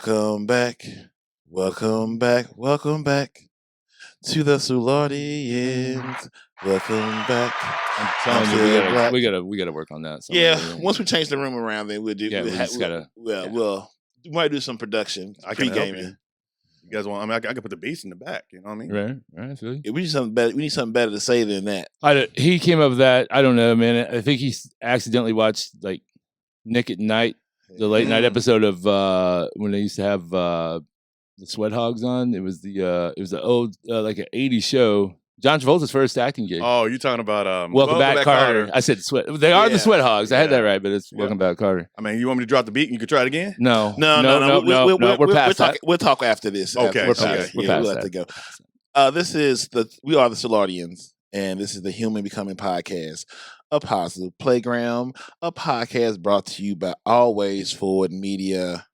Welcome back. Welcome back. Welcome back to the Soulardians. Welcome back. I'm telling you, we gotta work on that. Yeah, once we change the room around, then we'll do. Yeah, we might do some production. Pre-gaming. You guys want? I mean, I can put the bass in the back. You know what I mean? Right. I feel you. Yeah, we need something better. We need something better to say than that. He came up with that. I don't know, man. I think he accidentally watched like Nick at Night, the late night episode of when they used to have the Sweat Hogs on. It was the old like an '80s show. John Travolta's first acting gig. Oh, you're talking about Welcome Back, Carter. I said Sweat. They are the Sweat Hogs. I had that right, but it's Welcome Back, Carter. I mean, you want me to drop the beat and you can try it again? No. We're past that. We'll talk after this. Okay. We're past we'll have to go. We are the Soulardians, and this is the Human Becoming Podcast, a positive playground, a podcast brought to you by Always Forward Media.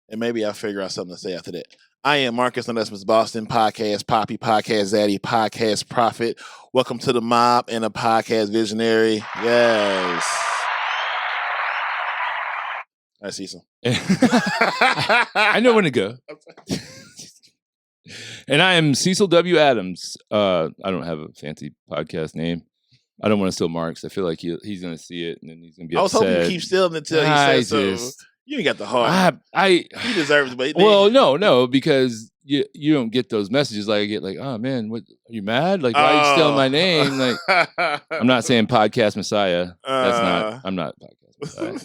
And maybe I'll figure out something to say after that. I am Marcus Onesimus Boston, podcast Poppy, podcast Zaddy, podcast Prophet. Welcome to the mob and a podcast visionary. Yes. All right, Cecil. I know when to go. And I am Cecil W. Adams. I don't have a fancy podcast name. I don't want to steal Mark's. I feel like he's going to see it and then he's going to be upset. I was hoping you keep stealing until he says so. You ain't got the heart. He deserves it. Well, no, because you don't get those messages. Like I get like, oh man, what are you mad? Like, why are you stealing my name? Like, I'm not saying podcast Messiah. I'm not podcast Messiah.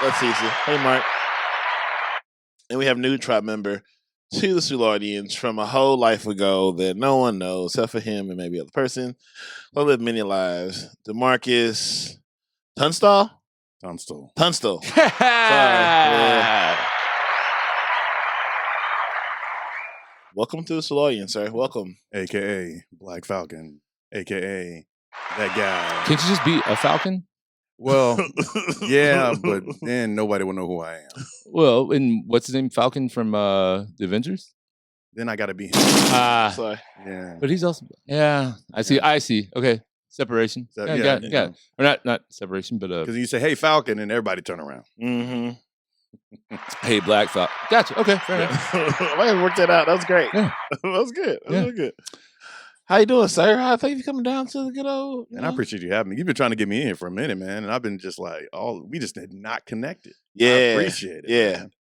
That's easy. Hey, Mark. And we have a new tribe member to the Soulardians from a whole life ago that no one knows except for him and maybe other person. We'll live many lives. DeMarcus Tunstall. Sorry. Welcome to the Soulardians, sir. Welcome. AKA Blacq Falcon. AKA that guy. Can't you just be a Falcon? Well, yeah, but then nobody will know who I am. Well, and what's his name? Falcon from the Avengers? Then I got to be him. Sorry. Yeah. But he's also... Yeah. I see. Okay. Separation. Got it. Or not separation, but... Because you say, hey, Falcon, and everybody turn around. Mm-hmm. Hey, Blacq Falcon. Gotcha. Okay, fair enough. I had worked that out. That was great. Yeah. That was good. That was good. How you doing, sir? I think you coming down to the good old... And I appreciate you having me. You've been trying to get me in here for a minute, man. And I've been just like, we just did not connect it. Yeah. I appreciate it. Yeah. Man.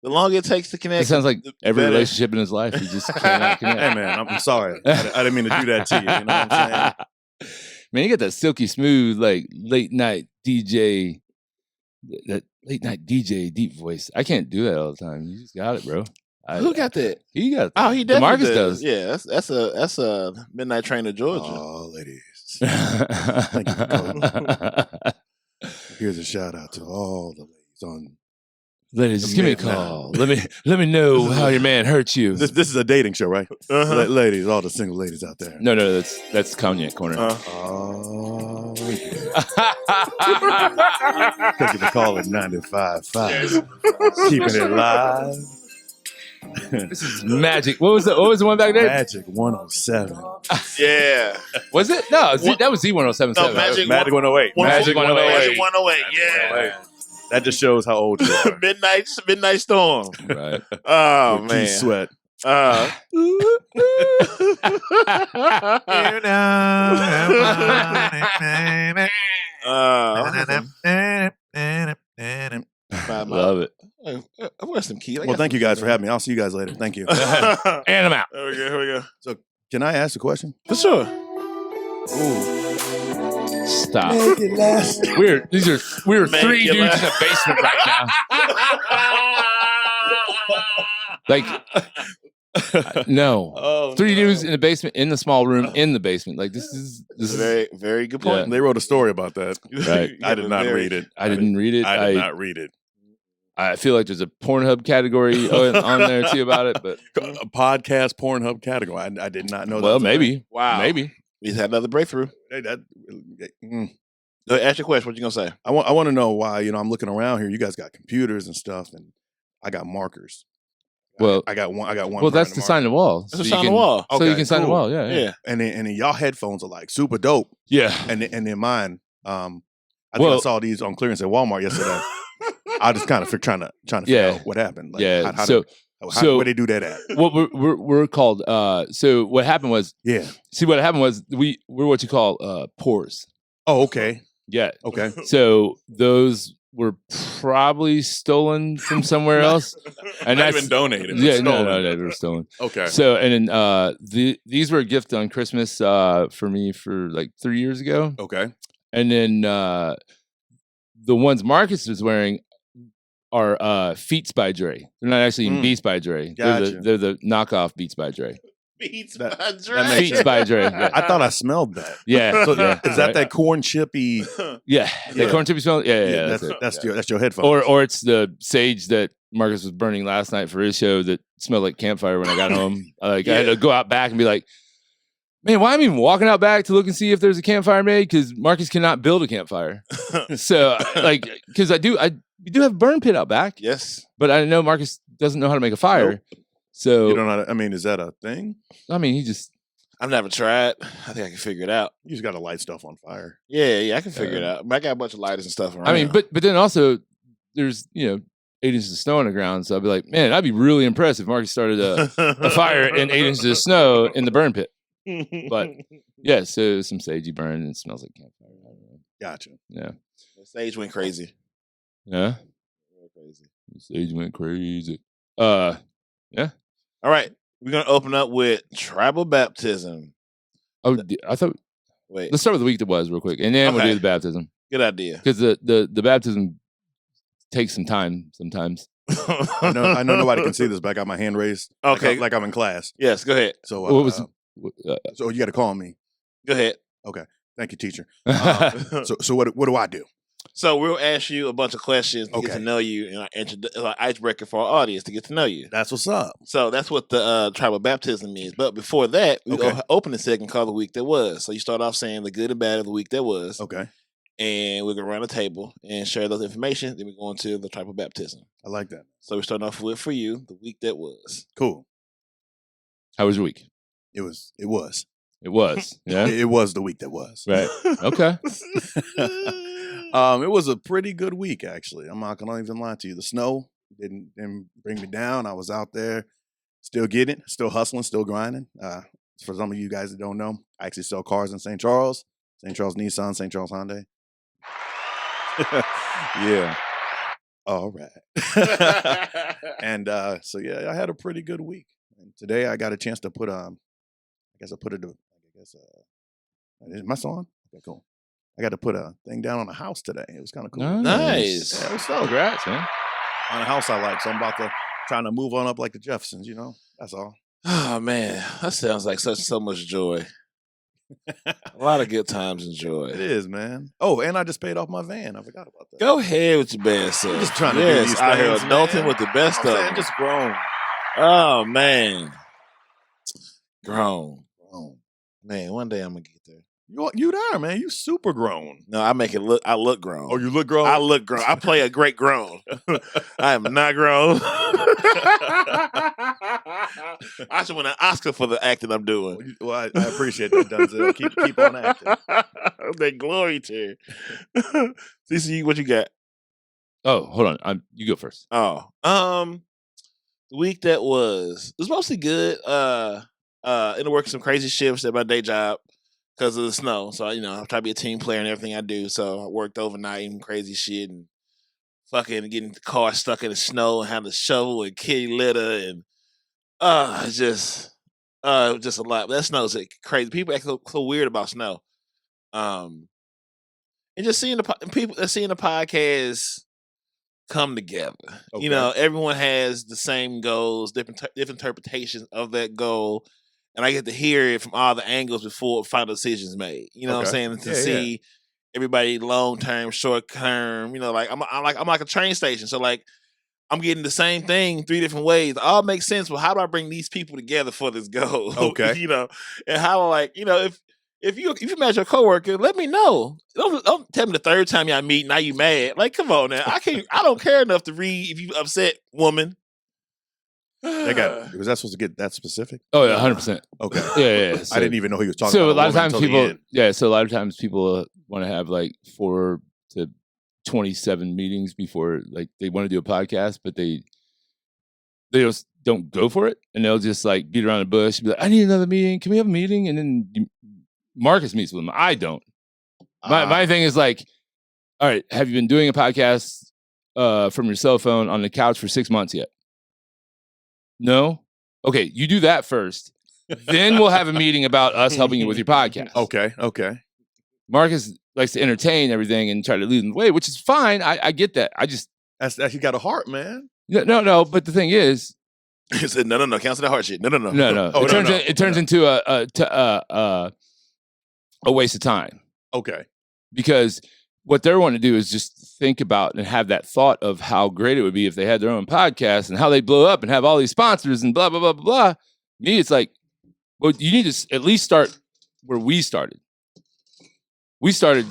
The longer it takes to connect... It sounds like every relationship in his life, he just cannot connect. Hey, man, I'm sorry. I didn't mean to do that to you. You know what I'm saying? Man, you got that silky smooth, like, late night DJ, that late night DJ deep voice. I can't do that all the time. You just got it, bro. Who got that? He got that. Oh, he definitely DeMarcus does. Yeah, that's a Midnight Train to Georgia. Oh, ladies. Thank you for calling. Here's a shout out to all the ladies on... Ladies, just give me a call. Let me know how your man hurt you. This is a dating show, right? Uh-huh. Ladies, all the single ladies out there. No, that's Cognac Corner. Oh, yeah. Thank you for calling 95.5. Keeping it live. This is magic. What was the one back there? Magic 107. Yeah. Was it? No, that was Z1077. No, Magic 108. Magic 108. Magic 108. Yeah. That just shows how old you are. Midnight Storm. Right. Oh, with man. Keith Sweat. Love it. Where's some keys? Well, thank you guys for having me. I'll see you guys later. Thank you. And I'm out. Here we go. So, can I ask a question? For sure. Ooh. Stop. We're three dudes in the basement right now. Like, no. Three dudes in the basement, in the small room, in the basement. Like, this is very, very good point. Yeah. They wrote a story about that. Right. I did not read it. I didn't read it. I did not read it. I feel like there's a Pornhub category on there too about it, but a podcast Pornhub category. I did not know that. Well, maybe. Wow. Maybe. We've had another breakthrough. Ask your question. What you gonna say? I want to know why. I'm looking around here. You guys got computers and stuff, and I got markers. Well, I got one. Well, that's to sign the wall. That's to sign the wall. So you can sign the wall. Yeah. And then y'all headphones are like super dope. Yeah. And then mine, I I think I saw these on clearance at Walmart yesterday. I just kind of trying to figure out what happened. Like, how where they do that at? What we're called. So what happened was. Yeah. See, what happened was we're what you call pours. Oh, okay. Yeah. Okay. So those were probably stolen from somewhere else, and not even donated. Yeah, no, they were stolen. Okay. So and then these were a gift on Christmas for me for like 3 years ago. Okay. And then the ones Marcus was wearing are Feats by Dre. They're not actually Beats by Dre. Gotcha. They're the knockoff Beats by Dre. Beats by Dre. Feats by Dre. Yeah. I thought I smelled that. Yeah. So yeah. is that that corn chippy? Yeah. The corn chippy smell? Yeah. That's your headphones. Or it's the sage that Marcus was burning last night for his show that smelled like campfire when I got home. I had to go out back and be like, man, why am I even walking out back to look and see if there's a campfire made? Because Marcus cannot build a campfire. So, because we do have a burn pit out back. Yes. But I know Marcus doesn't know how to make a fire. Nope. So, you don't know. I mean, is that a thing? I mean, he just. I've never tried. I think I can figure it out. You just got to light stuff on fire. Yeah, I can figure it out. I got a bunch of lighters and stuff around. I mean, but then also there's 8 inches of snow on the ground. So I'd be like, man, I'd be really impressed if Marcus started a fire in 8 inches of snow in the burn pit. But yeah, so some sagey burn and it smells like campfire. I don't know. Gotcha. Yeah. The sage went crazy. Yeah. Crazy. The sage went crazy. Yeah. All right. We're gonna open up with tribal baptism. Oh, I thought. Wait. Let's start with the week that was real quick, and then we'll Okay. do the baptism. Good idea. Because the baptism takes some time sometimes. I know nobody can see this, but I got my hand raised. Okay. Like I'm in class. Yes. Go ahead. So What was? so you got to call me. Go ahead. Okay. Thank you, teacher. So what do I do? So we'll ask you a bunch of questions to get to know you, and it's an icebreaker for our audience to get to know you. That's what's up. So that's what the tribal baptism is. But before that, we go open the segment called the week that was. So you start off saying the good and bad of the week that was. Okay. And we're gonna run a table and share those information. Then we go into the tribal baptism. I like that. So we start off with for you the week that was. Cool. How was your week? It was. It was. Yeah. It was the week that was. Right. Okay. It was a pretty good week, actually. I'm not gonna even lie to you. The snow didn't bring me down. I was out there, still getting it, still hustling, still grinding. For some of you guys that don't know, I actually sell cars in St. Charles Nissan, St. Charles Hyundai. Yeah. All right. And so yeah, I had a pretty good week. And today I got a chance to put my song. Okay, cool. I got to put a thing down on a house today. It was kind of cool. Nice. Yeah, it was so Congrats, man. on a house I like. So I'm about to trying to move on up like the Jeffersons. That's all. Oh man, that sounds like so much joy. A lot of good times and joy. It is, man. Oh, and I just paid off my van. I forgot about that. Go ahead with your bad self. I'm just trying to do these out here things, adulting man. with the best I'm of saying, them. just grown. Oh man, grown. Man, one day I'm gonna get there. You there, man. You super grown. No, I make it look. I look grown. Oh, you look grown? I look grown. I play a great grown. I am not grown. I should win an Oscar for the acting I'm doing. Well, I appreciate that, Denzel. Keep on acting. That glory to Cecil, what you got? Oh, hold on. You go first. Oh, the week that was mostly good. In working some crazy shifts at my day job because of the snow. So, I try to be a team player in everything I do. So I worked overnight and crazy shit and fucking getting the car stuck in the snow and having to shovel and kitty litter and it's just a lot. That snow's crazy. People act so weird about snow. And just seeing the podcast come together. Okay. Everyone has the same goals, different interpretations of that goal. And I get to hear it from all the angles before final decisions made. You know what I'm saying? To see everybody long term, short term. Like I'm like a train station. So like I'm getting the same thing 3 different ways. It all makes sense. But how do I bring these people together for this goal? Okay. And how if you met your coworker, let me know. Don't tell me the third time y'all meet now you mad. Like come on now. I don't care enough to read if you upset, woman. Was that supposed to get that specific? Oh yeah, 100%. Okay. Yeah. I didn't even know he was talking so about a lot of woman times until the people, end. yeah. So a lot of times people want to have like 4 to 27 meetings before like they want to do a podcast, but they just don't go for it, and they'll just like beat around the bush, be like, "I need another meeting. Can we have a meeting?" And then Marcus meets with them. I don't. My thing is like, all right, have you been doing a podcast from your cell phone on the couch for 6 months yet? No. Okay, you do that first. Then we'll have a meeting about us helping you with your podcast. Okay. Marcus likes to entertain everything and try to lead them the way, which is fine. I get that. I just That's you got a heart, man. no. But the thing is, He said, no, cancel that heart shit. No. no. Oh, It turns into a waste of time Okay. because what they're wanting to do is just think about and have that thought of how great it would be if they had their own podcast and how they blow up and have all these sponsors and blah blah blah blah blah. Me, it's like, well, you need to at least start where we started. We started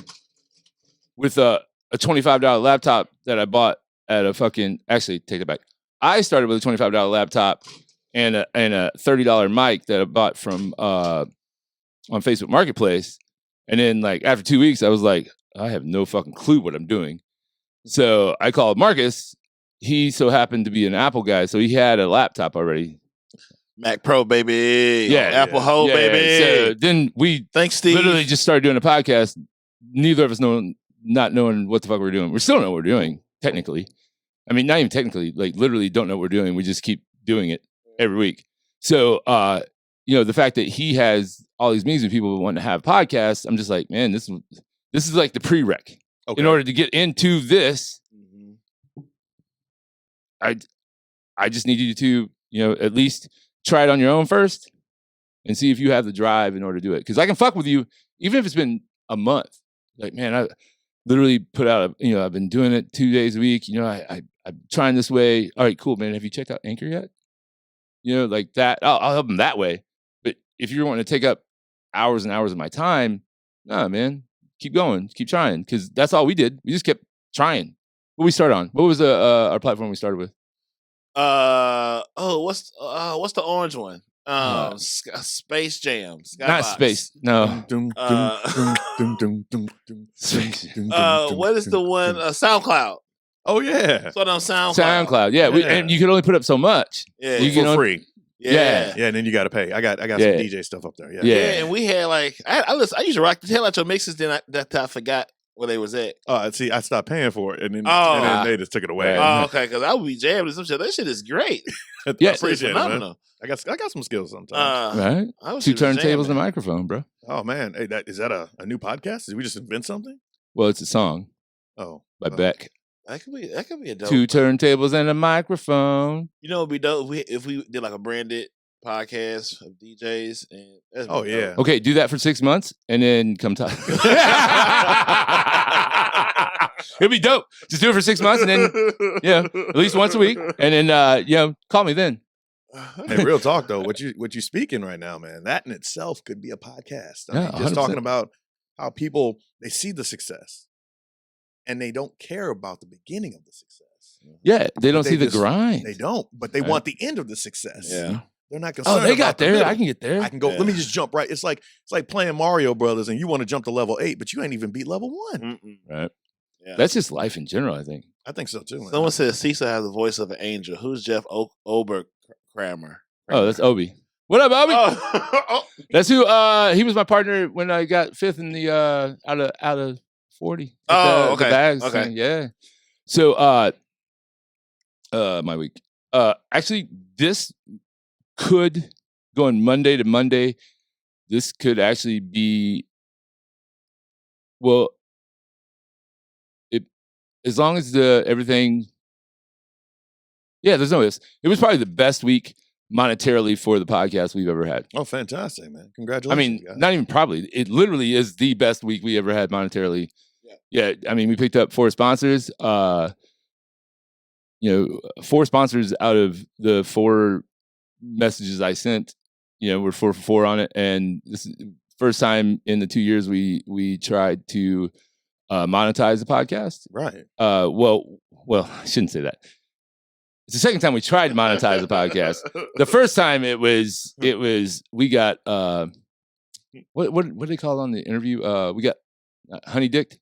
with a $25 laptop that I bought at a fucking. Actually, take it back. I started with a $25 laptop and a $30 mic that I bought from on Facebook Marketplace. And then like after 2 weeks, I was like, I have no fucking clue what I'm doing. So I called Marcus. He so happened to be an Apple guy, so he had a laptop already. Mac Pro, baby. Yeah. Apple Ho, baby. So then we Thanks, Steve. literally just started doing a podcast. Neither of us not knowing what the fuck we're doing. We still don't know what we're doing, technically. I mean, not even technically, like literally don't know what we're doing. We just keep doing it every week. So, the fact that he has all these meetings with people who want to have podcasts, I'm just like, man, this is like the prereq. Okay. In order to get into this, I just need you to, at least try it on your own first and see if you have the drive in order to do it. Because I can fuck with you, even if it's been a month. Like, man, I literally put out, I've been doing it 2 days a week. I'm trying this way. All right, cool, man. Have you checked out Anchor yet? Like that. I'll help them that way. But if you're wanting to take up hours and hours of my time, nah, man, keep going, keep trying. Because that's all we did. We just kept trying. What we started on? What was our platform we started with? What's the orange one? Space Jam. Not Skybox. Space. No. What is the one? SoundCloud. Oh yeah. So on SoundCloud. SoundCloud. Yeah. And you can only put up so much. Yeah. You can For free. Yeah. Yeah, and then you got to pay. I got some DJ stuff up there. Yeah. Yeah. And we had like I used to rock the hell out your mixes. Then I forgot where they was at. See, I stopped paying for it, and then they just took it away. Right. Oh, okay. Because I would be jamming and some shit. That shit is great. Yeah. I appreciate it, man. Phenomenal. I got some skills sometimes. Right? I was 2 just jamming. turntables and a microphone, bro. Oh man, hey, is that a new podcast? Did we just invent something? Well, it's a song Oh, by Beck. That could be a dope. 2 turntables and a microphone. It'd be dope if we did like a branded podcast of DJs and that'd be Oh, dope. yeah. Okay, do that for 6 months and then come talk. It'll be dope. Just do it for 6 months and then, at least once a week. And then, call me then. Hey, real talk though, what you speaking right now, man? That in itself could be a podcast. I Yeah, mean, just 100%. talking about how people they see the success and they don't care about the beginning of the success. Yeah, they don't They see the just- grind. They don't, but they Right. want the end of the success. Yeah. They're not concerned. Oh, they about got the there. middle. I can get there. I can go. Yeah. Let me just jump right. It's like playing Mario Brothers, and you want to jump to level 8, but you ain't even beat level 1. Mm-mm. Right. Yeah. That's just life in general, I think. I think so too. Man. Someone says Cecil has the voice of an angel. Who's Jeff Oberkramer? Oh, that's Obi. What up, Obi? Oh. That's who. He was my partner when I got 5th in the out of 40. Oh, The okay. bags Okay. thing, yeah. So my week. Actually, this could going Monday to Monday. This could actually be as long as everything. Yeah, there's no ifs. It was probably the best week monetarily for the podcast we've ever had. Oh, fantastic, man! I Congratulations. mean, guys. not even probably. It literally is the best week we ever had monetarily. Yeah. I mean, we picked up 4 sponsors. 4 sponsors out of the 4 messages I sent. We're 4 for 4 on it, and this is the first time in the 2 years we tried to monetize the podcast. Right. Well, I shouldn't say that. It's the second time we tried to monetize the podcast. The first time it was we got what did they call it on the interview? We got honey dicked.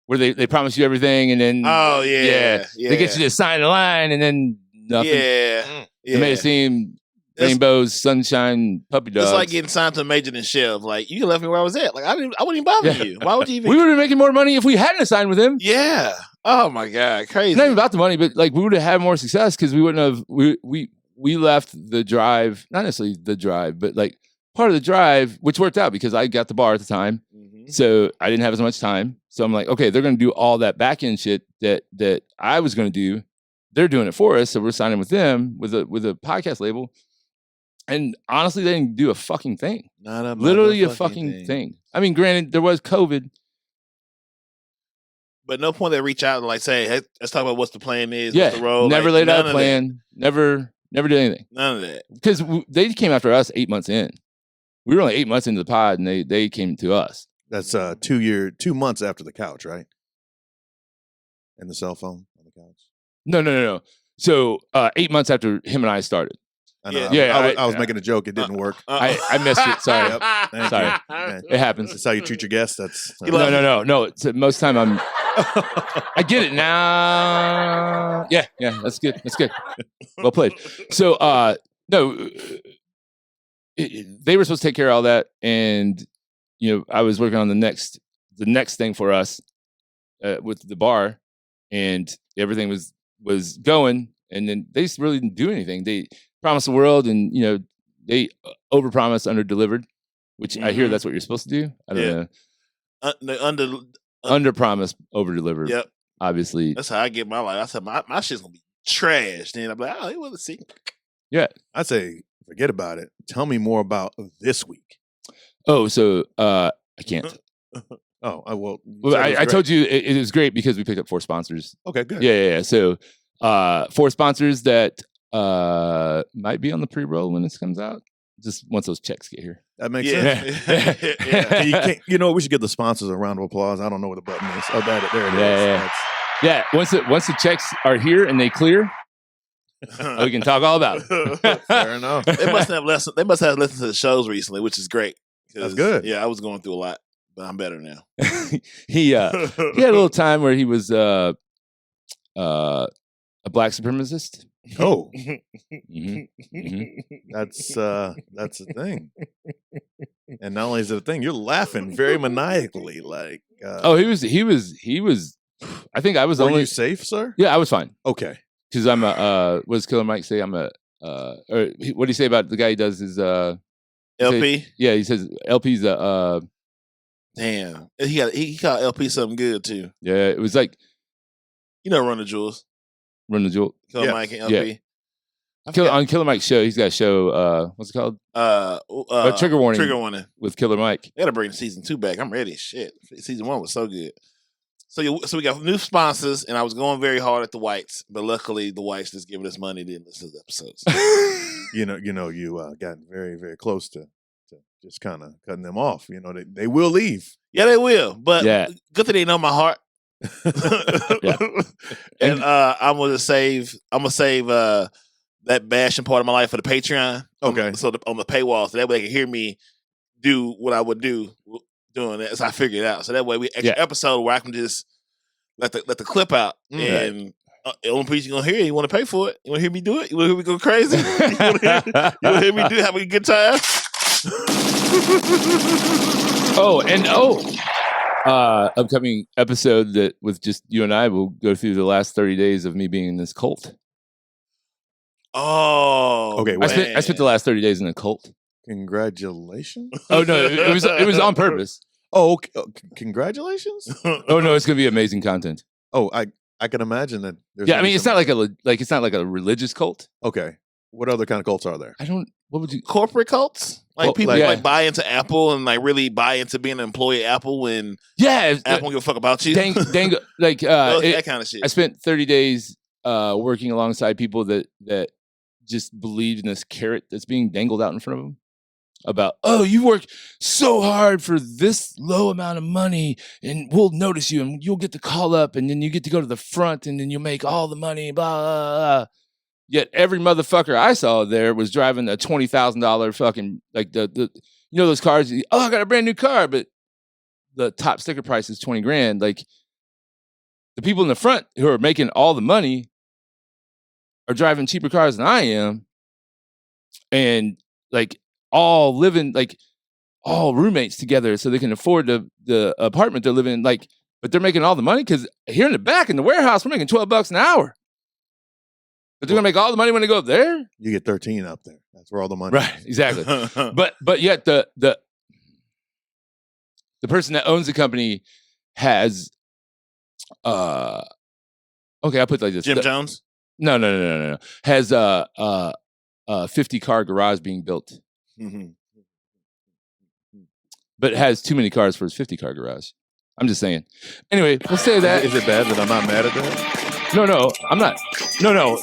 where they promise you everything and then yeah. they get you to sign the line and then nothing. Yeah. They made it seem rainbows, sunshine, puppy dogs. It's like getting signed to a major and Chev. Like, you left me where I was at. Like, I wouldn't even bother you. Why would you even? We would have been making more money if we hadn't signed with him. Yeah. Oh my God, crazy. Not even about the money, but like we would have had more success because we wouldn't have. We left the drive, not necessarily the drive, but like part of the drive, which worked out because I got the bar at the time, so I didn't have as much time. So I'm like, okay, they're going to do all that back end shit that I was going to do. They're doing it for us, so we're signing with them with a podcast label. And honestly, they didn't do a fucking thing. Literally a fucking thing. I mean, granted, there was COVID. But no point they reach out and like say, hey, let's talk about what's the plan is, Yeah, what's the role. never like, laid out a plan. Never did anything. None of that. Because they came after us 8 months in. We were only 8 months into the pod, and they came to us. That's 2 months after the couch, right? And the cell phone on the couch. No. So 8 months after him and I started. I know. Yeah. I was making a joke. It didn't work. I missed it. Sorry. Yep. Sorry. Man, It happens. that's how you treat your guests. That's No. It's, most time I'm. I get it now. Yeah. That's good. Well played. So no, they were supposed to take care of all that, and I was working on the next thing for us with the bar, and everything was going, and then they just really didn't do anything. They promised the world, and they overpromised, under-delivered, which I hear that's what you're supposed to do. I don't know. Under-promised, over-delivered. Yep. Obviously. That's how I get my life. I said my shit's gonna be trash. Then I'm like, oh, it was a secret. Yeah. I'd say forget about it. Tell me more about this week. Oh, so I can't. Well, I told you it was great because we picked up 4 sponsors. Okay, good. Yeah. So 4 sponsors that might be on the pre-roll when this comes out. Just once those checks get here. That makes sense. Yeah. We should give the sponsors a round of applause. I don't know where the button is. Oh, there it is. Yeah. Once the checks are here and they clear, we can talk all about it. Fair enough. They must have listened to the shows recently, which is great. That's good. Yeah, I was going through a lot, but I'm better now. He had a little time where he was a black supremacist. Oh, Mm-hmm. that's a thing. And not only is it a thing, you're laughing very maniacally. Like, he was. I think I was were only you safe, sir? Yeah, I was fine. Okay, because I'm a. What does Killer Mike say? I'm a. Or what do you say about the guy he does his LP? He says LP's a. Damn, he called LP something good too. Yeah, it was like. Run the Jewels. Run the Jewel. Killer Mike and LP. Yeah. On Killer Mike's show, he's got a show. What's it called? Trigger Warning. Trigger Warning with Killer Mike. They gotta bring season 2 back. I'm ready. Shit, season 1 was so good. So we got new sponsors, and I was going very hard at the whites, but luckily the whites just giving us money to listen to the episodes. you got very, very close to just kind of cutting them off. They will leave. Yeah, they will. But good thing they know my heart. And I'm gonna save that bashing part of my life for the Patreon. Okay. So on the paywall, so that way they can hear me do what I would do doing that. So I figured it out. So that way we extra episode where I can just let the clip out and the only piece you're gonna hear, you want to pay for it. You want to hear me do it? You want to hear me go crazy? You want to hear me have a good time? Upcoming episode that with just you and I will go through the last 30 days of me being in this cult. Oh, okay. I spent the last 30 days in a cult. Congratulations. Oh no, it was on purpose. Oh, congratulations. Oh no, it's gonna be amazing content. Oh, I can imagine that. I mean, it's not like a religious cult. Okay, what other kind of cults are there? What would you corporate cults? Like people buy into Apple and like really buy into being an employee at Apple when Apple don't give a fuck about you. Dang, that kind of shit. I spent 30 days working alongside people that just believed in this carrot that's being dangled out in front of them. About, you work so hard for this low amount of money and we'll notice you and you'll get the call up and then you get to go to the front and then you'll make all the money, blah, blah, blah. Yet every motherfucker I saw there was driving a $20,000 fucking, like the those cars, I got a brand new car, but the top sticker price is $20,000. Like the people in the front who are making all the money are driving cheaper cars than I am, and like all living like all roommates together so they can afford the apartment they're living in. Like, but they're making all the money because here in the back in the warehouse we're making $12 an hour. But they're gonna make all the money when they go up there. You get 13 up there. That's where all the money. Right, exactly. but yet the person that owns the company has okay, I'll put it like this. Jim Jones? No. Has a 50-car garage being built. Mm-hmm. But it has too many cars for his 50-car garage. I'm just saying. Anyway, we'll say that. Is it bad that I'm not mad at that? No, I'm not. No.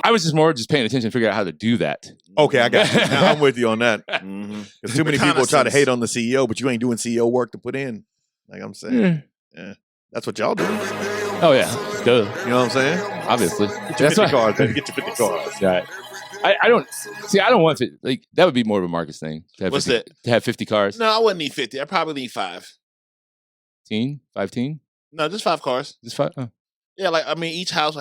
I was just more paying attention to figure out how to do that. Okay, I got you. Now I'm with you on that. Because too many people try to hate on the CEO, but you ain't doing CEO work to put in. Like I'm saying. Yeah. That's what y'all do. Oh, yeah. Duh. You know what I'm saying? Obviously. Get your 50 cars, baby. Get your 50 cars. Right. I don't see. I don't want to, like that would be more of a Marcus thing. To have What's 50, that? To have 50 cars. No, I wouldn't need 50. I probably need 5. 15? No, just 5 cars. Just 5? Oh. Yeah, like I mean, each house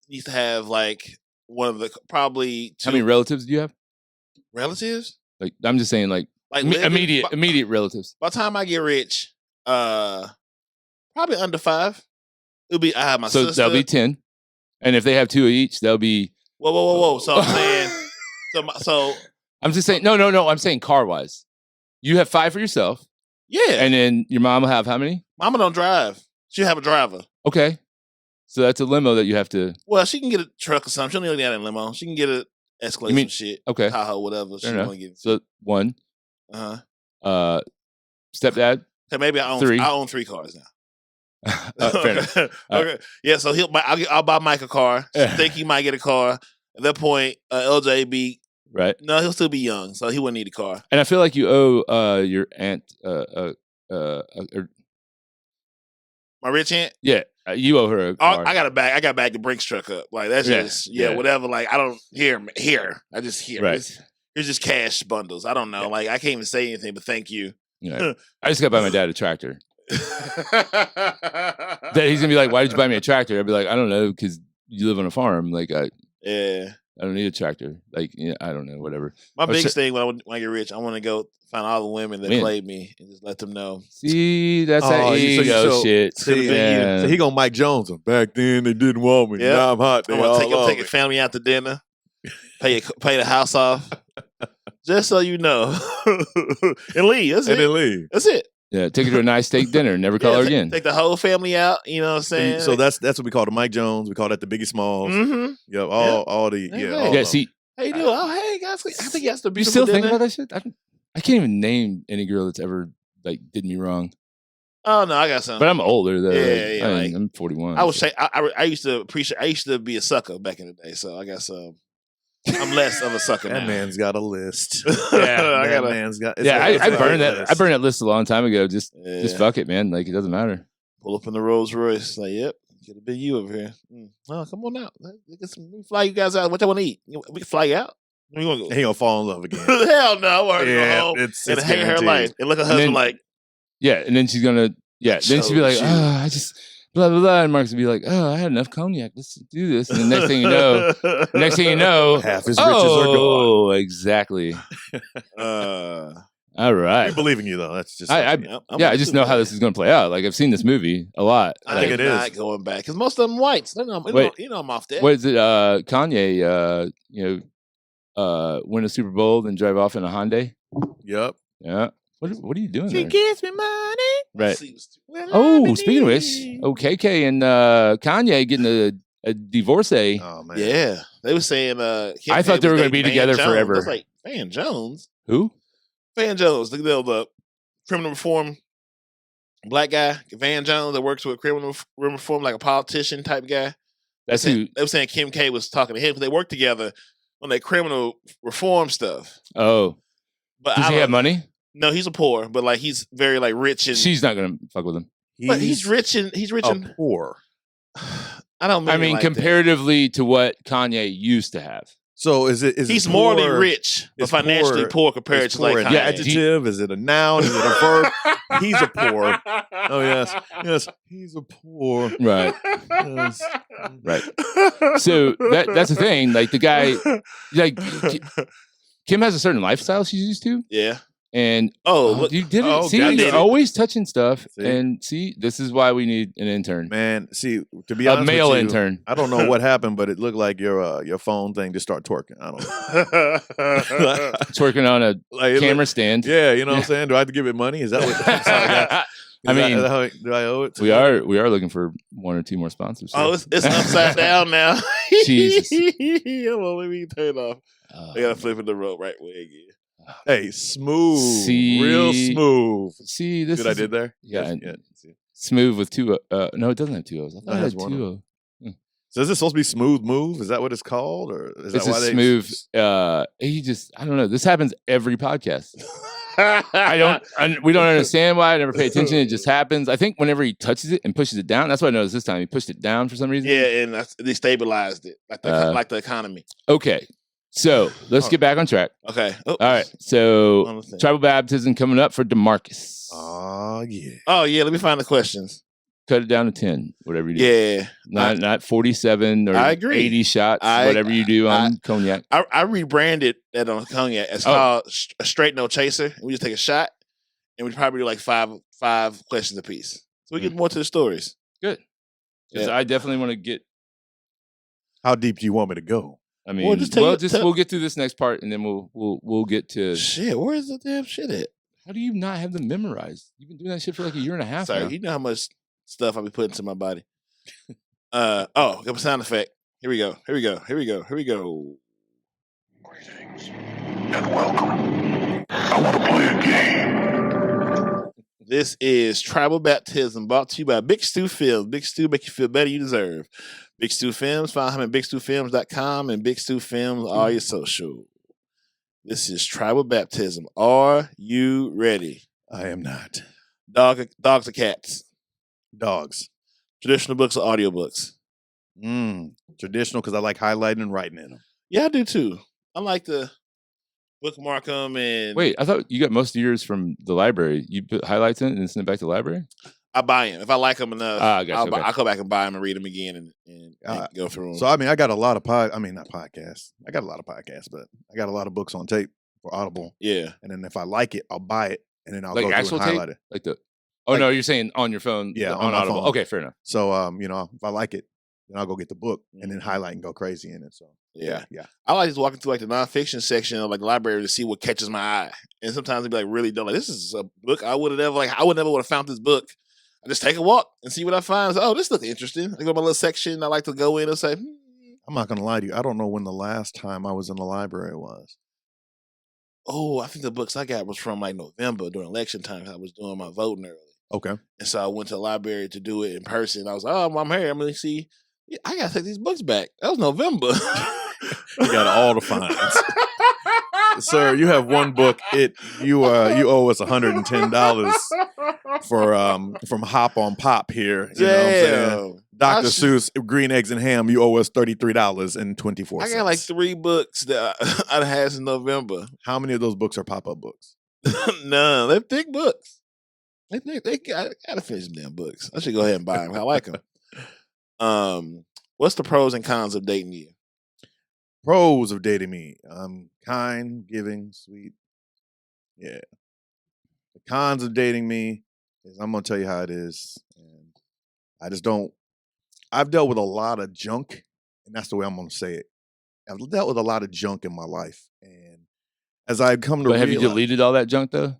needs to have like one of the probably 2 How many relatives do you have? relatives. Like I'm just saying, like living- immediate relatives. By the time I get rich, probably under 5. It'll be I have my So sister. that'll be 10, and if they have 2 each, that'll be. Whoa! So I'm saying, so I'm just saying. No. I'm saying car wise, you have 5 for yourself. yeah. And then your mom will have how many? Mama don't drive. She'll have a driver. Okay, so that's a limo that you have to. Well, she can get a truck or something. She don't need that in a limo. She can get a Escalade, some shit. Okay, Tahoe, whatever. She fair enough. want to get. So 1. Stepdad. So maybe I own 3. I own 3 cars now. Fair enough. Okay. Yeah. So I'll buy Mike a car. Think he might get a car. At that point, LJ be Right. No, he'll still be young, so he wouldn't need a car. And I feel like you owe your aunt My rich aunt. yeah, you owe her a car. I got to back. I got to back the Brinks truck up. Like that's just whatever. Like I don't hear. I just hear. Right. It's just cash bundles. I don't know. Yeah. Like I can't even say anything, but thank you. Yeah. I just got to buy my dad a tractor. That he's gonna be like, "Why did you buy me a tractor?" I'd be like, "I don't know, because you live on a farm. Like I don't need a tractor. Like I don't know, whatever." My biggest thing when I get rich, I want to go find all the women that played me and just let them know. See, that's that ego shit. So he gonna Mike Jones him. Back then they didn't want me. Now I'm hot. I'm gonna take your family out to dinner, pay the house off, just so you know, and leave. That's it. And then leave. That's it. Yeah, take her to a nice steak dinner. Never call her again. Take the whole family out. You know what I'm saying? So that's what we call the Mike Jones. We call that the Biggie Smalls. Mm-hmm. Yeah, all the Hey. See, how you doing? Oh, hey guys, I think that's the you beautiful still dinner. think about that shit? I can't even name any girl that's ever like did me wrong. Oh no, I got some. But I'm older though. Yeah, I'm 41. I was saying I used to appreciate. I used to be a sucker back in the day, so I got some. I'm less of a sucker now. That man's got a list. Yeah, man's got. I burned that. List. I burned that list a long time ago. Just Yeah. fuck it, man. Like it doesn't matter. Pull up in the Rolls Royce. Like, yep, could have been you over here. Oh, come on out. Let me fly you guys out. What y'all want to eat? We can fly you out. Where you want to go? He gonna fall in love again. Hell no. I want her to go home it's and hate her guaranteed. life. And look at her husband like, Yeah, and then she's gonna. Yeah, then she'll be like, Shoot. "Oh, I just blah blah blah," and Mark's will be like, "Oh, I had enough cognac. Let's do this." And the next thing you know, half his riches are gone. Oh, exactly. All right. We believe in you though. That's just. I just know how this is going to play out. Like I've seen this movie a lot. I think think it is. not going back because most of them whites. They know, Wait. you know I'm off that. What is it? Kanye, win a Super Bowl and drive off in a Hyundai. Yep. Yeah. What are you doing She there? gives me money. Right. Oh, speaking of which, KK and Kanye getting a divorcee. Oh man. Yeah, they were saying. I thought they were going to be together forever. That's like Van Jones. Who? Van Jones, the criminal reform black guy, Van Jones, that works with criminal reform, like a politician type guy. That's who. They were saying Kim K was talking to him because they work together on that criminal reform stuff. Oh, but does he have money? No, he's a poor, but like he's very like rich and she's not going to fuck with him. But he's rich and poor. I don't. I mean, like comparatively to what Kanye used to have. So is it? He's it morally poor- rich, but is financially poor compared is to poor like an Kanye. adjective? Is it a noun? Is it a verb? He's a poor. Oh yes, he's a poor. Right. Yes. Right. So that's the thing. Like the guy, like Kim has a certain lifestyle she's used to. Yeah. And look, you did it. oh, See, I did you're it. always touching stuff. See? And see, this is why we need an intern. Man, see, to be A honest male with you, intern. I don't know what happened, but it looked like your phone thing just started twerking. I don't know. It's working on a Like, camera stand. Yeah, you know what I'm saying? Do I have to give it money? Is that what? I mean, do I owe it? To we are looking for 1 or 2 more sponsors. Oh, it's upside down now. Jesus. Come on, let me turn it off. I gotta flip it the rope right way again. Hey, smooth, See? real smooth. See, this See what I is did there? Yeah. See. smooth with 2. No, it doesn't have 2 O's. I thought it it has had one 2 O. O's. So is this supposed to be smooth move? Is that what it's called, or is It's that a why they smooth. I don't know. This happens every podcast. We don't understand why. I never pay attention. It just happens. I think whenever he touches it and pushes it down, that's what I noticed this time. He pushed it down for some reason. Yeah, and they stabilized it like the economy. Okay. So let's get back on track. Okay. All right. So tribal baptism coming up for DeMarcus. Oh yeah. Oh yeah. Let me find the questions. Cut it down to 10, whatever you do. Yeah. Not 47 or I agree. 80 shots, whatever you do on cognac. I rebranded that on cognac. It's called a straight no chaser. And we just take a shot, and we probably do like five questions apiece. So we get more to the stories. Good. Because I definitely want to get. How deep do you want me to go? I mean, we'll get through this next part, and then we'll get to shit. Where is the damn shit at? How do you not have them memorized? You've been doing that shit for like a year and a half. Sorry, now. You know how much stuff I be putting into my body. Got a sound effect. Here we go. Greetings and welcome. I want to play a game. This is Tribal Baptism, brought to you by Big Stu Films. Big Stu make you feel better you deserve. Big Stu Films, find him at bigstufilms.com and Big Stu Films, all your social. This is Tribal Baptism. Are you ready? I am not. Dogs or cats? Dogs. Traditional books or audiobooks? Traditional because I like highlighting and writing in them. Yeah, I do too. I like to bookmark them and... Wait, I thought you got most of yours from the library. You put highlights in it and send it back to the library? I buy them. If I like them enough, I'll go back and buy them and read them again and go through them. So, I mean, I got a lot of not podcasts. I got a lot of podcasts, but I got a lot of books on tape for Audible. Yeah. And then if I like it, I'll buy it, and then I'll like go through actual and highlight it. Like the... Oh, no, you're saying on your phone? Yeah, on my Audible. phone. Okay, fair enough. So, if I like it, then I'll go get the book and then highlight and go crazy in it. So, yeah. I like just walking through like the nonfiction section of like the library to see what catches my eye. And sometimes it'd be like really dumb. Like, this is a book I would never would have found this book. I just take a walk and see what I find. So, this looks interesting. I go to my little section. I like to go in and say, I'm not going to lie to you. I don't know when the last time I was in the library was. Oh, I think the books I got was from like November during election time. I was doing my voting early. Okay. And so I went to the library to do it in person. I was like, I'm here. I'm going to see. I got to take these books back. That was November. You got all the fines. Sir, you have one book. You owe us $110 from Hop on Pop here. You know what I'm saying? Dr. Seuss, Green Eggs and Ham, you owe us $33.24. I got like 3 books that I had in November. How many of those books are pop-up books? None. They're thick books. I gotta finish them damn books. I should go ahead and buy them. I like them. What's the pros and cons of dating you? Pros of dating me. Kind, giving, sweet. Yeah. The cons of dating me is I'm gonna tell you how it is. And I just don't. I've dealt with a lot of junk, and that's the way I'm gonna say it. I've dealt with a lot of junk in my life, and as I come to have you deleted all that junk though?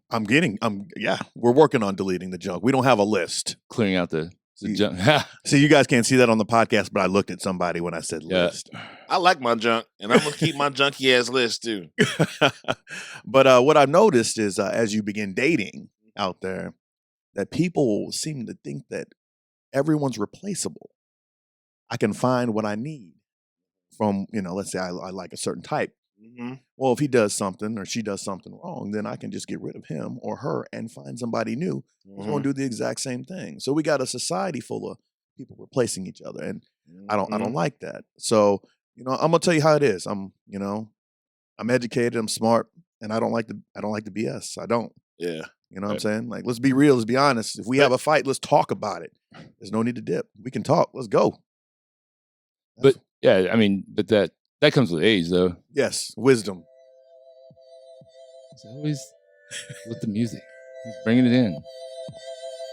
We're working on deleting the junk. We don't have a list. Clearing out the junk. See, you guys can't see that on the podcast, but I looked at somebody when I said list. I like my junk, and I'm gonna keep my junky ass list too. But what I've noticed is as you begin dating out there, that people seem to think that everyone's replaceable. I can find what I need from, let's say I like a certain type. Mm-hmm. Well, if he does something or she does something wrong, then I can just get rid of him or her and find somebody new who's going to do the exact same thing. So we got a society full of people replacing each other, and I don't like that. So I'm gonna tell you how it is. I'm educated, I'm smart, and I don't like the BS. I don't. Yeah. You know what I'm saying? Like, let's be real, let's be honest. If we have a fight, let's talk about it. There's no need to dip. We can talk. Let's go. But yeah, I mean, but that comes with age, though. Yes, wisdom. It's always with the music. He's bringing it in.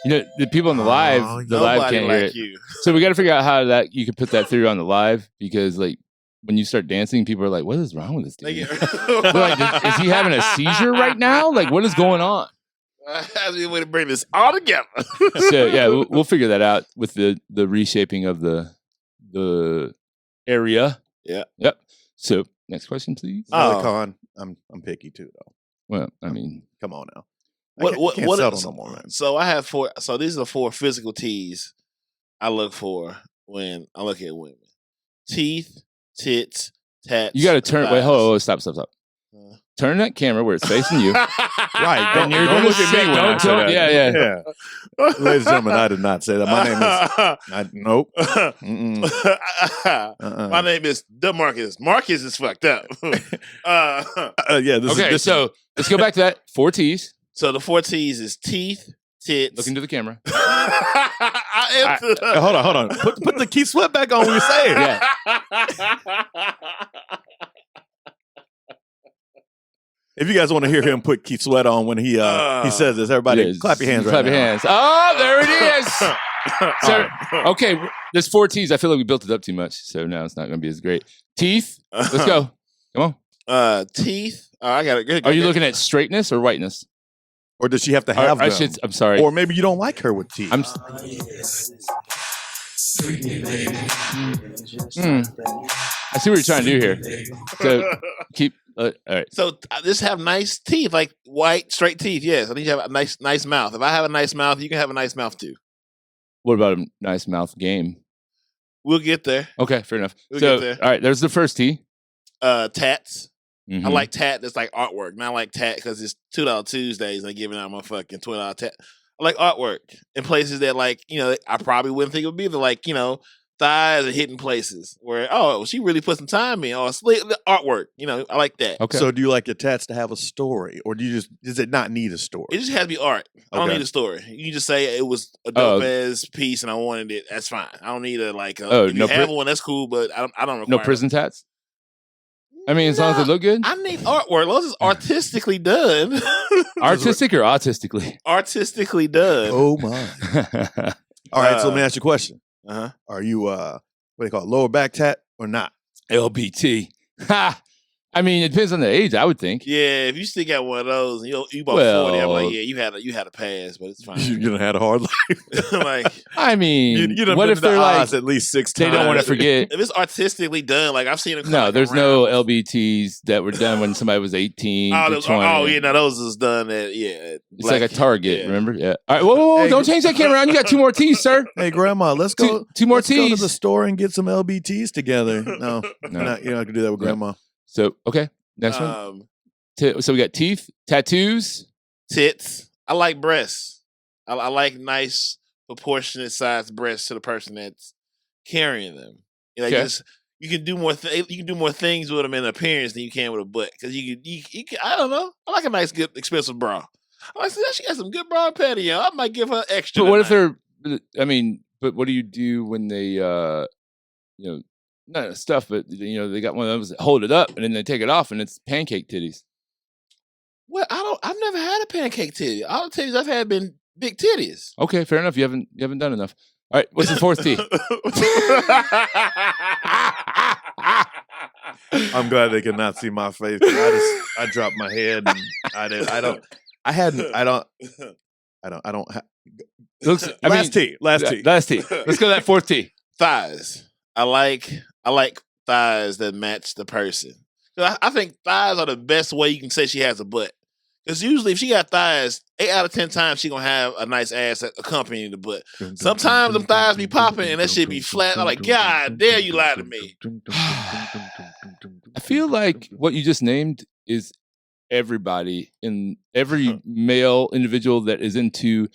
The people on the live, live can't hear it. You. So we got to figure out how you can put that through on the live, because like when you start dancing, people are like, "What is wrong with this dude?" Like, is he having a seizure right now? Like, what is going on? How's the way to bring this all together? So yeah, we'll figure that out with the reshaping of the area. Yeah. Yep. So next question, please. Con, I'm picky too, though. Well, I mean, come on now. What settle no more, man. So I have 4. So these are the 4 physical T's I look for when I look at women: teeth, tits, tats. you got to turn. Wait, hold on, stop. Turn that camera where it's facing you. Right. And you're going to look at me when I say that. Yeah. Ladies and gentlemen, I did not say that. My name is... nope. My name is DeMarcus. Marcus is fucked up. So let's go back to that. 4 T's. So the 4 T's is teeth, tits. Look into the camera. Hold on. Put the Keith Sweat back on when you say it. Yeah. If you guys want to hear him put Keith Sweat on when he says this, everybody clap your hands right now. Clap your hands. Oh, there it is. So, okay, there's 4 T's. I feel like we built it up too much, so now it's not going to be as great. Teeth. Let's go. Come on. Teeth. I got it. Are you looking at straightness or whiteness? Or does she have to have them? I'm sorry. Or maybe you don't like her with teeth. I see what you're trying to do here. So keep. All right. So just have nice teeth, like white, straight teeth. Yes, I need you to have a nice mouth. If I have a nice mouth, you can have a nice mouth too. What about a nice mouth game? We'll get there. Okay, fair enough. We'll get there. All right, there's the first T. Tats. Mm-hmm. I like tat that's like artwork. Not like tat because it's $2 Tuesdays and they're giving out my fucking $20 tat. I like artwork in places that I probably wouldn't think it would be. They're like, thighs are hidden places where, she really put some time in. Or the artwork, I like that. Okay. So do you like your tats to have a story, or does it not need a story? It just has to be art. I don't need a story. You just say it was a dope ass piece and I wanted it. That's fine. I don't need if you have one, that's cool, but I don't require no prison tats? I mean, as long as they look good? I need artwork. As long as it's artistically done. Artistic or autistically? Artistically done. Oh, my. All right, so let me ask you a question. Are you, what do you call it, lower back tat or not? LBT. Ha! I mean, it depends on the age, I would think. Yeah, if you still got one of those, and you bought 40, I'm like, yeah, you had a pass, but it's fine. You done had a hard life. I mean, you done what if they're like at least 6 times? They don't want to forget. If it's artistically done, like I've seen it. No, there's no LBTs that were done when somebody was 18 to 20. Those is done at It's like a Target, remember? Yeah. All right, whoa, hey, don't change that camera around. You got 2 more T's, sir. Hey, Grandma, let's go. Two more T's. T's. Go to the store and get some LBTs together. No, you're not gonna do that with Grandma. So okay. Next one. So we got teeth, tattoos, tits. I like breasts. I like nice, proportionate sized breasts to the person that's carrying them. You can do more. You can do more things with them in appearance than you can with a butt. Because you can. I don't know. I like a nice, good, expensive bra. I like she got some good bra and patio. I might give her extra. But what if they're? I mean, but what do you do when they? Not stuff, but they got one of those that hold it up and then they take it off and it's pancake titties. Well, I've never had a pancake titty. All the titties I've had been big titties. Okay, fair enough. You haven't done enough. All right, what's the 4th T? I'm glad they could not see my face. I dropped my head and I don't. Last T. Let's go to that 4th T. Thighs. I like thighs that match the person. I think thighs are the best way you can say she has a butt. Because usually if she got thighs, 8 out of 10 times she gonna have a nice ass accompanying the butt. Sometimes them thighs be popping and that shit be flat. I'm like, God damn, you lied to me. I feel like what you just named is everybody, in every male individual that is into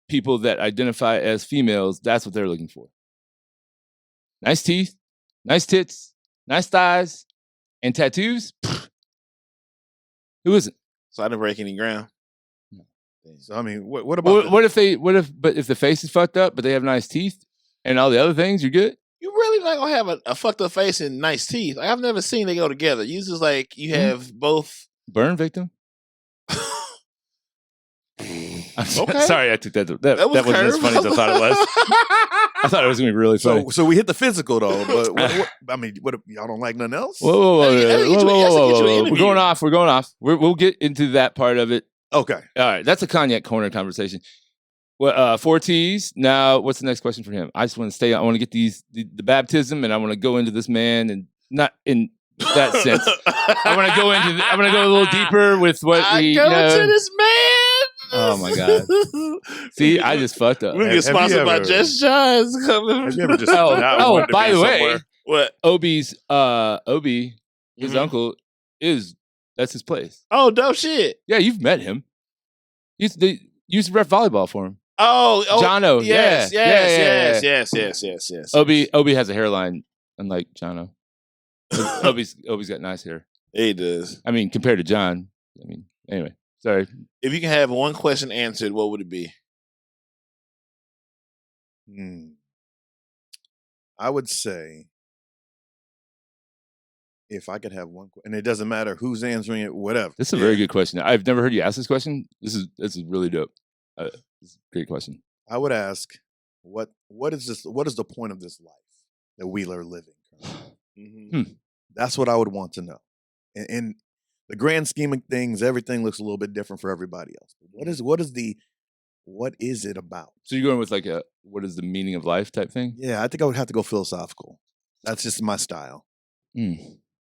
people that identify as females. That's what they're looking for. Nice teeth, nice tits, nice thighs, and tattoos. Who isn't? So I didn't break any ground. So I mean, what about What if the face is fucked up, but they have nice teeth and all the other things? You're good. You really not gonna have a fucked up face and nice teeth. Like, I've never seen they go together. Usually, like you have both. Burn victim. Okay. Sorry, I took that. That wasn't as funny as I thought it was. I thought it was gonna be really funny. So we hit the physical though, but I mean, what y'all don't like nothing else? Whoa. We're We're going off. We'll get into that part of it. Okay. All right, that's a cognac corner conversation. Well, 4 T's. Now, what's the next question for him? I just want to stay. I want to get the baptism, and I want to go into this man, and not in that sense. I want to go a little deeper with what I go to this man. Oh my god! See, I just fucked up. We get sponsored by Just John's. Have you ever just by the way, somewhere? What? Obi, his uncle that's his place. Oh, dope shit. Yeah, you've met him. They used to ref volleyball for him. Oh, Jono. Yes. Obi has a hairline unlike Jono. Obi's got nice hair. He does. I mean, compared to John. I mean, anyway. Sorry. If you can have one question answered, what would it be? I would say, if I could have one, and it doesn't matter who's answering it, whatever. This is a very good question. I've never heard you ask this question. This is really dope. This is a great question. I would ask, what is this? What is the point of this life that we are living? That's what I would want to know. And the grand scheme of things, everything looks a little bit different for everybody else. But what is it about? So you're going with like what is the meaning of life type thing? Yeah, I think I would have to go philosophical. That's just my style.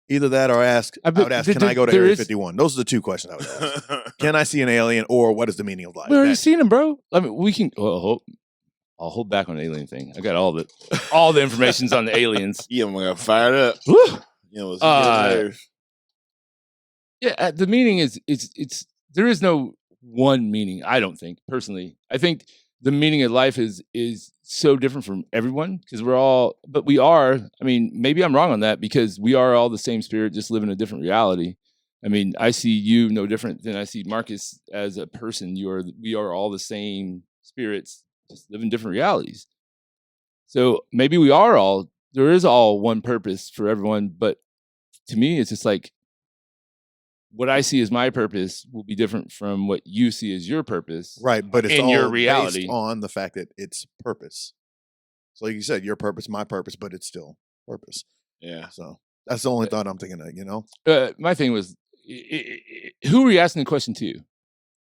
Either that or I would ask, can I go to Area 51? Those are the two questions I would ask. Can I see an alien, or what is the meaning of life? We already seen him, bro. I mean, we can. I'll hold back on the alien thing. I got all the information's on the aliens. Yeah, I'm gonna fire it up. Woo! Yeah, the meaning is it's there is no one meaning. I don't think personally. I think the meaning of life is so different from everyone because we are. I mean, maybe I'm wrong on that because we are all the same spirit, just living a different reality. I mean, I see you no different than I see Marcus as a person. We are all the same spirits, just living different realities. So maybe there is all one purpose for everyone, but to me, it's just like what I see as my purpose will be different from what you see as your purpose. Right, but it's in all your reality based on the fact that it's purpose. So like you said, your purpose, my purpose, but it's still purpose. Yeah. So that's the only thought I'm thinking of, My thing was, who were you asking the question to?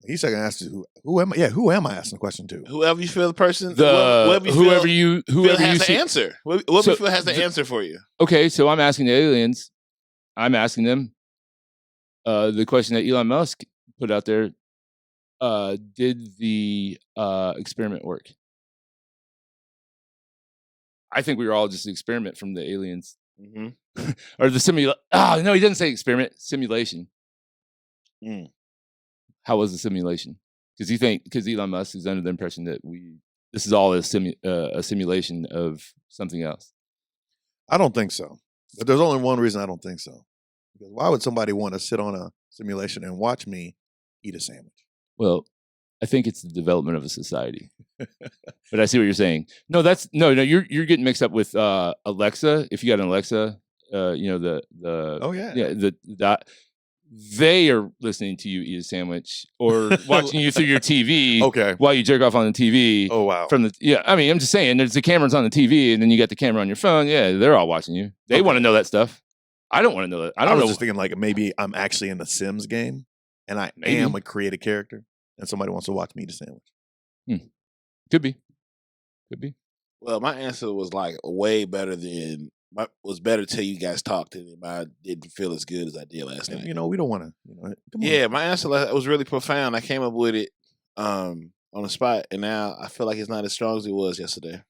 He's going to ask you, who am I? Yeah, who am I asking the question to? Whoever you feel the person, whoever you has the see. answer. Whoever you feel has the answer for you. Okay, so I'm asking the aliens. I'm asking them the question that Elon Musk put out there. Did the experiment work? I think we were all just an experiment from the aliens. Or the simulation. Oh, no, he didn't say experiment. Simulation. How was the simulation? Because Elon Musk is under the impression that this is all a simulation of something else. I don't think so. But there's only one reason I don't think so. Because why would somebody want to sit on a simulation and watch me eat a sandwich? Well, I think it's the development of a society. But I see what you're saying. No, you're getting mixed up with Alexa. If you got an Alexa, they are listening to you eat a sandwich or watching you through your TV while you jerk off on the TV. Oh, wow. I mean, I'm just saying, there's the cameras on the TV and then you got the camera on your phone. Yeah, they're all watching you. They want to know that stuff. I don't want to know that. I was just thinking like maybe I'm actually in the Sims game and I am a creative character and somebody wants to watch me eat a sandwich. Could be. Well, my answer was like way better was better till you guys talked to him. I didn't feel as good as I did last night. We don't want to. Yeah, my answer was really profound. I came up with it on the spot, and now I feel like it's not as strong as it was yesterday.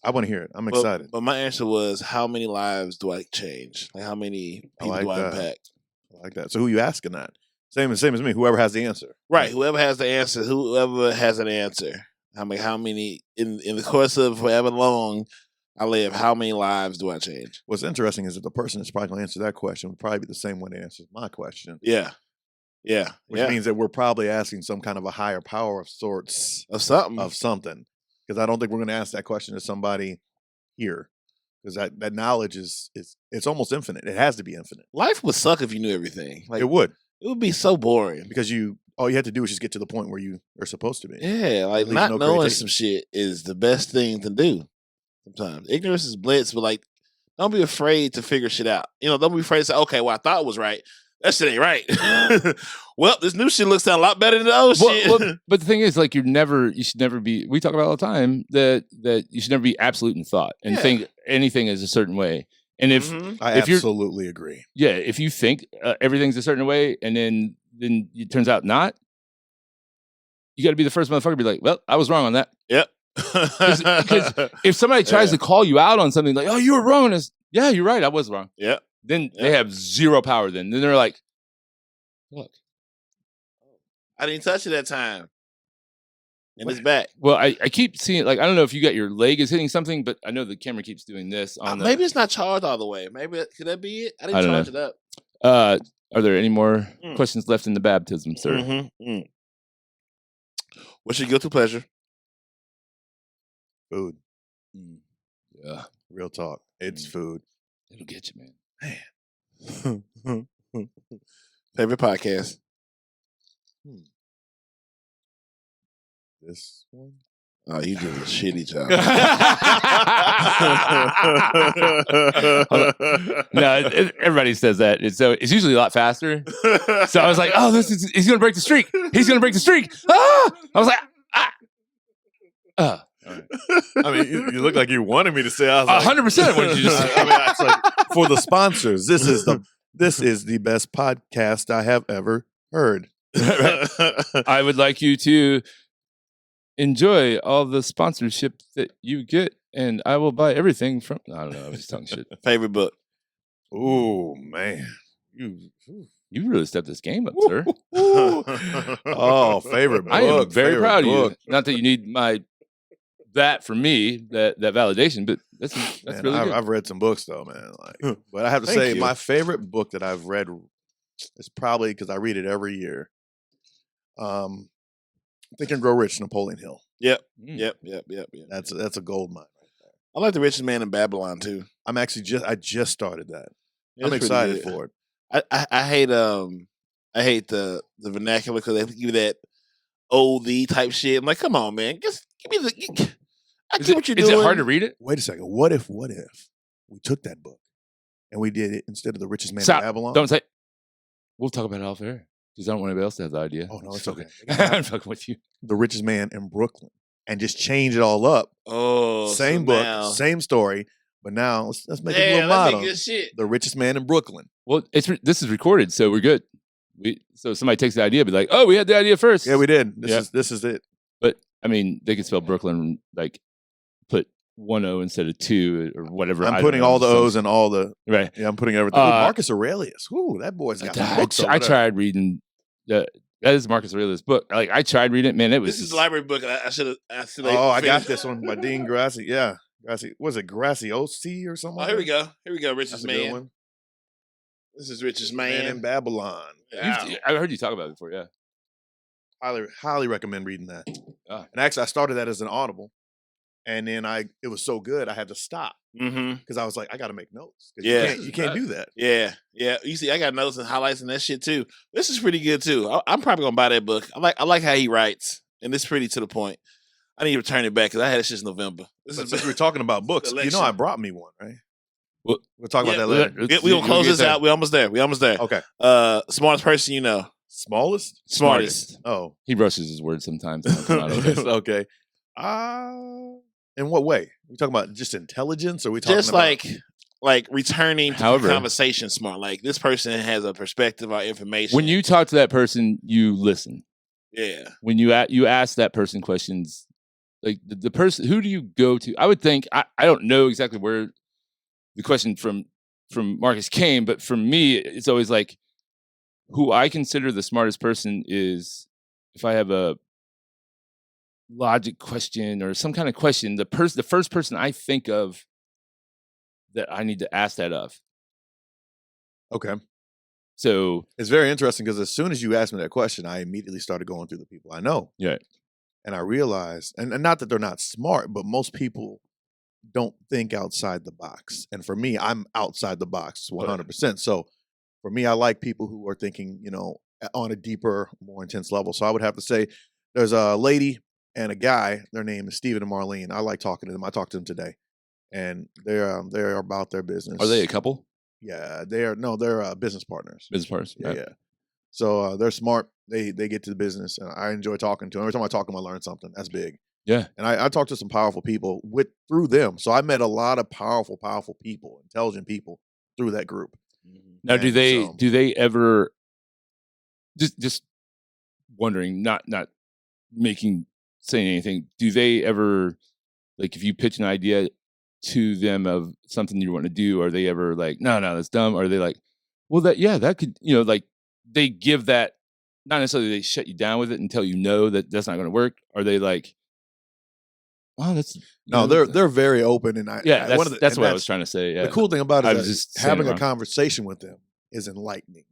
I want to hear it. I'm excited. But my answer was, how many lives do I change? Like, how many people do I impact? I like that. So who are you asking that? Same as me. Whoever has the answer. Right. Whoever has the answer. Whoever has an answer. How many in the course of however long I live, how many lives do I change? What's interesting is that the person that's probably going to answer that question would probably be the same one that answers my question. Yeah. Yeah. Which means that we're probably asking some kind of a higher power of sorts of something. Because I don't think we're going to ask that question to somebody here. Because that knowledge is it's almost infinite. It has to be infinite. Life would suck if you knew everything. Like, it would. It would be so boring. Because all you have to do is just get to the point where you are supposed to be. Yeah, like not knowing some shit is the best thing to do. Sometimes ignorance is bliss, but like, don't be afraid to figure shit out. Don't be afraid to say, okay, well, I thought it was right. That shit ain't right. Well, this new shit looks a lot better than the old shit. But the thing is, like, you should never be. We talk about all the time that you should never be absolute in thought and think anything is a certain way. And if I absolutely agree. Yeah, if you think everything's a certain way, and then it turns out not, you got to be the first motherfucker to be like, well, I was wrong on that. Yep. Because if somebody tries to call you out on something like, oh, you were wrong on this. Yeah, you're right. I was wrong. Yep. Then they have zero power. Then they're like, look, I didn't touch it that time. And it's back. Well, I keep seeing, like, I don't know if you got your leg is hitting something, but I know the camera keeps doing this. Maybe it's not charged all the way. Maybe, could that be it? I didn't charge it up. Are there any more questions left in the baptism, sir? What's your guilty pleasure? Food. Yeah. Real talk. It's food. It'll get you, man. Favorite podcast? This one? Oh, you did a shitty job. No, everybody says that. It's usually a lot faster. So I was like, oh, he's going to break the streak. He's going to break the streak. Ah! I was like, I mean, you look like you wanted me to say. I was 100%. What did you just say? I mean, it's like, for the sponsors, this is the best podcast I have ever heard. I would like you to enjoy all the sponsorship that you get, and I will buy everything from. I don't know. I was just talking shit. Favorite book? Oh man, you really stepped this game up, sir. Oh, favorite book. I am very proud of you. Not that you need that for me, that validation, but that's man, really good. I've read some books though, man. But I have to say, my favorite book that I've read is probably, because I read it every year. Think and Grow Rich, Napoleon Hill. Yep. That's a gold mine right there. I like The Richest Man in Babylon too. I'm actually I just started that. I'm excited for it. I hate the vernacular because they give you that OD type shit. I'm like, come on, man, just give me the. I get what you're doing. Is it hard to read it? Wait a second. What if we took that book and we did it instead of The Richest Man in Babylon? Don't say. We'll talk about it off air because I don't want anybody else to have the idea. Oh no, it's okay. I'm fucking with you. The Richest Man in Brooklyn, and just change it all up. Oh, same book, same story, but now let's make it a little modern. The Richest Man in Brooklyn. Well, this is recorded, so we're good. So somebody takes the idea, be like, "Oh, we had the idea first." Yeah, we did. This is it. But I mean, they could spell Brooklyn like put 1 O instead of 2 or whatever. I'm putting all the O's and all the right. Yeah, I'm putting everything. Marcus Aurelius. Ooh, that boy's got some books. I tried reading. That is Marcus Aurelius' book. Like I tried reading it, man. This is the library book. I should have. Oh, I got this one by Dean Grassi. Yeah, Grassi. Was it Graciosi or something? Oh, here we go. Richest Man. This is Richest Man in Babylon. Yeah. I've heard you talk about it before. Yeah, highly recommend reading that. Oh. And actually, I started that as an Audible, and then it was so good I had to stop because I was like, I got to make notes. Yeah, you can't do that. Yeah. You see, I got notes and highlights and that shit too. This is pretty good too. I'm probably gonna buy that book. I like how he writes, and it's pretty to the point. I need to return it back because I had it since November. Since we're talking about books, Election. I brought me one, right? We'll talk about that later. We're gonna close this out. We're almost there. Okay. Smartest person you know. Smartest. Oh, he rushes his words sometimes. Okay. In what way? We talking about just intelligence, or we talking just about like returning to the conversation smart? Like this person has a perspective or information. When you talk to that person, you listen. Yeah. When you ask that person questions, like the person, who do you go to? I would think I don't know exactly where the question from Marcus came, but for me, it's always like who I consider the smartest person is if I have a logic question or some kind of question, the first person I think of that I need to ask that of. Okay. So It's very interesting because as soon as you asked me that question, I immediately started going through the people I know. yeah, And I realized, and not that they're not smart, but most people don't think outside the box. And for me, I'm outside the box 100%. So for me, I like people who are thinking, on a deeper, more intense level. So I would have to say there's a lady and a guy. Their name is Stephen and Marlene. I like talking to them. I talked to them today. And they're about their business. are they a couple? Yeah, they're business partners. Business partners? Yeah, yeah. So they're smart. They get to the business, and I enjoy talking to them. Every time I talk to them, I learn something. That's big. Yeah. And I talked to some powerful people through them. So I met a lot of powerful people, intelligent people through that group. Now, And do they ever just wondering, not saying anything, do they ever, like, if you pitch an idea to them of something you want to do, are they ever like, no, that's dumb? Or are they like, well, that could, like they give that, not necessarily they shut you down with it until you know that that's not going to work? Are they like, oh, that's no, they're very open, and that's what I was trying to say. Yeah. The cool thing about it was is just saying having it a wrong. conversation with them is enlightening.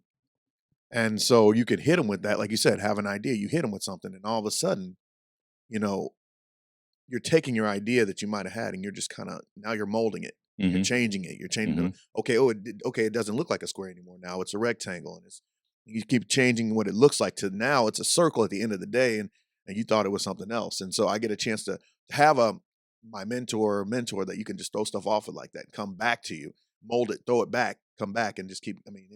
And so you could hit them with that, like you said, have an idea. You hit them with something, and all of a sudden, you're taking your idea that you might have had, and you're just kind of now you're molding it. You're changing it. You're changing it. Okay, it doesn't look like a square anymore. Now it's a rectangle, and you keep changing what it looks like to now it's a circle at the end of the day, and you thought it was something else. And so I get a chance to have my mentor that you can just throw stuff off it like that, come back to you, mold it, throw it back, come back, and just keep. I mean,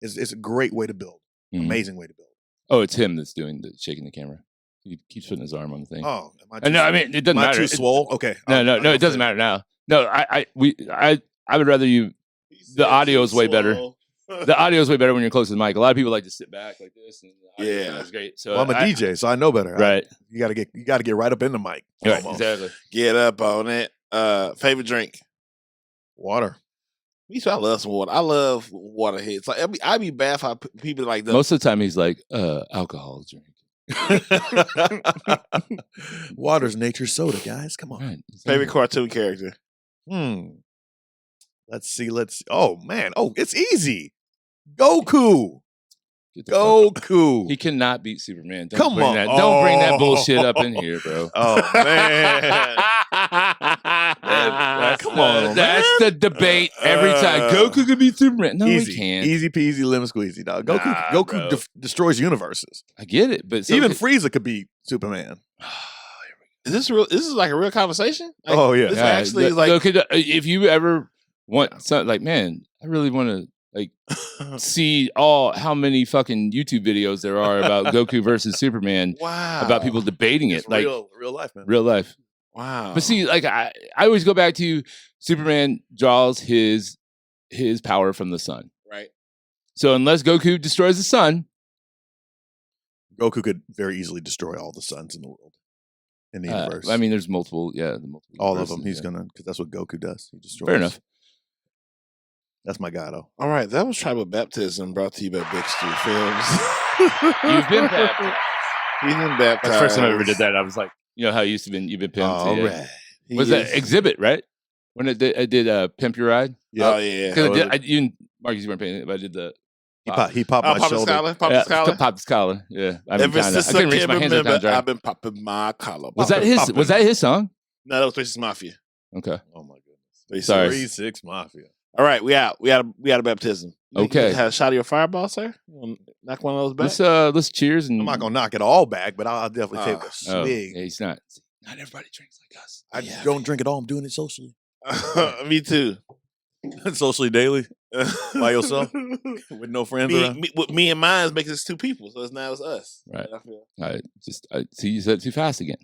it's a great way to build. Amazing way to build. Oh, it's him that's doing the shaking the camera. He keeps putting his arm on the thing. Oh, no, I mean it doesn't matter. Too swole? Okay. No, it doesn't matter now. No, I would rather you. The audio is way better. The audio is way better when you're close to the mic. A lot of people like to sit back like this, and the audio sounds great. So I'm a DJ, so I know better. Right? You got to get right up in the mic. Right, exactly. Get up on it. Favorite drink? Water. Me too. I love some water. I love water hits. Like I'd be bad for people like that. Most of the time, he's like, alcohol drink. Water's nature's soda, guys. Come on. Right, exactly. Favorite cartoon character? Let's see. Oh man. Oh, it's easy. Goku. Get the fuck Goku. He cannot beat Superman. Don't Come bring on. that. Don't bring that bullshit up in here, bro. Oh man. Come on, That's the debate every time. Goku could beat Superman. No, easy, he can't. Easy peasy, lemon squeezy, dog. Goku destroys universes. I get it, but Even Frieza could beat Superman. Is this real? This is like a real conversation? Like, Oh yeah. This actually is like Goku, if you ever want something like, man, I really want to like see how many fucking YouTube videos there are about Goku versus Superman. Wow. About people debating it, It's like real life, man. real life. Wow. But see, like I always go back to Superman draws his power from the sun. Right. So unless Goku destroys the sun, Goku could very easily destroy all the suns in the world, in the universe. I mean, there's multiple, all of them. universes, He's gonna, because that's what Goku does. He destroys. Fair enough. That's my guy, though. All right. That was Tribal Baptism brought to you by Big Stu Films. You've been baptized. He's been baptized. That's the first time I ever did that. I was like, you know how you've been pimped. All yeah. right. Was that Exhibit, right? When I did Pimp Your Ride? Oh yeah. Because you and Marcus, you weren't paying it, but I did the He popped my Pop the shoulder. scholar. Pop the scholar. Pop the collar. Yeah. Ever since I I couldn't reach can my hands at the remember, time. I've been popping my collar. Was that his song? No, that was 36 Mafia. Okay. Oh my goodness. 36. Sorry. 3-6 Mafia. All right, we out. We had a baptism. Okay. You have a shot of your fireball, sir? You wanna knock one of those back? Let's cheers and I'm not gonna knock it all back, but I'll definitely take a Oh, swig. yeah, he's not. Not everybody drinks like us. I don't drink it all. I'm doing it socially. Me too. Socially daily by yourself with no friends around. Me and mine makes us two people, so now it's us. Right. I feel. I see you said it too fast again.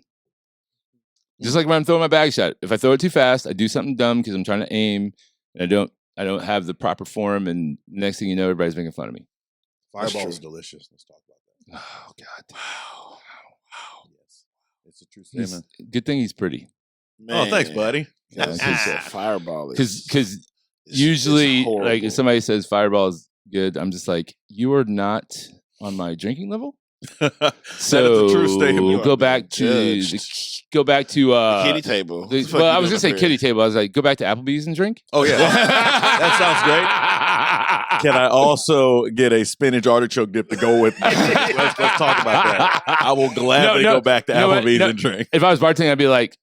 Just like when I'm throwing my bag shot. If I throw it too fast, I do something dumb because I'm trying to aim and I don't have the proper form, and next thing you know, everybody's making fun of me. Fireball is delicious. Let's talk about that. Oh God. Wow. Yes. It's a true statement. Good thing he's pretty. Oh, thanks, buddy. Yeah, Fireball is Because usually, it's like if somebody says Fireball is good, I'm just like, you are not on my drinking level. So a true statement. You are go back being to judged. kitty table. I was gonna say kitty table. I was like, go back to Applebee's and drink. Oh yeah, that sounds great. Can I also get a spinach artichoke dip to go with me? Let's talk about that. I will gladly go back to Applebee's and drink. If I was bartending, I'd be like,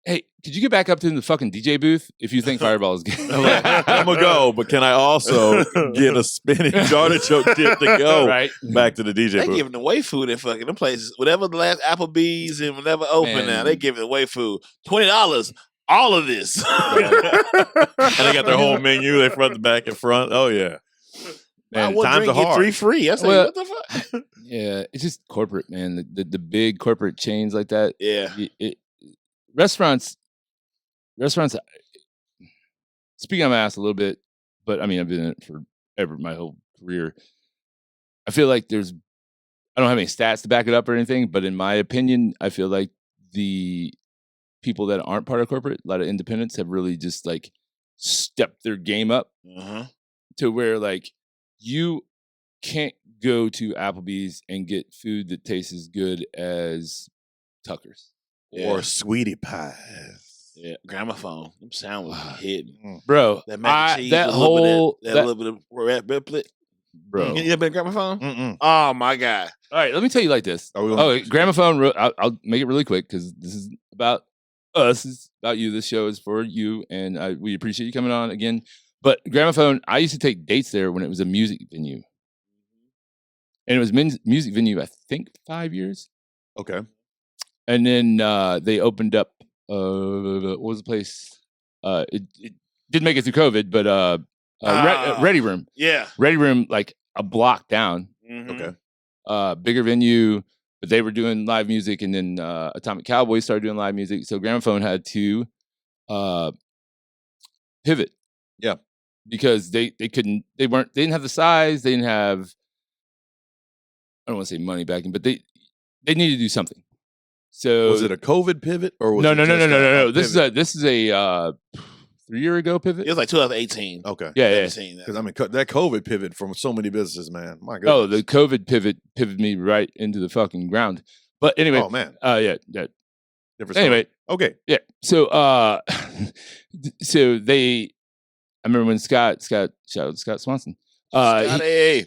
hey, could you get back up to the fucking DJ booth if you think Fireball is good? I'm gonna go, but can I also get a spinach artichoke dip to go back to the DJ They booth? giving away food at fucking them places. Whatever the last Applebee's and whatever open now, they giving away food. $20, all of this. And they got their whole menu. They front to back and front. Oh yeah. Man, times are hard. 3 free. I say, what the fuck? Yeah, it's just corporate, man. The big corporate chains like that. Yeah. Restaurants. Speaking on my ass a little bit, but I mean, I've been in it for my whole career. I feel like I don't have any stats to back it up or anything, but in my opinion, I feel like the people that aren't part of corporate, a lot of independents, have really just like stepped their game up to where like you can't go to Applebee's and get food that tastes as good as Tucker's. Or sweetie pies. Yeah, gramophone. Them sound was hidden, bro. That mac and cheese, that little bit of red riplet, bro. You ever been gramophone? Oh my god! All right, let me tell you like this. Gramophone. I'll make it really quick because this is about us. It's about you. This show is for you, and we appreciate you coming on again. But Gramophone, I used to take dates there when it was a music venue, and it was music venue. I think 5 years. Okay. And then they opened up, what was the place? It didn't make it through COVID, but Ready Room. Yeah. Ready Room, like a block down. Okay. Bigger venue, but they were doing live music. And then Atomic Cowboys started doing live music. So Gramophone had to pivot. Yeah. Because they didn't have the size. They didn't have, I don't want to say money backing, but they needed to do something. So was it a COVID pivot or was no? This is a 3 year ago pivot. It was like 2018. Okay. Yeah. Because I mean that COVID pivot from so many businesses, man. My goodness. Oh, the COVID pivoted me right into the fucking ground. But anyway. Oh man. Yeah. Different story. Anyway. Okay. Yeah. So so they, I remember when Scott, shout out to Scott Swanson. Scott, hey,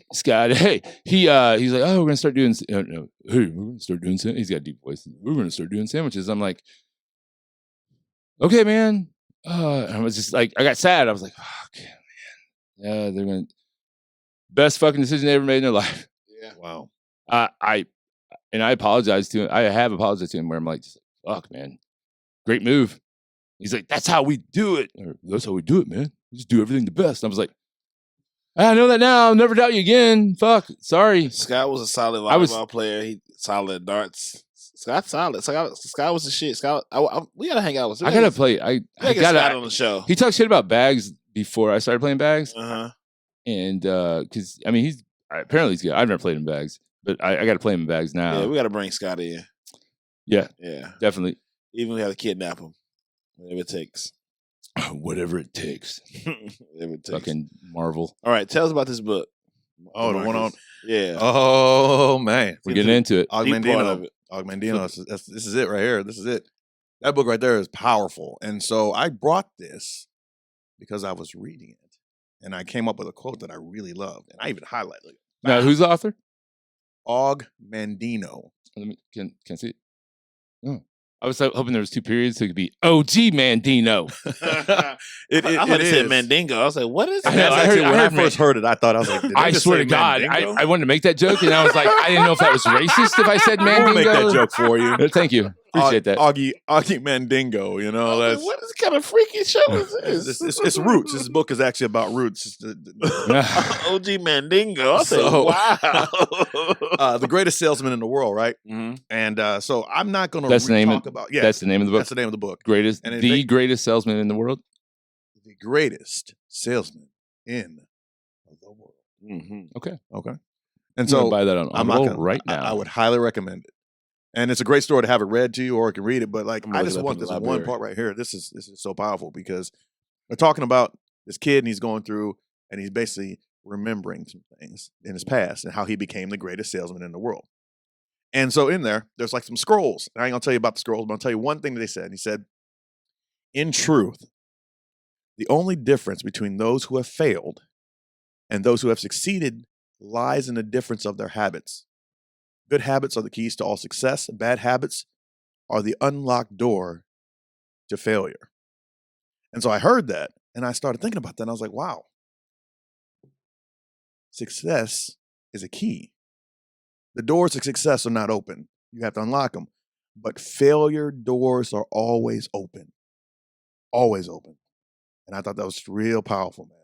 he's like, oh, we're gonna start doing. No, hey, we're gonna start doing. He's got a deep voice. We're gonna start doing sandwiches. I'm like, okay, man. I was just like, I got sad. I was like, okay, man. Yeah, they're gonna best fucking decision they ever made in their life. Yeah. Wow. I apologized to him. I have apologized to him where I'm like, fuck, man, great move. He's like, that's how we do it. Or, that's how we do it, man. We just do everything the best. And I was like, I know that now. I'll never doubt you again. Fuck. Sorry. Scott was a solid volleyball player. He solid at darts. Scott's solid. Scott was the shit. Scott, we gotta hang out with him. I gotta play. I gotta get Scott on the show. He talked shit about bags before I started playing bags. And because I mean he's good. I've never played in bags, but I gotta play him in bags now. Yeah, we gotta bring Scott in. Yeah, definitely. Even if we have to kidnap him, whatever it takes. Whatever it takes. Whatever it takes. Fucking Marvel. All right, tell us about this book. Oh, the one on. Yeah. Oh man, we're getting into it. Augmandino. This is it right here. This is it. That book right there is powerful. And so I brought this because I was reading it, and I came up with a quote that I really loved, and I even highlighted it. Now, who's the author? Augmandino. Can I see it? Oh. I was hoping there was two periods, so it could be OG Mandino. I thought it said Mandingo. I was like, what is that? When I first heard it, I thought I was like, I swear to God, I wanted to make that joke, and I was like, I didn't know if that was racist if I said Mandingo. I'll make that joke for you. Thank you. Appreciate that. Augie Mandingo, you know. That's, what kind of freaky show is this? It's roots. This book is actually about roots. OG Mandingo. I said, wow. The greatest salesman in the world, right? Mm-hmm. And so I'm not going to talk about. Yeah, that's the name of the book. That's the name of the book. Greatest, greatest salesman in the world. The greatest salesman in the world. Mm-hmm. Okay. And so buy that on Audible right now. I would highly recommend it. And it's a great story to have it read to you, or you can read it. But like, I just want this one part right here. This is so powerful because they're talking about this kid, and he's going through, and he's basically remembering some things in his past and how he became the greatest salesman in the world. And so in there's like some scrolls. I ain't gonna tell you about the scrolls, but I'll tell you one thing that they said. He said, in truth, the only difference between those who have failed and those who have succeeded lies in the difference of their habits. Good habits are the keys to all success. Bad habits are the unlocked door to failure. And so I heard that and I started thinking about that. And I was like, wow, success is a key. The doors to success are not open. You have to unlock them. But failure doors are always open. Always open. And I thought that was real powerful, man.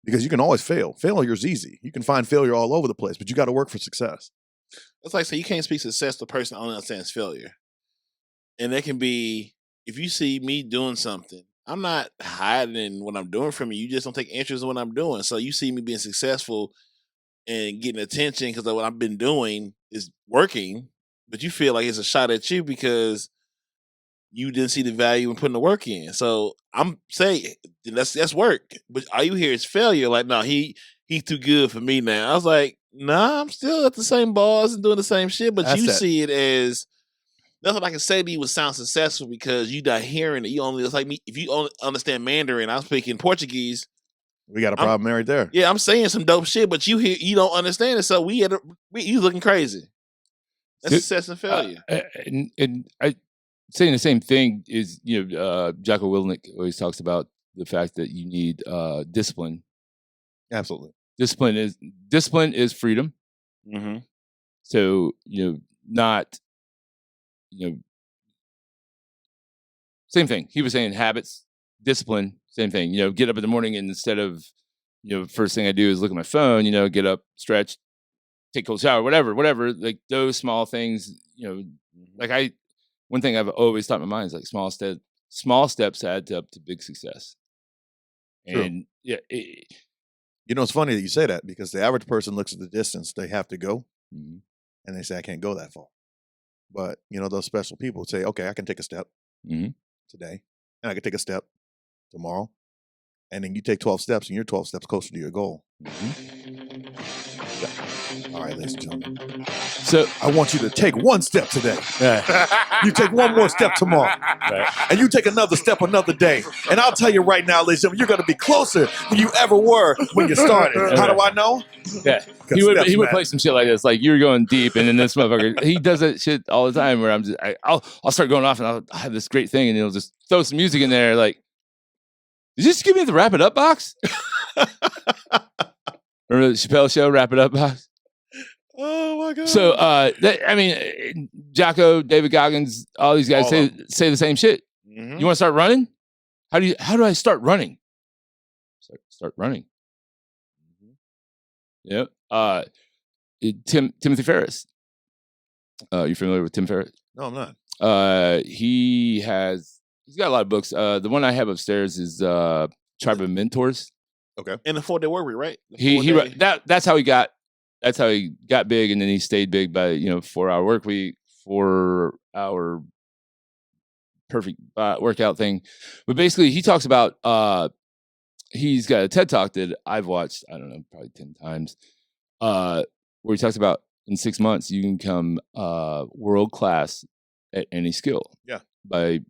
Because you can always fail. Failure is easy. You can find failure all over the place, but you got to work for success. That's like, so you can't speak success to a person that only understands failure. And that can be, if you see me doing something, I'm not hiding what I'm doing from you. You just don't take interest in what I'm doing. So you see me being successful and getting attention because of what I've been doing is working, but you feel like it's a shot at you because you didn't see the value in putting the work in. So I'm saying that's work. But all you hear is failure. Like, no, he's too good for me now. I was like, nah, I'm still at the same bars and doing the same shit. But you see it as, that's what I can say to you would sound successful because you not hearing it. You only, it's like me, if you only understand Mandarin, I'm speaking Portuguese. We got a problem right there. Yeah, I'm saying some dope shit, but you don't understand it. So you looking crazy. That's success and failure. And I saying the same thing is, Jocko Willink always talks about the fact that you need discipline. Absolutely. Discipline is freedom. Mm-hmm. So, not, same thing. He was saying habits, discipline, same thing. Get up in the morning and instead of, first thing I do is look at my phone, get up, stretch, take a cold shower, whatever, like those small things, like one thing I've always thought in my mind is like small steps add up to big success. True. And yeah, it's funny that you say that because the average person looks at the distance they have to go mm-hmm. and they say, I can't go that far. But, those special people say, okay, I can take a step mm-hmm. today and I can take a step tomorrow. And then you take 12 steps and you're 12 steps closer to your goal. Mm-hmm. Yeah. All right, ladies and gentlemen. So I want you to take one step today. You take one more step tomorrow. Right. And you take another step another day. And I'll tell you right now, ladies and gentlemen, you're going to be closer than you ever were when you started. How do I know? Yeah. He would play some shit like this, like you're going deep, and then this motherfucker, he does that shit all the time where I'll start going off and I'll have this great thing and he'll just throw some music in there like, did you just give me the Wrap It Up box? Remember the Chappelle Show, Wrap It Up box? Oh my God. So, Jocko, David Goggins, all these guys say the same shit. Mm-hmm. You want to start running? How do I start running? Start running. Mm-hmm. Yeah. Timothy Ferriss. You familiar with Tim Ferriss? No, I'm not. He's got a lot of books. The one I have upstairs is Tribe of Mentors. Okay. In the 4-day work week, right? That's how he got big, and then he stayed big by 4-hour work week, 4-hour perfect workout thing. But basically, he talks about he's got a TED Talk that I've watched, I don't know, probably 10 times, where he talks about in 6 months you can become world class at any skill. Yeah. By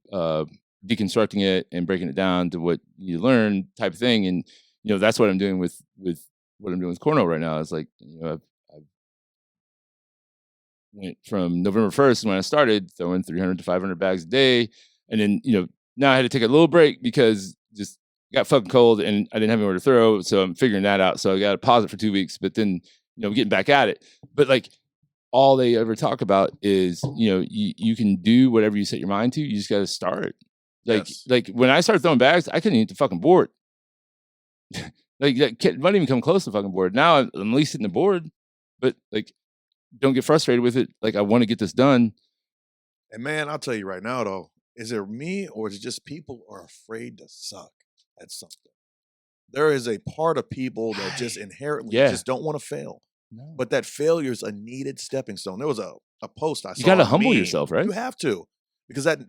deconstructing it and breaking it down to what you learn, type of thing. And that's what I'm doing with what I'm doing with Cornell right now. It's like I've went from November 1st when I started throwing 300 to 500 bags a day, and then now I had to take a little break because just got fucking cold and I didn't have anywhere to throw, so I'm figuring that out. So I got to pause it for 2 weeks, but then getting back at it. But like all they ever talk about is you can do whatever you set your mind to. You just got to start. Like when I started throwing bags, I couldn't hit the fucking board. Like that kid might even come close to the fucking board. Now I'm at least hitting the board, but like don't get frustrated with it. Like I want to get this done. And man, I'll tell you right now though, is it me or is it just people are afraid to suck at something? There is a part of people that just inherently just don't want to fail. No. But that failure is a needed stepping stone. There was a post I saw. You got to humble yourself, right? You have to, because it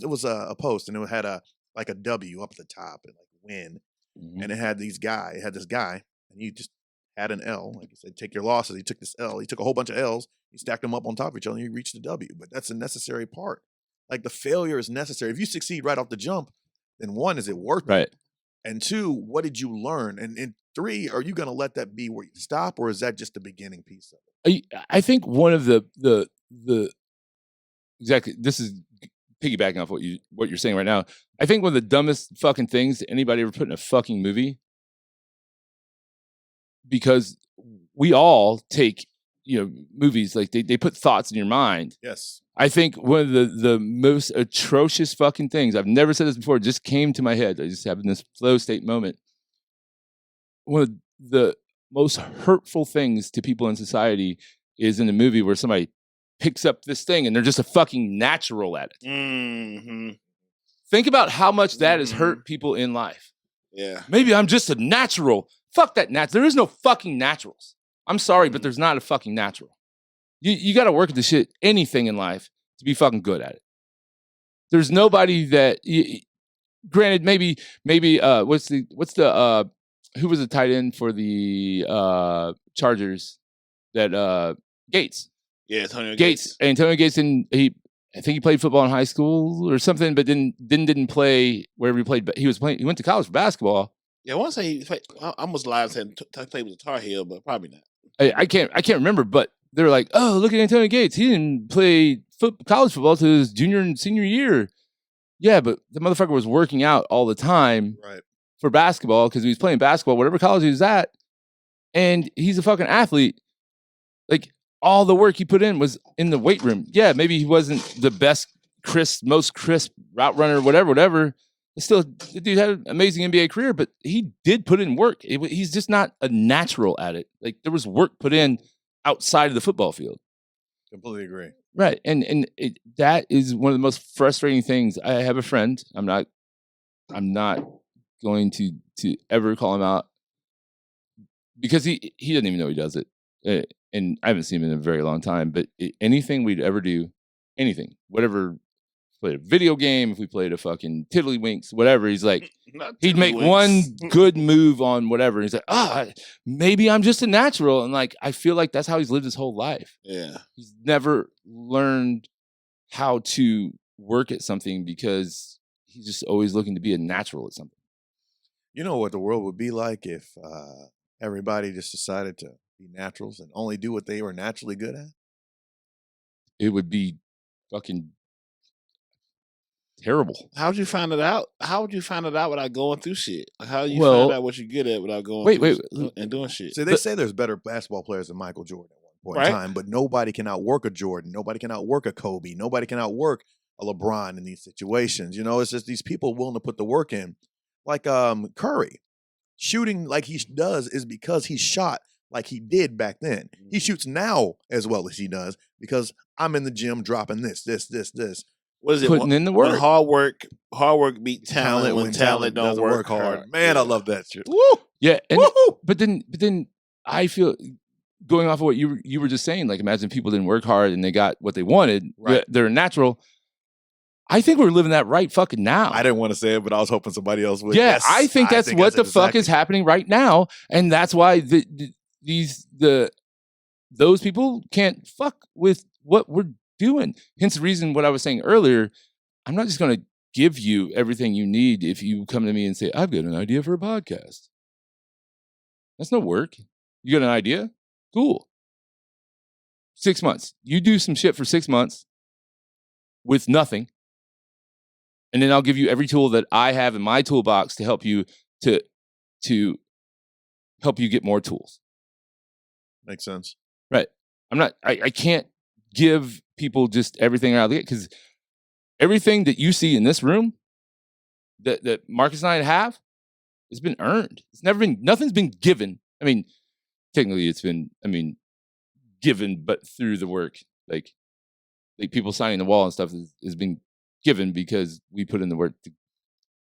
was a post and it had a W up at the top and like win. Mm-hmm. And it had this guy, and you just had an L. Like you said, take your losses. He took this L. He took a whole bunch of L's. He stacked them up on top of each other, and you reached the W. But that's a necessary part. Like the failure is necessary. If you succeed right off the jump, then one, is it worth Right. it? And two, what did you learn? And three, are you going to let that be where you stop, or is that just the beginning piece of it? I think one of the exactly, this is piggybacking off what you're saying right now. I think one of the dumbest fucking things anybody ever put in a fucking movie, because we all take, movies, like they put thoughts in your mind. Yes. I think one of the most atrocious fucking things, I've never said this before, it just came to my head. I just having this flow state moment. One of the most hurtful things to people in society is in a movie where somebody picks up this thing and they're just a fucking natural at it. Mm-hmm. Think about how much that has hurt people in life. Yeah. Maybe I'm just a natural. Fuck that natural. There is no fucking naturals. I'm sorry, but there's not a fucking natural. You got to work at the shit, anything in life, to be fucking good at it. There's nobody that, granted, maybe, what's the who was the tight end for the Chargers? That Gates. Yeah, Antonio Gates. Antonio Gates, I think he played football in high school or something, but then didn't play wherever he played. But he went to college for basketball. Yeah, I want to say he played, I almost lied and said he played with the Tar Heel, but probably not. I can't remember, but they were like, oh, look at Antonio Gates. He didn't play college football till his junior and senior year. Yeah, but the motherfucker was working out all the time for basketball because he was playing basketball, whatever college he was at. And he's a fucking athlete. Like, all the work he put in was in the weight room. Yeah, maybe he wasn't the best, most crisp route runner, whatever. Still, the dude had an amazing NBA career, but he did put in work. He's just not a natural at it. Like, there was work put in outside of the football field. Completely agree. Right. And that is one of the most frustrating things. I have a friend. I'm not going to ever call him out because he doesn't even know he does it. And I haven't seen him in a very long time, but anything we'd ever do, anything, whatever, played a video game, if we played a fucking tiddlywinks, whatever, he's like, he'd make one good move on whatever. And he's like, maybe I'm just a natural. And like, I feel like that's how he's lived his whole life. Yeah. He's never learned how to work at something because he's just always looking to be a natural at something. You know what the world would be like if everybody just decided to be naturals and only do what they were naturally good at? It would be fucking terrible. How would you find it out? How would you find it out without going through shit? How do you find out what you're good at without going through and doing shit? So they say there's better basketball players than Michael Jordan at one point in time, but nobody can outwork a Jordan. Nobody can outwork a Kobe. Nobody can outwork a LeBron in these situations. You know, it's just these people willing to put the work in. Like Curry, shooting like he does is because he shot like he did back then. He shoots now as well as he does because I'm in the gym dropping this. What is it? Putting in the work. Hard work beat talent when talent don't work hard. Man, I love that shit. Woo! Yeah. And, but then I feel, going off of what you were just saying, like, imagine people didn't work hard and they got what they wanted. Right. They're natural. I think we're living that right fucking now. I didn't want to say it, but I was hoping somebody else would. Yeah, yes, I think that's what the fuck is happening right now. And that's why those people can't fuck with what we're doing. Hence the reason what I was saying earlier, I'm not just going to give you everything you need if you come to me and say, I've got an idea for a podcast. That's no work. You got an idea? Cool. 6 months. You do some shit for 6 months with nothing. And then I'll give you every tool that I have in my toolbox to help you to help you get more tools. Makes sense. Right. I can't give people just everything out of it because everything that you see in this room that Marcus and I have has been earned. Nothing's been given. I mean, technically it's been, given, but through the work, like people signing the wall and stuff has been given because we put in the work.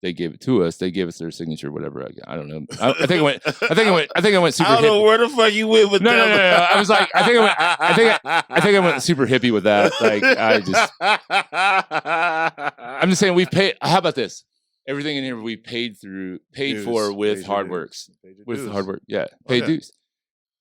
They gave it to us. They gave us their signature, whatever. I don't know. I think I went super. I don't know where the fuck you went with that. No. I was like, I think I went super hippie with that. Like, I'm just saying we've paid. How about this? everything in here we paid Dues. for with Paid your hard dues. works. Paid your With dues. hard work. Yeah. Oh, Paid yeah. dues.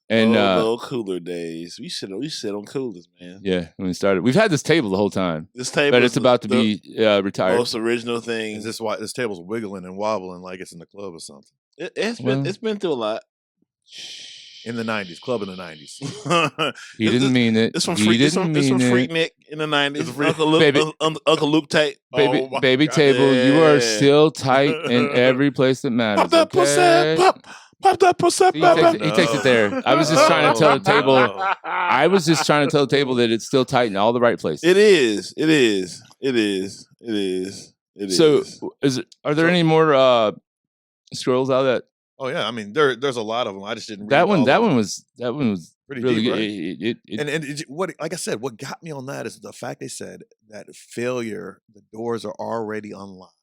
And little cooler days. We sit on coolers, man. yeah, when we started. We've had this table the whole time. This table, But it's about to be retired. most original thing. Is this why this table's wiggling and wobbling like it's in the club or something? It's Well- been through a lot. In the 90s, club in the 90s. He didn't mean it. It's from He Freak. It's didn't from mean it. Freak Nick in the 90s. It's Freak- Uncle Luke, Baby. Uncle Luke tape. Baby, Oh my baby God. table, you are Yeah. still tight in every place that matters. Pop that okay? pussy, pop that pussy, He baby. takes, he takes it there. I was just trying to tell the table. I was just trying to tell the table that it's still tight in all the right places. It is. So, are there any more scrolls out of that? Oh yeah, I mean there's a lot of them. I just didn't read That one. all That of them. one was Pretty really deep, good. right? It- And what, like I said, what got me on that is the fact they said that failure, the doors are already unlocked,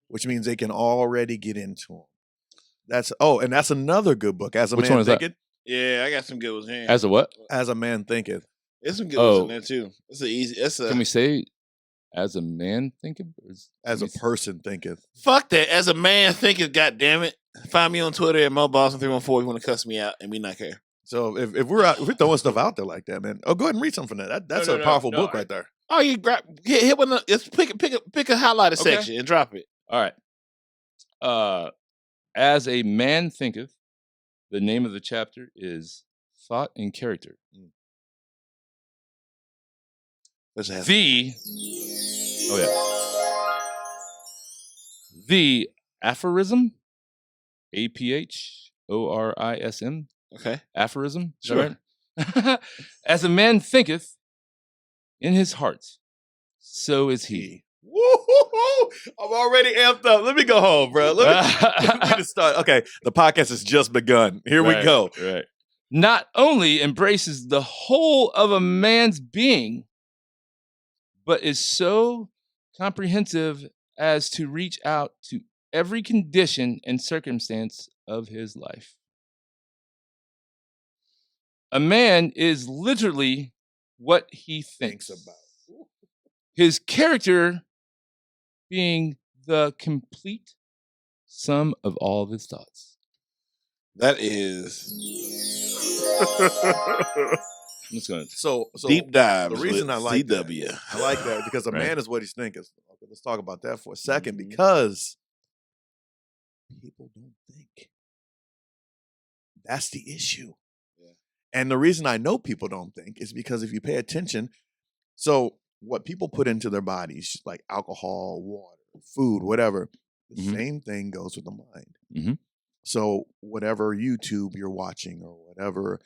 which means they can already get into them. And that's another good book. As a Which man one is that? thinketh, Yeah, I got some good ones here. as a what? as a man thinketh. There's some good ones Oh. in there too. It's an easy. It's a Can we say as a man thinking? As a person thinketh. fuck that. As a man thinking, goddamn it. Find me on Twitter at MoBoston314 if you want to cuss me out and me not care. So if we're throwing stuff out there like that, man, go ahead and read something from that. That's No, a no, powerful no, book right there. Oh, you hit one. Let's pick a highlighted Okay. section and drop it. All right. As a man thinketh, the name of the chapter is Thought and Character. Let's have The aphorism, aphorism, okay. aphorism. Is Sure. that right? As a man thinketh in his heart, so is he. Woo-hoo-hoo! I'm already amped up. Let me go home, bro. Let me just start. Okay, the podcast has just begun. Here we Right, go. Right. Not only embraces the whole of a man's being, but is so comprehensive as to reach out to every condition and circumstance of his life. A man is literally what he thinks about. his character being the complete sum of all of his thoughts. That is I'm just going to So deep dive. the reason I like that, CW. I like that because a Right. man is what he's thinking. Okay, let's talk about that for a second Mhm. because people don't think. That's the issue. Yeah. And the reason I know people don't think is because if you pay attention, so what people put into their bodies, like alcohol, water, food, whatever, the Mhm. same thing goes with the mind. Mhm. So whatever YouTube you're watching or whatever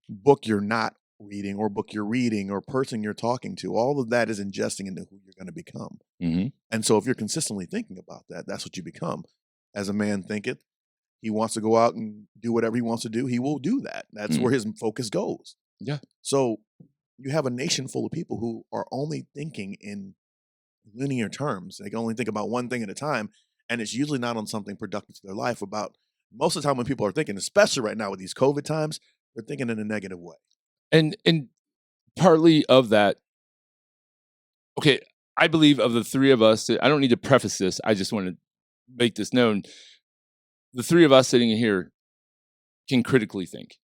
book you're not reading or book you're reading or person you're talking to, all of that is ingesting into who you're going to become. Mm-hmm. And so if you're consistently thinking about that, that's what you become. As a man thinketh, he wants to go out and do whatever he wants to do. He will do that. That's where his focus goes. Yeah. So you have a nation full of people who are only thinking in linear terms. They can only think about one thing at a time. And it's usually not on something productive to their life. About most of the time when people are thinking, especially right now with these COVID times, they're thinking in a negative way. And partly of that, okay, I believe of the three of us, I don't need to preface this. I just want to make this known. The three of us sitting here can critically think.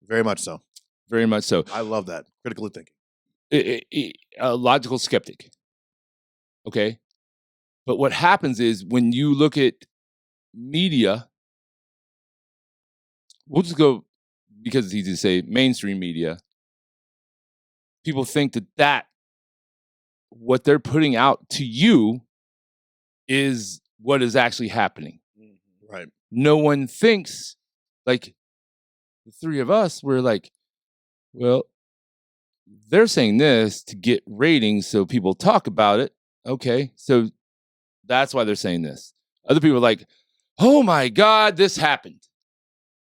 Very much so. Very much so. I love that. Critically thinking. A logical skeptic. Okay. But what happens is when you look at media, we'll just go, because it's easy to say, mainstream media, people think that what they're putting out to you is what is actually happening. Right. No one thinks, like the three of us, we're like, well, they're saying this to get ratings so people talk about it. Okay, so that's why they're saying this. Other people are like, oh my God, this happened.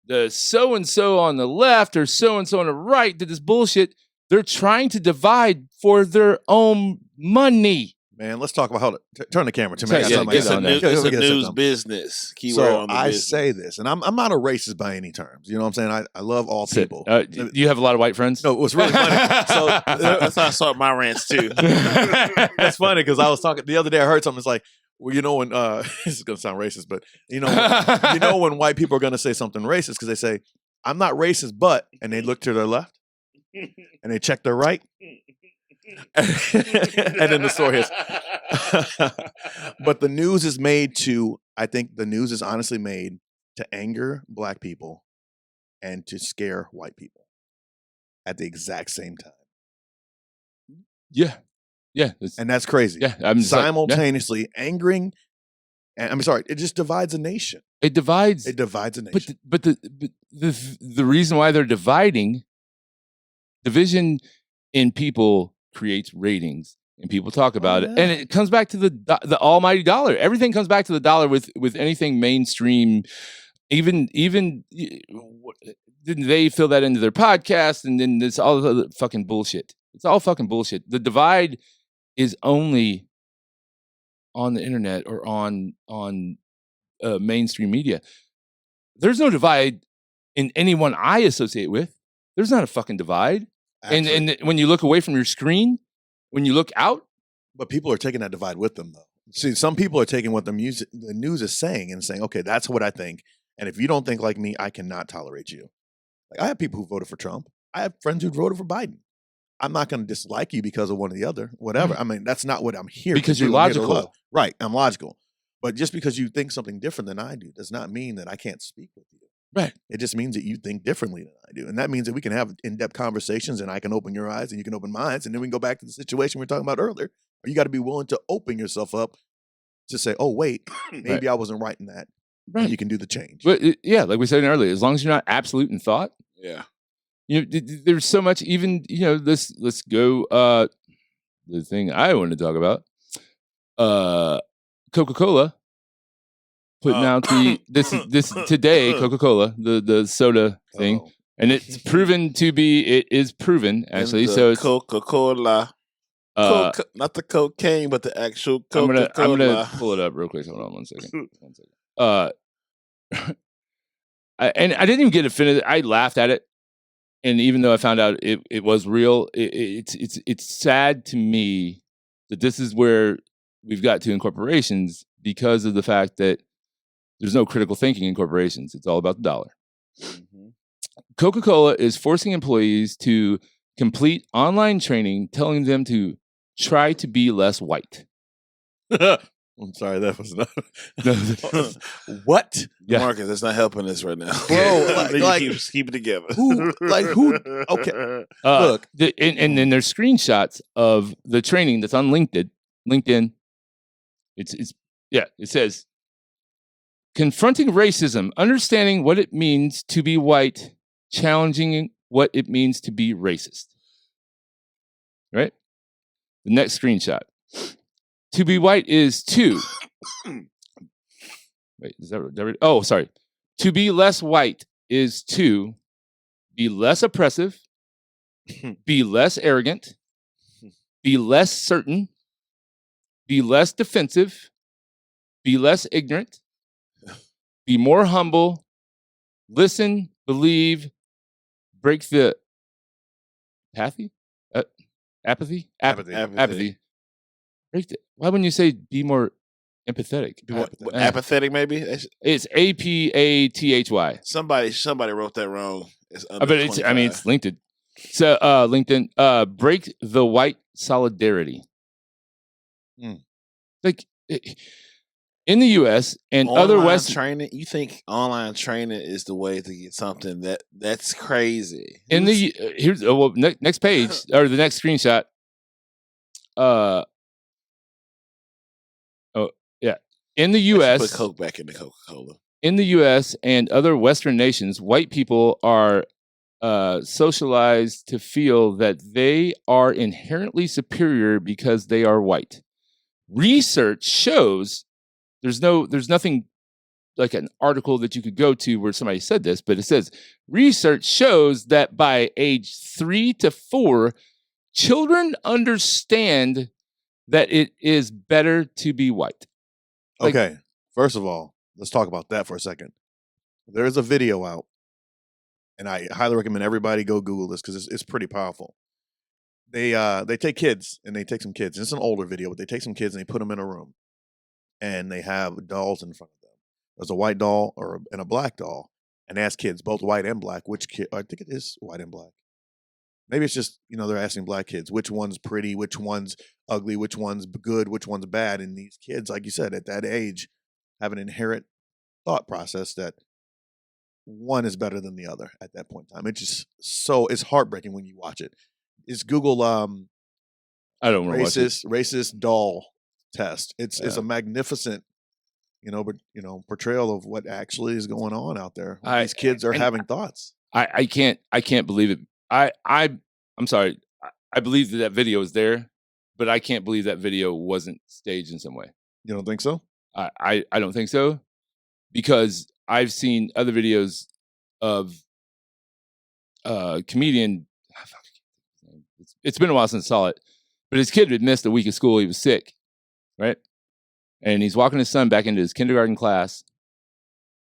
The so-and-so on the left or so-and-so on the right did this bullshit. They're trying to divide for their own money. Man, let's talk about how to turn the camera to me. Yeah, I got something get I on gotta- that. It's a get news something. business. Keyword So on the I business. say this, and I'm not a racist by any terms. You know what I'm saying? I love all people. Do you have a lot of white friends? No, what's really funny. So That's how I start my rants too. that's funny because I was talking the other day. I heard something. It's like, Well, you know when this is gonna sound racist, but you know when white people are gonna say something racist because they say, "I'm not racist," but and they look to their left and they check their right, and then the story is. But the news is made to. I think the news is honestly made to anger black people and to scare white people at the exact same time. Yeah. And that's crazy. Yeah, I'm just like, simultaneously angering, and I'm sorry, it just divides a nation. It divides. It divides a nation. But the reason why they're dividing, division in people creates ratings, and people talk about it, and it comes back to the almighty dollar. Everything comes back to the dollar with anything mainstream. Even they fill that into their podcast, and then it's all the other fucking bullshit. It's all fucking bullshit. The divide is only on the internet or on mainstream media. There's no divide in anyone I associate with. There's not a fucking divide. And when you look away from your screen, when you look out, but people are taking that divide with them, though. See, some people are taking what the news is saying and saying, "Okay, that's what I think, and if you don't think like me, I cannot tolerate you." Like I have people who voted for Trump. I have friends who voted for Biden. I'm not going to dislike you because of one or the other, whatever. I mean, that's not what I'm here because to do. You're logical. Right, I'm logical. But just because you think something different than I do does not mean that I can't speak with you. Right. It just means that you think differently than I do. And that means that we can have in-depth conversations and I can open your eyes and you can open mine. And then we can go back to the situation we were talking about earlier. You got to be willing to open yourself up to say, oh, wait, maybe I wasn't right in that. Right. And you can do the change. But yeah, like we said earlier, as long as you're not absolute in thought. Yeah. You know, there's so much, even, you know, let's go, the thing I want to talk about, Coca-Cola putting out this today, Coca-Cola, the soda thing. And it's proven to be, it is proven actually. So it's Coca-Cola, not the cocaine, but the actual Coca-Cola. I'm gonna pull it up real quick. Hold on 1 second. And I didn't even get offended. I laughed at it. And even though I found out it was real, it's sad to me that this is where we've got to in corporations because of the fact that there's no critical thinking in corporations. It's all about the dollar. Mm-hmm. Coca-Cola is forcing employees to complete online training, telling them to try to be less white. I'm sorry, that was not. What? Yeah. Marcus, that's not helping us right now. Bro, like keep it together. Who? Okay. Look. And then there's screenshots of the training that's on LinkedIn. It says, confronting racism, understanding what it means to be white, challenging what it means to be racist. Right? The next screenshot. To be white is to. Wait, is that? Oh, sorry. To be less white is to be less oppressive, be less arrogant, be less certain, be less defensive, be less ignorant, be more humble, listen, believe, break the apathy. Why wouldn't you say be more empathetic? Apathetic, maybe? It's APATHY. Somebody wrote that wrong. It's LinkedIn. So LinkedIn, break the white solidarity. Like in the US and online other West training, you think online training is the way to get something that's crazy. In the here's next page or the next screenshot. In the U.S., put Coke back in the Coca-Cola. In the U.S. and other Western nations, white people are socialized to feel that they are inherently superior because they are white. Research shows there's nothing like an article that you could go to where somebody said this, but it says research shows that by age 3 to 4, children understand that it is better to be white. Okay, first of all, let's talk about that for a second. There is a video out, and I highly recommend everybody go Google this because it's pretty powerful. They take kids, and they take some kids. And it's an older video, but they take some kids and they put them in a room. and they have dolls in front of them. There's a white doll and a black doll, and they ask kids, both white and black, which kid? I think it is white and black. Maybe it's just they're asking black kids which one's pretty, which one's ugly, which one's good, which one's bad. And these kids, like you said, at that age, have an inherent thought process that one is better than the other at that point in time. It's heartbreaking when you watch it. It's Google I don't want to watch it. racist doll test. It's a magnificent portrayal of what actually is going on out there. These kids are having thoughts. I can't believe it. I'm sorry. I believe that video is there, but I can't believe that video wasn't staged in some way. You don't think so? I don't think so, because I've seen other videos of comedian. It's been a while since I saw it, but his kid had missed a week of school. He was sick, right? And he's walking his son back into his kindergarten class,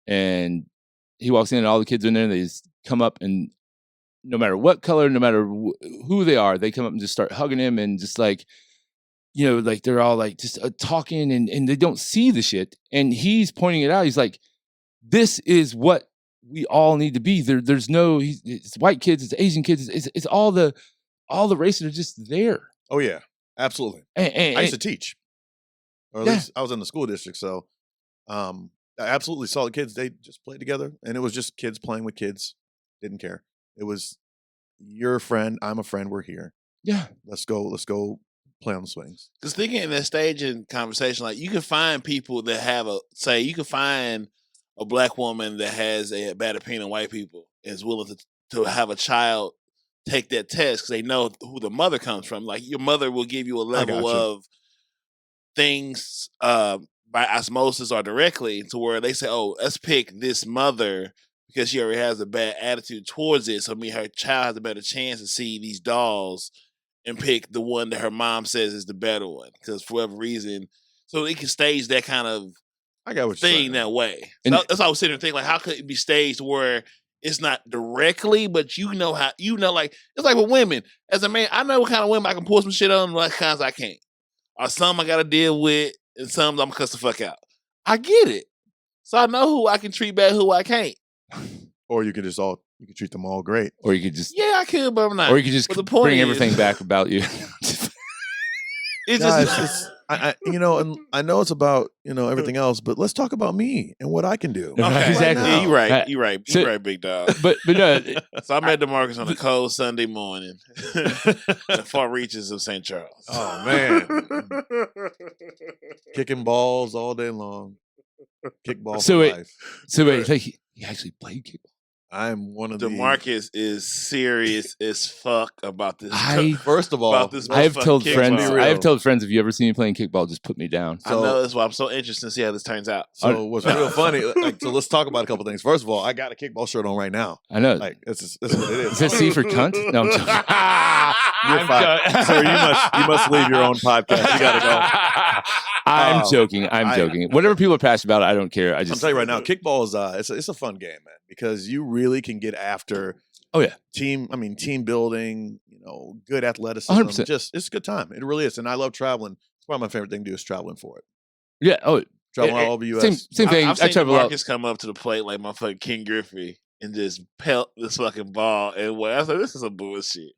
and he walks in, and all the kids are in there, and they just come up, and no matter what color, no matter who they are, they come up and just start hugging him, and just like, like they're all like just talking, and they don't see the shit, and he's pointing it out. He's like, this is what we all need to be. There's no, it's white kids, it's Asian kids, it's all the races are just there. Oh yeah, absolutely. And I used to teach, or at least I was in the school district, so I absolutely saw the kids. They just played together, and it was just kids playing with kids. Didn't care. It was, you're a friend, I'm a friend, we're here. Yeah, let's go play on the swings. Because thinking in that stage in conversation, like you can find people that have you can find a black woman that has a bad opinion of white people is willing to have a child take that test because they know who the mother comes from. Like your mother will give you a level of things by osmosis or directly to where they say, oh, let's pick this mother because she already has a bad attitude towards it. So her child has a better chance to see these dolls and pick the one that her mom says is the better one. Because for whatever reason, so it can stage that kind of thing that way. So that's why I was sitting there thinking, like, how could it be staged where it's not directly, but how, like, it's like with women. As a man, I know what kind of women I can pull some shit on and what kinds I can't. Or some I got to deal with and some I'm going to cuss the fuck out. I get it. So I know who I can treat bad, who I can't. Or you could treat them all great. Or you could just I could, but I'm not. Or you could just bring everything back about you. It's Guys, just and I know it's about everything else, but let's talk about me and what I can do. Okay. Exactly. Yeah, you're right. You're right, big dog. But no. So I met DeMarcus on a cold Sunday morning in the far reaches of St. Charles. Oh man, kicking balls all day long. Kickball for life. So wait, he actually played kickball. I'm one of DeMarcus is serious as fuck about this. First of all, I have told friends, if you ever see me playing kickball, just put me down. So, I know, that's why I'm so interested to see how this turns out. So what's real funny, so let's talk about a couple things. First of all, I got a kickball shirt on right now. I know. Like that's what it is. Is that C for cunt? No, I'm joking. You're fine. Sir, you must leave your own podcast. You gotta go. I'm joking. Whatever people are passionate about, I don't care. I'm telling you right now, kickball is it's a fun game, man, because you really can get after. Oh yeah, team building. Good athleticism. 100%. Just it's a good time. It really is, and I love traveling. It's probably my favorite thing to do is traveling for it. Yeah. Oh, traveling all over the U.S. Same thing. I've seen travel Marcus come up to the plate like my fucking King Griffey and just pelt this fucking ball. And I was like, this is some bullshit.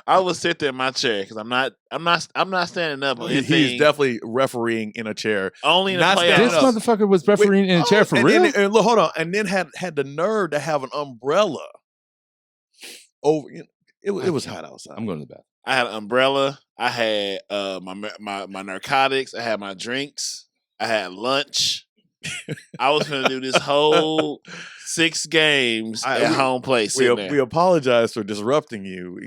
I would sit there in my chair because I'm not standing up on anything. He's definitely refereeing in a chair. Only in a playoffs. This motherfucker was refereeing in a chair for real. And look, hold on, and then had the nerve to have an umbrella over. It was hot outside. I'm going to the bathroom. I had an umbrella. I had my narcotics. I had my drinks. I had lunch. I was going to do this whole 6 games at home plate. We apologize for disrupting you.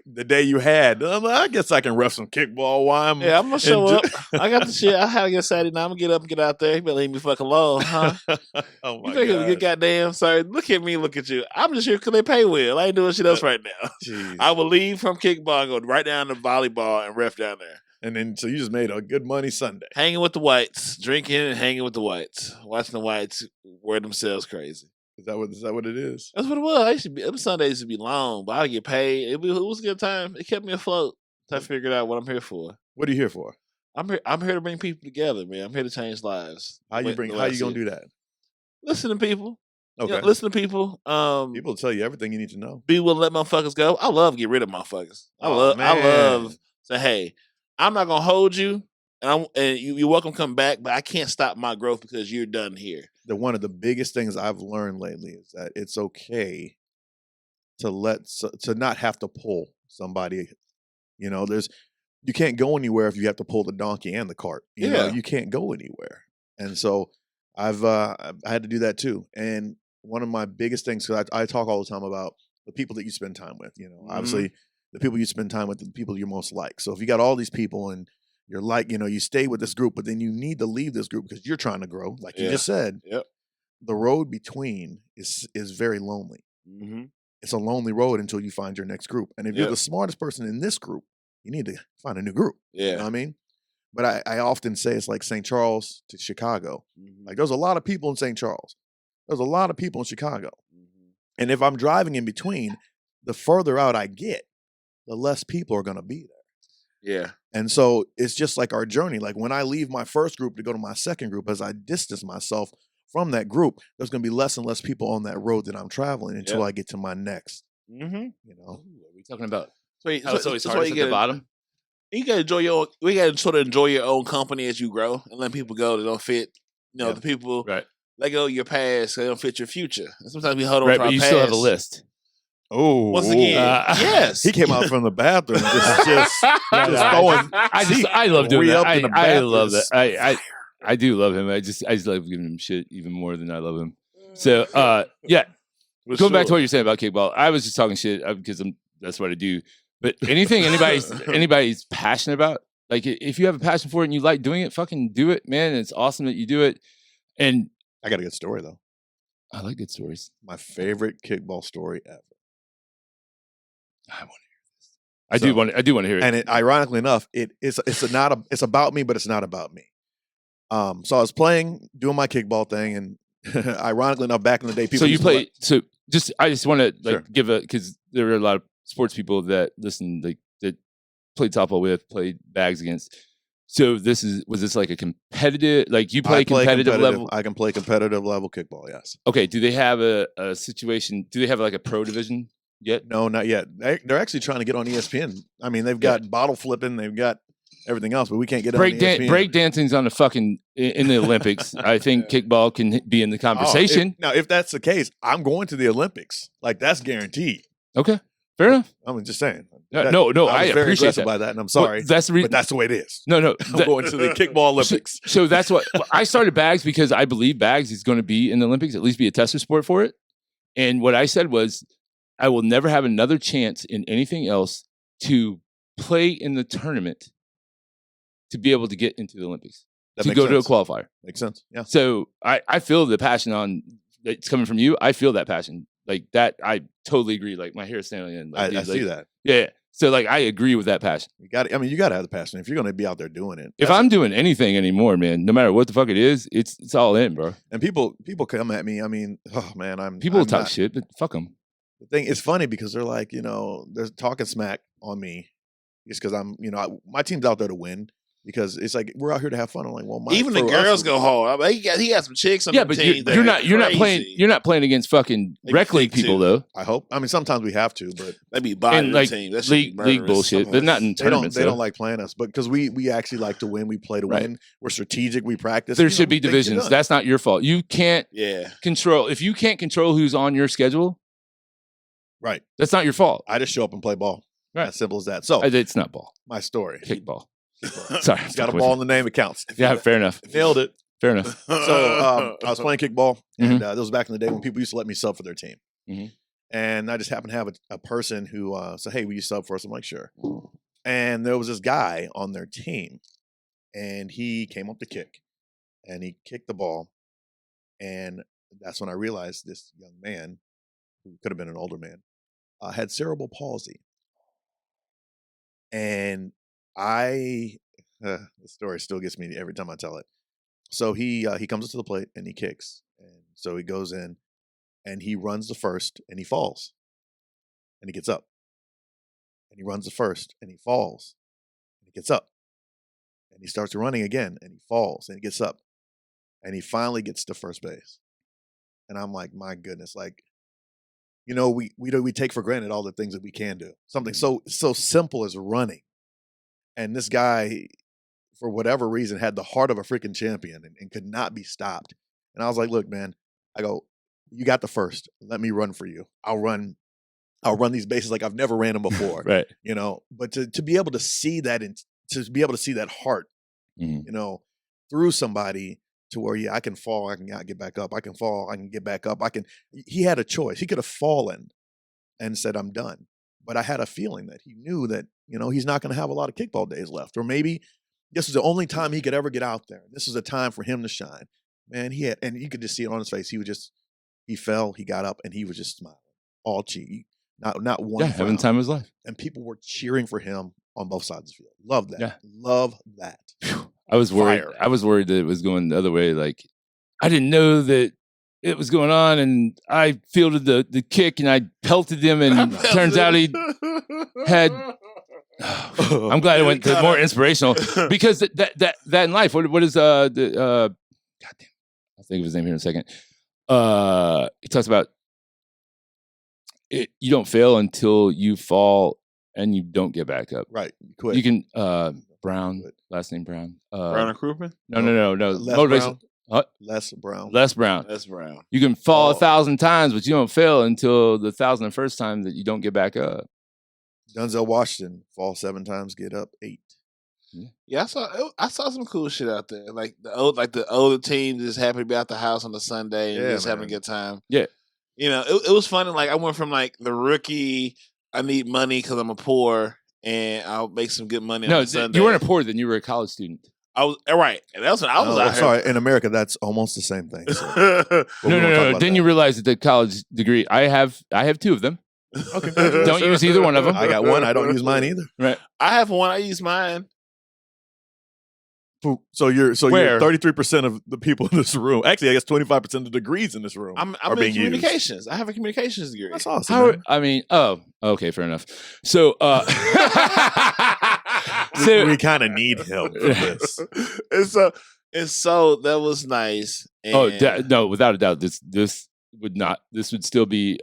The day you had. I guess I can ref some kickball while I'm. Yeah, I'm gonna show up. I got the shit. I had to get Saturday night. I'm gonna get up and get out there. You better leave me fuck alone, huh? Oh my god! You think it's a good goddamn? Sorry, look at me. Look at you. I'm just here because they pay well. I ain't doing shit else right now. Jeez. I will leave from kickball and go right down to volleyball and ref down there. And then, so you just made a good money Sunday. Hanging with the whites, drinking and hanging with the whites, watching the whites wear themselves crazy. Is that what it is? That's what it was. Them Sundays used to be long, but I would get paid. It was a good time. It kept me afloat. I figured out what I'm here for. What are you here for? I'm here to bring people together, man. I'm here to change lives. How you gonna do that? Listen to people. Okay. Listen to people. People will tell you everything you need to know. Be willing to let motherfuckers go. I love get rid of motherfuckers. I man. love say, hey, I'm not gonna hold you, and you're welcome to come back, but I can't stop my growth because you're done here. One of the biggest things I've learned lately is that it's okay to not have to pull somebody. You know, you can't go anywhere if you have to pull the donkey and the cart. You know, you can't go anywhere. And so I had to do that too. And one of my biggest things, because I talk all the time about the people that you spend time with. You know, obviously the people you spend time with, the people you're most like. So if you got all these people and you're like, you know, you stay with this group, but then you need to leave this group because you're trying to grow, like you just said. Yep. The road between is very lonely. It's a lonely road until you find your next group. And if you're the smartest person in this group, you need to find a new group. Yeah. You know what I mean? But I often say it's like St. Charles to Chicago. Like there's a lot of people in St. Charles. There's a lot of people in Chicago. And if I'm driving in between, the further out I get, the less people are going to be there. Yeah. And so it's just like our journey. Like when I leave my first group to go to my second group, as I distance myself from that group, there's going to be less and less people on that road that I'm traveling until I get to my next. You know, what are we talking about? So it's always hardest at the bottom. You gotta enjoy we gotta sort of enjoy your own company as you grow and let people go that don't fit. You know, the people let go of your past, they don't fit your future. And sometimes we hold on to our but you past. still have a list. Oh, once again, yes. He came out from the bathroom just throwing. I love doing that. I love that. I I do love him. I just love giving him shit even more than I love him. So yeah. Going back to what you're saying about kickball, I was just talking shit because that's what I do. But anything anybody's passionate about, like if you have a passion for it and you like doing it, fucking do it, man. And it's awesome that you do it. And I got a good story though. I like good stories. My favorite kickball story ever. I want to hear this. I do want to hear it. And ironically enough, it's about me, but it's not about me. So I was doing my kickball thing, and ironically enough, back in the day, people. So you play. I just want to Sure. give because there are a lot of sports people that listen, that played softball with, played bags against. So was this like a competitive? Like you play competitive level? I can play competitive level kickball. Yes. Okay. Do they have a situation? Do they have like a pro division yet? No, not yet. They're actually trying to get on ESPN. I mean, they've got bottle flipping, they've got everything else, but we can't get on ESPN. Break dancing's on the fucking in the Olympics. I think kickball can be in the conversation. If that's the case, I'm going to the Olympics. Like that's guaranteed. Okay, fair enough. I'm just saying. No, I was very appreciate aggressive that. by that, and I'm sorry. But that's the reason. But that's the way it is. No, I'm going to the kickball Olympics. So that's what I started bags because I believe bags is going to be in the Olympics, at least be a tester sport for it. And what I said was, I will never have another chance in anything else to play in the tournament to be able to get into the Olympics, to go to a qualifier. Makes sense. Yeah. So I feel the passion it's coming from you. I feel that passion like that. I totally agree. Like my hair is standing in. Like, I see that. Yeah. So like I agree with that passion. You got to have the passion if you're going to be out there doing it. If I'm doing anything anymore, man, no matter what the fuck it is, it's all in, bro. And people come at me. I mean, oh man, people I'm talk not, shit, but fuck them. The thing it's funny because they're like, they're talking smack on me just because I'm, my team's out there to win. Because it's like we're out here to have fun. I'm like, well, even the girls go hard. I mean, he got some chicks on the team. But you're not playing against fucking rec league people though. I hope. I mean, sometimes we have to, but they be buying the team. That's league bullshit. They're not in tournaments. They don't like playing us, but because we actually like to win. We play to win. We're strategic. We practice. There should be divisions. That's not your fault. You can't control if you can't control who's on your schedule. Right. That's not your fault. I just show up and play ball. Right. As simple as that. So it's not ball. My story. Kickball. Sorry, it's got a ball in the name. It counts. Yeah, fair enough. Nailed it. Fair enough. So I was playing kickball, and this was back in the day when people used to let me sub for their team. And I just happened to have a person who said, "Hey, will you sub for us?" I'm like, "Sure." And there was this guy on their team, and he came up to kick, and he kicked the ball, and that's when I realized this young man, who could have been an older man, had cerebral palsy, and the story still gets me every time I tell it. So he comes up to the plate and he kicks, and so he goes in, and he runs the first, and he falls, and he gets up, and he runs the first, and he falls, and he gets up, And he starts running again, and he falls, and he gets up, and he finally gets to first base. And I'm like, my goodness, like, we take for granted all the things that we can do. Something so simple as running. And this guy, for whatever reason, had the heart of a freaking champion and could not be stopped. And I was like, look, man, I go, you got the first. Let me run for you. I'll run these bases like I've never ran them before. Right. But to be able to see that and to be able to see that heart, through somebody to where, I can fall, I can get back up. I can fall, I can get back up. He had a choice. He could have fallen and said, I'm done. But I had a feeling that he knew that, he's not going to have a lot of kickball days left. Or maybe this was the only time he could ever get out there. This was a time for him to shine. Man, and you could just see it on his face. He fell, he got up, and he was just smiling. All cheek. Not one. Yeah, having time of his life. And people were cheering for him on both sides of the field. Love that. Yeah. Love that. I was worried. Fire. I was worried that it was going the other way. Like, I didn't know that it was going on, and I fielded the kick, and I pelted him, and turns out he had. I'm glad it went to more inspirational, because that in life. What is goddamn? I'll think of his name here in a second. He talks about it. You don't fail until you fall, and you don't get back up. Right. You quit. You can Brown, last name Brown. Brown and Crouppen? No. Les Motivation. Brown. Les Brown. That's Brown. You can fall 1,000 times, but you don't fail until the 1,001st time that you don't get back up. Denzel Washington, fall 7 times, get up 8. Yeah, I saw some cool shit out there. Like the older team just happy to be out the house on the Sunday and just having a good time. Yeah. It was funny. Like, I went from like the rookie, I need money because I'm a poor, and I'll make some good money on Sunday. You weren't a poor then. You were a college student. I was right, and that's when I was out here. Sorry, in America, that's almost the same thing. So. No. Then you realize that the college degree. I have 2 of them. Okay. Don't use either one of them. I got one. I don't use mine either. Right. I have one. I use mine. So you're Where? 33% of the people in this room. Actually, I guess 25% of the degrees in this room I'm are in being communications. used. I have a communications degree. That's awesome. Okay, fair enough. So, we kind of need help for this. and so that was nice. And no, without a doubt, this would still be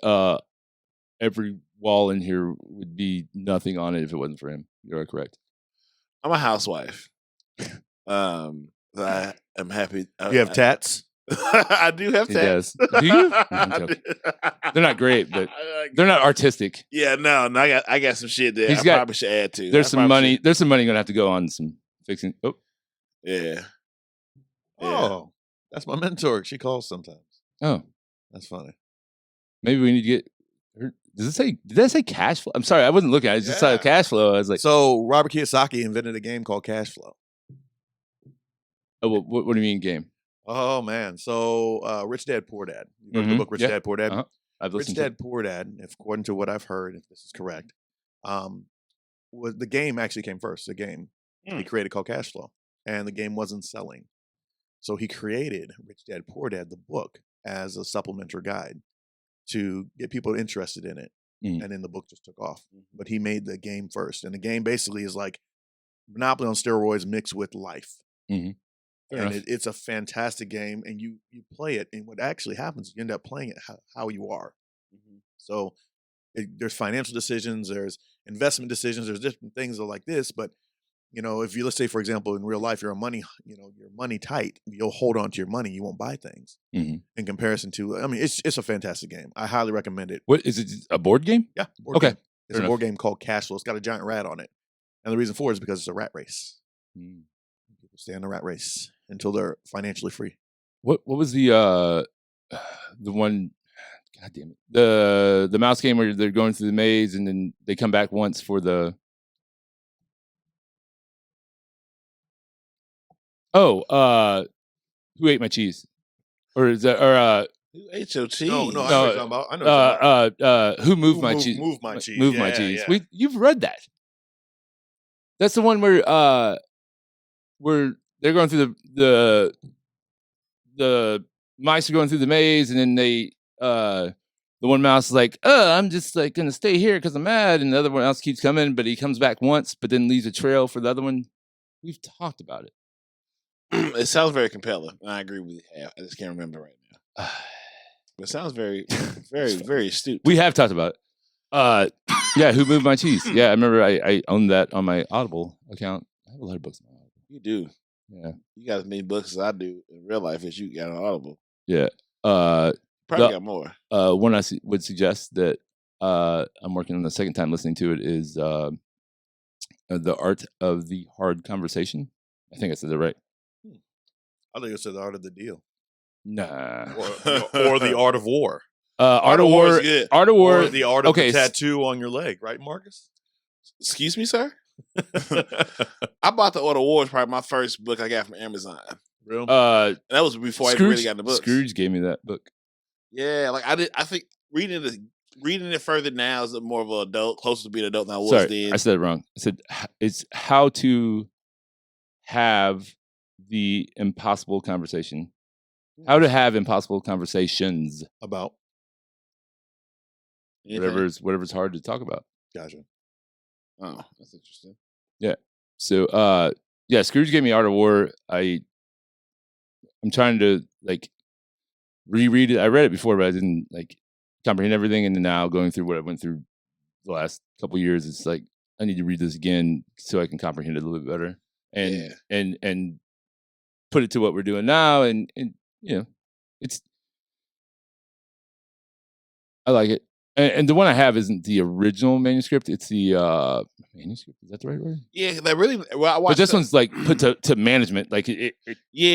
every wall in here would be nothing on it if it wasn't for him. You're correct. I'm a housewife. I am happy. You have tats? I do have He tats. does. Do you? I'm joking. They're not great, but they're not artistic. Yeah, no, I got some shit there. He's I got- probably should add to. There's some money. There's some money going to have to go on some fixing. Oh, Yeah. Oh, that's my mentor. She calls sometimes. oh, That's funny. maybe we need to get. Did that say cash flow? I'm sorry, I wasn't looking. I just saw Yeah. cash flow. I was like, So Robert Kiyosaki invented a game called Cash Flow. oh, what do you mean game? Oh man. So Rich Dad Poor Dad. You read the Mhm. book Rich Yeah. Dad Poor Dad? Uh-huh. I've Rich listened to. Dad Poor Dad, if according to what I've heard, if this is correct, was the game actually came first. The game he created called Cash Flow, and the game wasn't selling, so he created Rich Dad Poor Dad, the book, as a supplementary guide to get people interested in it, Mhm. and then the book just took off. But he made the game first, and the game basically is like Monopoly on steroids mixed with life. Fair And enough. it's a fantastic game, and you play it, and what actually happens, you end up playing it how you are. So there's financial decisions, there's investment decisions, there's different things that are like this. But if you, let's say for example, in real life, you're money tight, you'll hold on to your money, you won't buy things. Mhm. In comparison to, I mean, it's a fantastic game. I highly recommend it. What is it? A board game? Yeah, board Okay, game. It's fair a board game called Cash Flow. It's got a giant rat on it, and the reason for it is because it's a rat race. People stay in the rat race until they're financially free. What was the one? God damn it! The mouse game where they're going through the maze and then they come back once for the. Oh, who ate my cheese? Or is that Who ate your cheese? No, I know what you're talking about. I know what you're talking about. who moved my cheese? Move my cheese. Move my Yeah, cheese. yeah. You've read that. That's the one where they're going through the mice are going through the maze, and then the one mouse is like, I'm just like gonna stay here because I'm mad, and the other one else keeps coming, but he comes back once, but then leaves a trail for the other one. We've talked about it. It sounds very compelling. And I agree with you. I just can't remember right now. But it sounds very, very, very astute. We have talked about it. Yeah, Who Moved My Cheese? Yeah, I remember I owned that on my Audible account. I have a lot of books on my Audible. You do. Yeah. You got as many books as I do in real life as you got on Audible. Yeah. Probably got more. One I would suggest that I'm working on the second time listening to it is The Art of the Hard Conversation. I think I said that right. I think it said The Art of the Deal. Nah. Or The Art of War. Art of War is good. Art of War. Or The Art of the Tattoo on Your Leg, right, Marcus? Excuse me, sir? I bought The Art of War, probably my first book I got from Amazon. Really? And that was before I really got in the book. Scrooge gave me that book. Yeah, like I think reading it further now is more of an adult, closer to being an adult than I was then. I said it wrong. I said it's how to have the impossible conversation. How to have impossible conversations About? Whatever's hard to talk about. Gotcha. Oh, that's interesting. Yeah. So Scrooge gave me Art of War. I'm trying to like reread it. I read it before, but I didn't like comprehend everything. And then now going through what I went through the last couple of years, it's like I need to read this again so I can comprehend it a little bit better and put it to what we're doing now. And you know, I like it. And the one I have isn't the original manuscript. It's the manuscript. Is that the right word? Yeah, that really. Well, I watched but this one's like put to management. Like it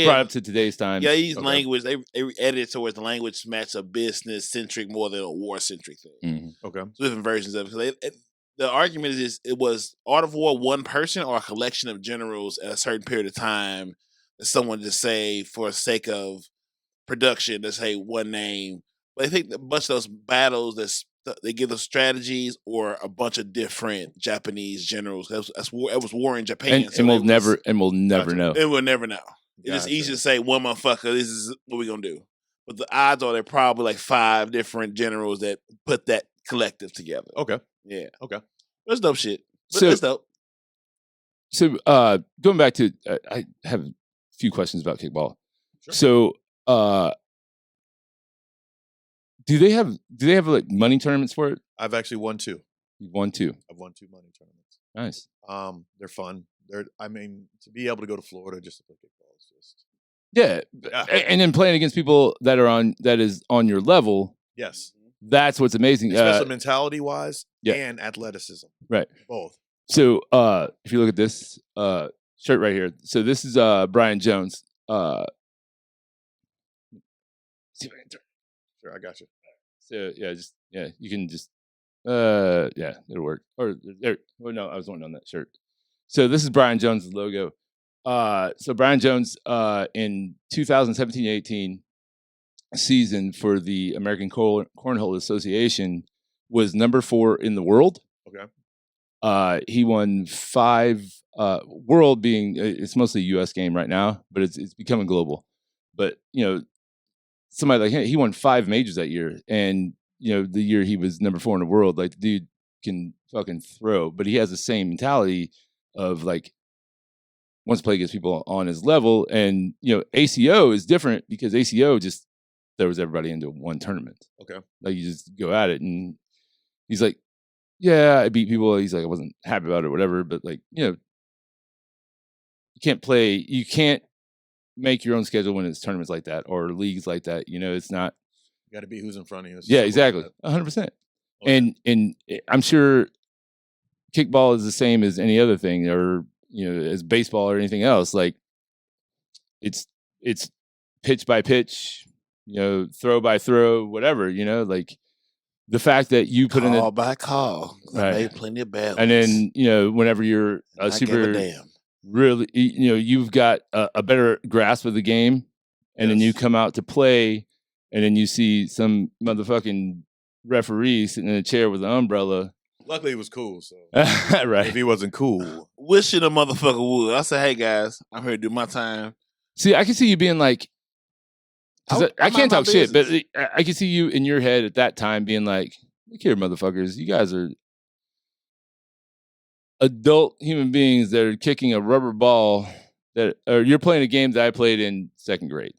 brought up to today's time. Yeah, they use language. They edited towards the language match a business centric more than a war centric thing. Mm-hmm. Okay. So different versions of it. The argument is it was Art of War one person or a collection of generals at a certain period of time that someone just say for the sake of production to say one name. But I think a bunch of those battles they give us strategies or a bunch of different Japanese generals. It was war in Japan, and we'll never know. And we'll never know. It's just easy to say one motherfucker. This is what we're gonna do. But the odds are there probably like 5 different generals that put that collective together. Okay. Yeah. Okay. That's dope shit. But that's dope. So going back to, I have a few questions about kickball. Sure. So do they have like money tournaments for it? I've actually won 2. You've won 2. I've won 2 money tournaments. Nice. They're fun. To be able to go to Florida just to play kickball is just and then playing against people that is on your level. Yes. That's what's amazing. Especially mentality wise and athleticism. Right. Both. So if you look at this shirt right here, so this is Brian Jones. See if I can turn. Sure, I got you. So you can just it'll work. Or there. Oh no, I was wanting on that shirt. So this is Brian Jones' logo. So Brian Jones in 2017-18 season for the American Cornhole Association was number 4 in the world. Okay. He won 5 world being it's mostly a US game right now, but it's becoming global. But somebody like him, he won 5 majors that year, and the year he was number 4 in the world, like the dude can fucking throw, but he has the same mentality of like wants to play against people on his level. And ACO is different because ACO just throws everybody into one tournament. Okay. Like you just go at it, and he's like, yeah, I beat people. He's like, I wasn't happy about it or whatever, but like, you can't make your own schedule when it's tournaments like that or leagues like that. It's not. You got to be who's in front of you. Yeah, exactly. 100%. Okay. And I'm sure kickball is the same as any other thing, or as baseball or anything else. Like it's pitch by pitch, throw by throw, whatever. Like the fact that you put call by call, right. I made plenty of bad and then whenever you're a super really, you've got a better grasp of the game, and then you come out to play, and then you see some motherfucking referee sitting in a chair with an umbrella. Luckily, he was cool. So right, if he wasn't cool, wishing a motherfucker would. I said, "Hey guys, I'm here to do my time." See, I can see you being like, I can't talk shit, but I can see you in your head at that time being like, "Look here, motherfuckers, you guys are adult human beings that are kicking a rubber ball or you're playing a game that I played in second grade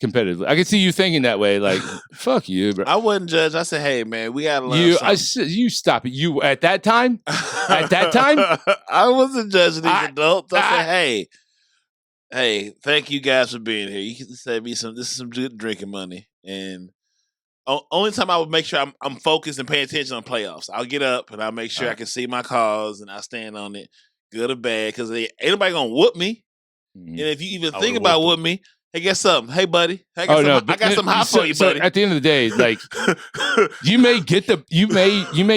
competitively. I can see you thinking that way, like, fuck you, bro. I wouldn't judge. I said, hey, man, we got to learn You stop it. You, at that time, I wasn't judging these adults. I said, hey, thank you guys for being here. You can save me this is some good drinking money. And only time I would make sure I'm focused and paying attention on playoffs. I'll get up and I'll make sure I can see my calls and I stand on it, good or bad, because ain't nobody going to whoop me. Mm-hmm. And if you even think about whooping me, hey, guess something? Hey, buddy. I got some hot for you, buddy. At the end of the day, like, you may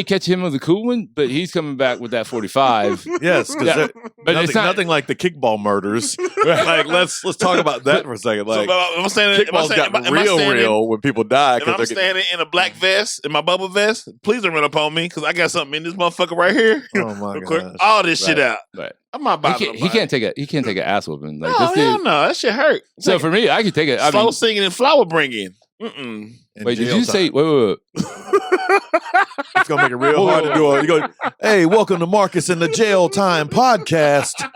catch him with a cool one, but he's coming back with that 45. Yes, because it's nothing like the kickball murders. Like, let's talk about that for a second. Like, kickball's got real when people die. If I'm standing in a black vest, in my bubble vest, please don't run up on me because I got something in this motherfucker right here. Oh my god! All this shit out. Right. I'm not bothering. He can't take an ass whooping. Like, hell no, that shit hurt. So for me, I could take it. Slow singing and flower bringing. Wait, did you say? Wait. It's gonna make it real hard to do. You go, hey, welcome to Marcus in the Jail Time podcast.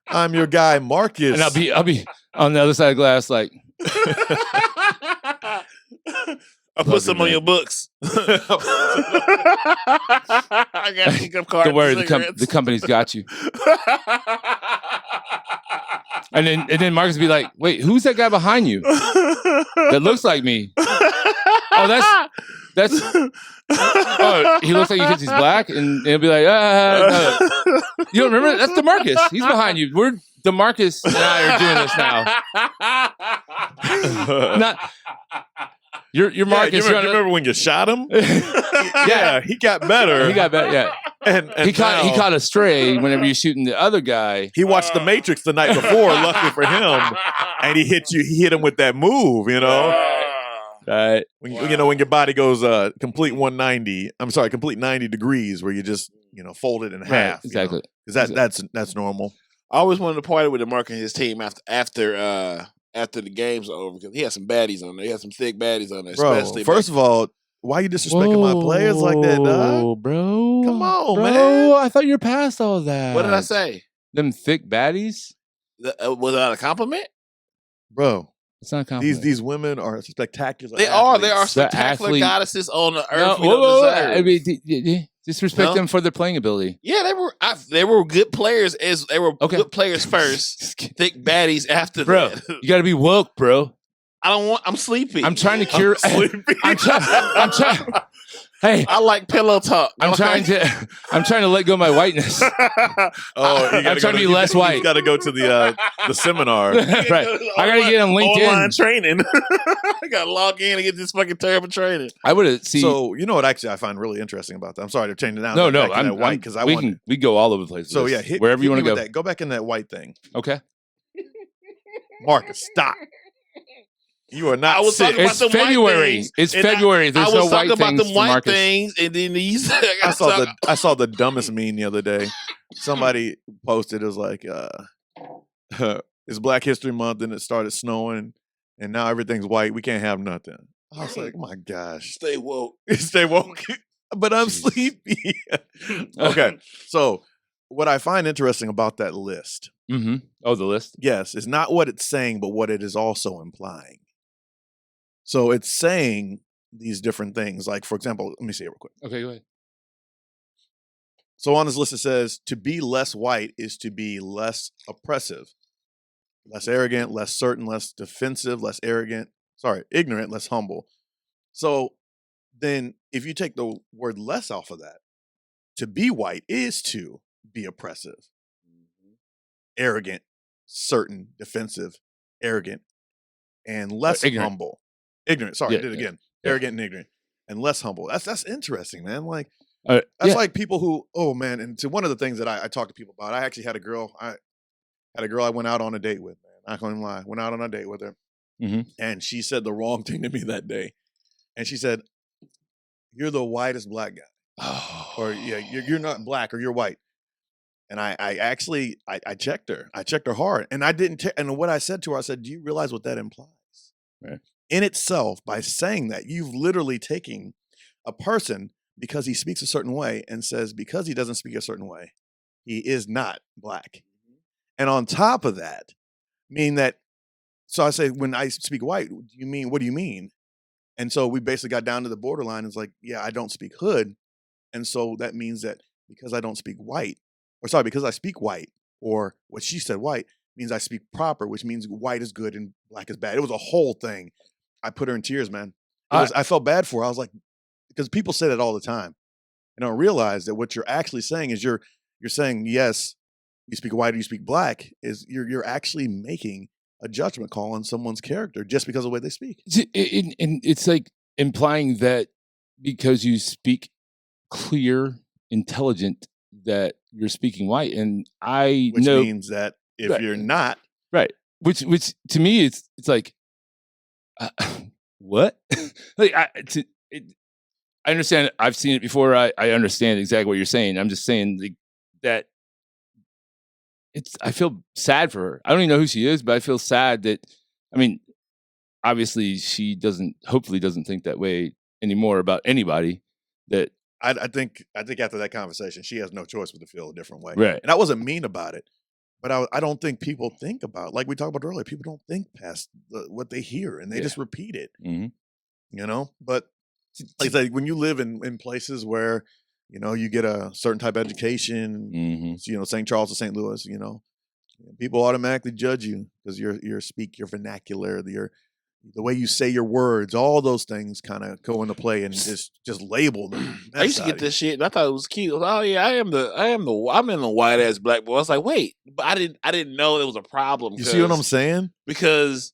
I'm your guy, Marcus, and I'll be on the other side of the glass, like. I'll put some on your books. I got a pickup card. Don't worry, the company's got you. And then Marcus will be like, wait, who's that guy behind you? That looks like me. Oh, that's he looks like you because he's black, and he'll be like, no. You don't remember? That's DeMarcus. He's behind you. We're DeMarcus and I are doing this now. Not You're Marcus. You remember when you shot him? Yeah, he got better. He got better. Yeah, and he caught a stray whenever you're shooting the other guy. He watched The Matrix the night before, luckily for him, and he hit you. He hit him with that move, you know. Right. When when your body goes complete 190. I'm sorry, complete 90 degrees, where you just fold it in half. Right, exactly. Because that's normal. I always wanted to party with DeMarcus and his team after the games are over because he had some baddies on there. He had some thick baddies on there. Bro, first of all, why you disrespecting my players like that, dog? Bro. Come on, bro, man. I thought you were past all that. What did I say? Them thick baddies? Was that a compliment? Bro. It's not a compliment. These women are spectacular. They athletes. are spectacular goddesses on the earth. I mean, disrespect them for their playing ability. Yeah, they were good players. They were good players first. Thick baddies after that. You got to be woke, bro. I'm sleepy. I'm trying to cure. I'm trying. Hey, I like pillow talk. I'm trying to let go of my whiteness. I'm trying to be less white. You got to go to the seminar. Right. I got to get on LinkedIn. Online training. I got to log in and get this fucking terrible training. I would have seen. So you know what? Actually, I find really interesting about that. I'm sorry to change it now. No, I'm white because we go all over the place. So yeah, wherever you want to go. Go back in that white thing. Okay. Marcus, stop. You are not. I was talking about it's February. It's February. There's no white things. I was talking about the white things, and then these. I saw the dumbest meme the other day. Somebody posted, it was like, it's Black History Month, and it started snowing, and now everything's white. We can't have nothing. I was like, oh my gosh, stay woke, stay woke. But I'm sleepy. Okay, so what I find interesting about that list. Mm-hmm. Oh, the list. Yes, it's not what it's saying, but what it is also implying. So it's saying these different things. Like, for example, let me see it real quick. Okay, go ahead. So on this list, it says to be less white is to be less oppressive, less arrogant, less certain, less defensive, less ignorant, less humble. So then if you take the word less off of that, to be white is to be oppressive, arrogant, certain, defensive, arrogant, and less humble. Ignorant. Sorry, I did it again. Arrogant and ignorant, and less humble. That's interesting, man. Like that's like people who, oh man. And to one of the things that I talk to people about, I actually had a girl. I went out on a date with. Man, I can't even lie. Went out on a date with her, and she said the wrong thing to me that day. And she said, "You're the whitest black guy," or you're not black, or you're white. And I actually checked her. I checked her hard, and I didn't. And what I said to her, I said, "Do you realize what that implies?" Right. In itself, by saying that, you've literally taken a person because he speaks a certain way and says because he doesn't speak a certain way, he is not black. And on top of that, mean that, so I say, when I speak white, what do you mean? And so we basically got down to the borderline. It's like, yeah, I don't speak hood. And so that means that because I don't speak white, because I speak white, or what she said white, means I speak proper, which means white is good and black is bad. It was a whole thing. I put her in tears, man. I felt bad for her. I was like, because people say that all the time. And I don't realize that what you're actually saying is you're saying, yes, you speak white or you speak black, is you're actually making a judgment call on someone's character just because of the way they speak. And it's like implying that because you speak clear, intelligent, that you're speaking white. And which means that if you're not. Right. Which to me, it's like, what? Like, I understand. I've seen it before. I understand exactly what you're saying. I'm just saying like, that I feel sad for her. I don't even know who she is, but I feel sad that, I mean, obviously she hopefully doesn't think that way anymore about anybody. That I think after that conversation, she has no choice but to feel a different way. Right. And I wasn't mean about it, but I don't think people think about, like we talked about earlier, people don't think past what they hear and they just repeat it, you know? But like I say, when you live in places where, you know, you get a certain type of education, you know, St. Charles or St. Louis, you know, people automatically judge you because your vernacular, the way you say your words, all those things kind of go into play and just label them. I used to get this shit and I thought it was cute. Oh yeah, I'm in the white ass black boy. I was like, wait, but I didn't know there was a problem. You see what I'm saying? Because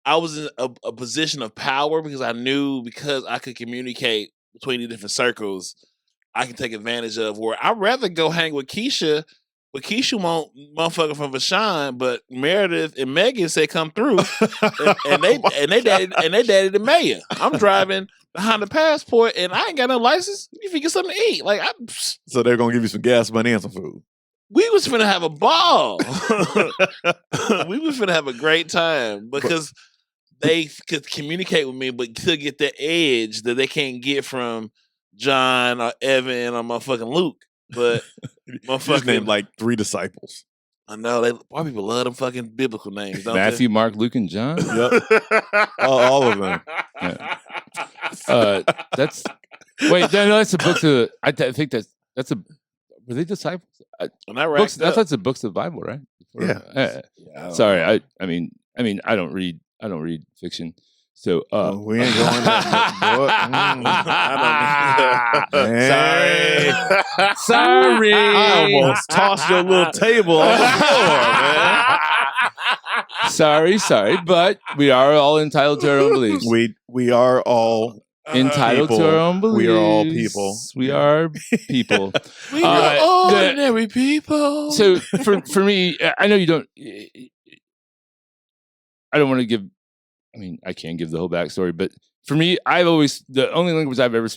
I was in a position of power because I knew, because I could communicate between the different circles, I can take advantage of, where I'd rather go hang with Keisha. But Keisha won't motherfucker from Vashawn, but Meredith and Megan say come through, and they daddy the mayor. I'm driving behind the passport, and I ain't got no license. You can get something to eat. Like, so they're gonna give you some gas money and some food. We was finna have a ball. We was finna have a great time because they could communicate with me, but could get the edge that they can't get from John or Evan or motherfucking Luke. But motherfucking named like 3 disciples. I know white people love them fucking biblical names. Don't Matthew, they? Mark, Luke, and John. Yep, all of them. Yeah. That's the books of. I think that's a. Were they disciples? Books, that's the books of the Bible, right? Yeah. Sorry, I mean, I don't read fiction. So we ain't going Sorry. I almost tossed your little table on the floor, man. Sorry, but we are all entitled to our own beliefs. We are all entitled to our own beliefs. We are all people. We are people. We are ordinary people. So for me, I know you don't. I don't want to give. I mean, I can't give the whole backstory, but for me, the only language I've ever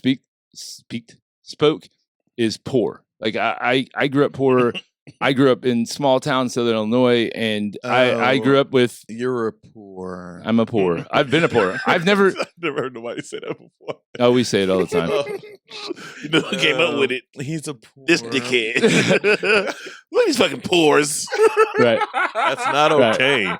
spoke is poor. Like I grew up poor. I grew up in small town Southern Illinois, and I grew up with. You're a poor. I'm a poor. I've been a poor. I've never heard nobody say that before. Oh, we say it all the time. You know who came up with it? He's a poor. This dickhead. Look at these fucking poors. Right. That's not okay. Right.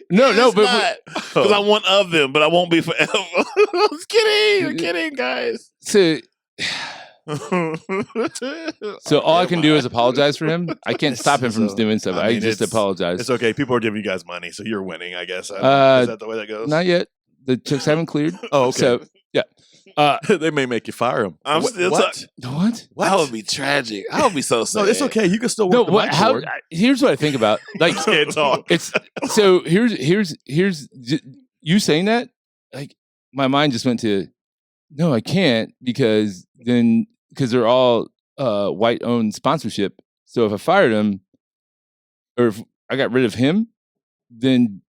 No, but because I'm one of them, but I won't be forever. I'm just kidding, guys. So all I can do is apologize for him. I can't stop him from doing stuff. I just apologize. It's okay. People are giving you guys money, so you're winning, I guess. Is that the way that goes? Not yet. The checks haven't cleared. Oh, okay. So yeah. They may make you fire him. I'm still what? That would be tragic. I would be so sad. No, it's okay. You can still work. Here's what I think about. Like, can't talk. It's so here's you saying that. Like, my mind just went to, no, I can't because they're all white owned sponsorship. So if I fired him, or if I got rid of him, then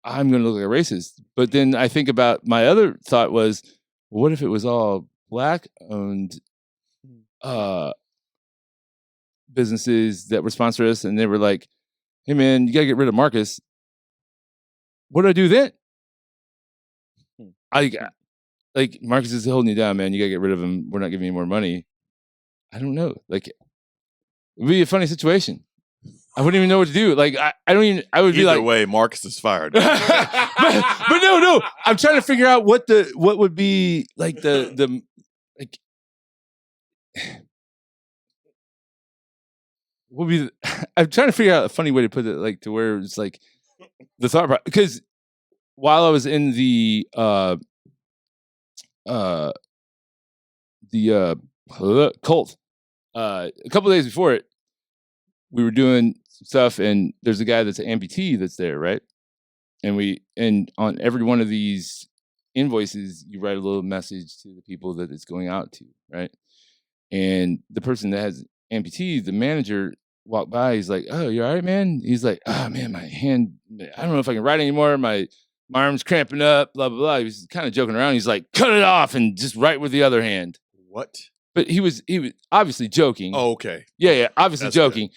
I'm going to look like a racist. But then I think about, my other thought was, what if it was all black owned businesses that were sponsoring us, and they were like, hey man, you got to get rid of Marcus. What do I do then? Like, Marcus is holding you down, man. You got to get rid of him. We're not giving you more money. I don't know. Like, It'd be a funny situation. I wouldn't even know what to do. Like I don't even. I would be Either like, way, Marcus is fired. but no. I'm trying to figure out what would be like the like. What would be? I'm trying to figure out a funny way to put it, like to where it's like the thought process. Because while I was in the cult, a couple days before it, we were doing some stuff, and there's a guy that's an amputee that's there, right? And on every one of these invoices, you write a little message to the people that it's going out to, right? And the person that has amputee, the manager, walked by. He's like, "Oh, you all right, man?" He's like, "Oh man, my hand, I don't know if I can write anymore. My arm's cramping up, blah blah blah." He was kind of joking around. He's like, "Cut it off and just write with the other hand." What? But he was obviously joking. Oh, okay. Yeah, obviously That's joking.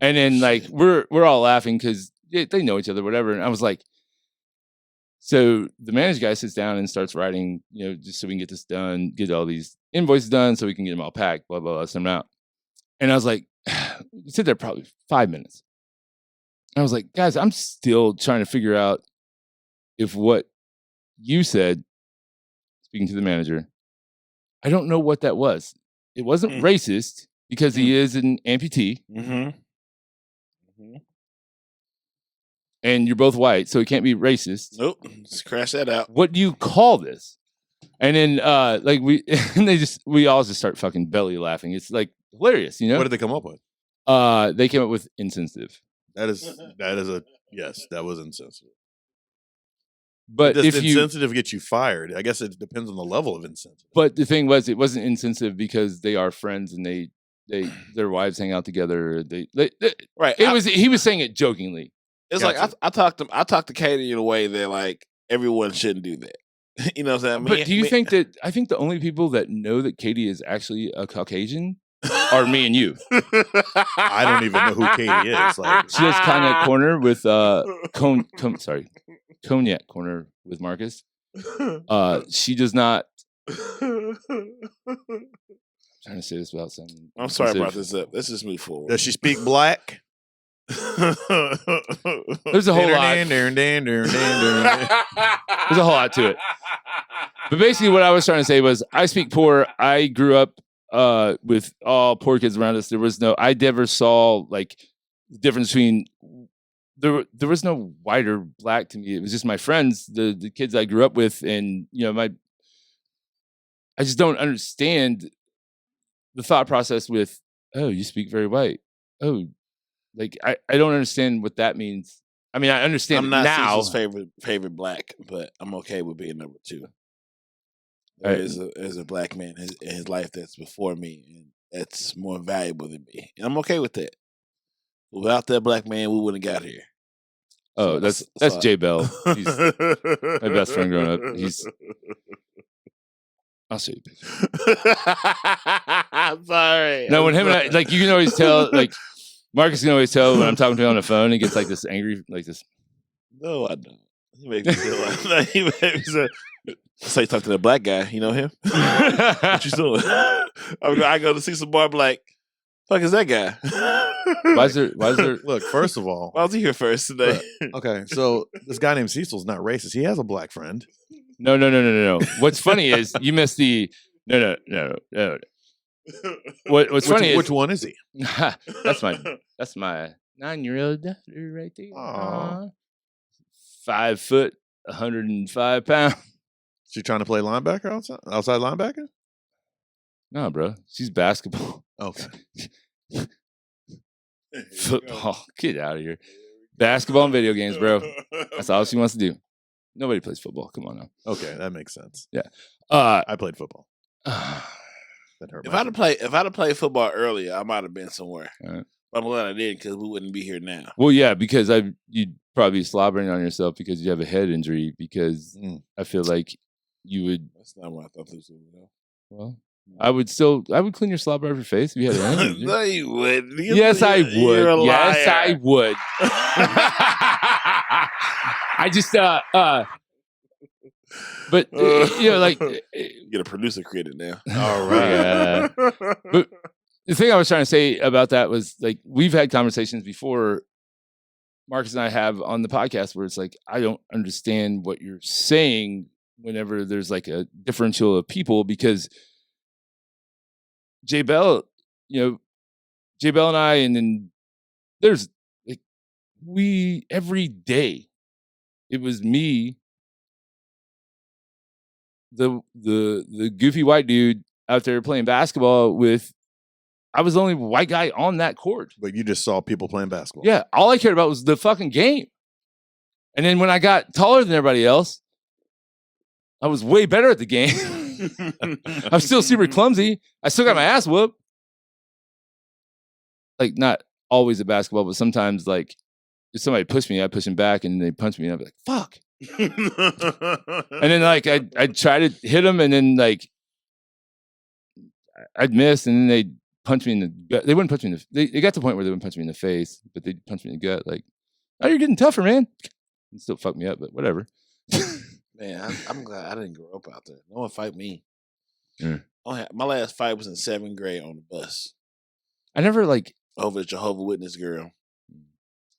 And then like we're all laughing because they know each other, whatever. And I was like, so the manager guy sits down and starts writing, just so we can get this done, get all these invoices done, so we can get them all packed, blah blah blah, send them out. And I was like, we sit there probably 5 minutes. And I was like, guys, I'm still trying to figure out if what you said, speaking to the manager, I don't know what that was. It wasn't racist because he is an amputee. And you're both white, so it can't be racist. Nope. Just crash that out. What do you call this? And then like we all just start fucking belly laughing. It's like hilarious, What did they come up with? They came up with insensitive. That is yes, that was insensitive. But Does if insensitive get you fired? I guess it depends on the level of insensitive. But the thing was, it wasn't insensitive because they are friends and their wives hang out together. Right. He was saying it jokingly. It's like I talked to Katie in a way that like everyone shouldn't do that. You know what I'm saying? But do you think that I think the only people that know that Katie is actually a Caucasian are me and you? I don't even know who Katie is. Like, she has cognac corner with cognac corner with Marcus. She does not. I'm trying to say this without saying. I'm sorry about this. Let's just move forward. Does she speak black? There's a whole lot. There's a whole lot to it. But basically, what I was trying to say was, I speak poor. I grew up with all poor kids around us. I never saw like the difference between. There was no white or black to me. It was just my friends, the kids I grew up with, and I just don't understand the thought process with, oh, you speak very white. Oh, like I don't understand what that means. I mean, I understand I'm not now. Cecil's favorite black, but I'm okay with being number 2. There's a black man in his life that's before me, and that's more valuable than me. And I'm okay with that. Without that black man, we wouldn't have got here. Oh, that's Jay Bell. He's my best friend growing up. I'll show you a picture. I'm sorry. No, when him and I, like, you can always tell, like, Marcus can always tell when I'm talking to him on the phone, he gets like this angry, like this. No, I don't. He makes me feel like he makes me say, so you talk to that black guy, you know him? What you doing? I go to see some bar, I'm like, fuck is that guy? Why is there Look, first of all, why was he here first today? Okay, so this guy named Cecil's not racist. He has a black friend. No. What's funny is you missed the no. What's funny is which one is he? that's my 9-year-old daughter right there. Aww. 5 foot, 105 pounds. She trying to play linebacker outside linebacker? No, bro. She's basketball. Okay. Football. Get out of here. Basketball and video games, bro. That's all she wants to do. Nobody plays football. Come on now. Okay, that makes sense. Yeah. I played football. If I'd have played football earlier, I might have been somewhere. Right. But I'm glad I didn't, because we wouldn't be here now. Well, yeah, because you'd probably be slobbering on yourself because you have a head injury. Because I feel like you would. That's not what I thought this was. Well, I would clean your slobber off your face if you had a head injury. No, you wouldn't. Yes, I would. Yes, I would. I just but like get a producer credit now. All right. But the thing I was trying to say about that was like we've had conversations before, Marcus and I have on the podcast where it's like I don't understand what you're saying whenever there's like a differential of people because Jay Bell and I, and then there's like every day it was me, the goofy white dude out there playing basketball with. I was the only white guy on that court. But you just saw people playing basketball. Yeah, all I cared about was the fucking game. And then when I got taller than everybody else, I was way better at the game. I'm still super clumsy. I still got my ass whooped. Like, not always at basketball, but sometimes, like, if somebody pushed me, I'd push them back, and they punch me, and I'd be like, fuck. And then, like, I'd try to hit them, and then, like, I'd miss, and then they'd punch me in the gut. They wouldn't punch me in the... They got to the point where they wouldn't punch me in the face, but they'd punch me in the gut, like, oh, you're getting tougher, man. It still fucked me up, but whatever. Man, I'm glad I didn't grow up out there. No one fight me. Yeah. My last fight was in 7th grade on the bus. I never, like... Over a Jehovah Witness girl.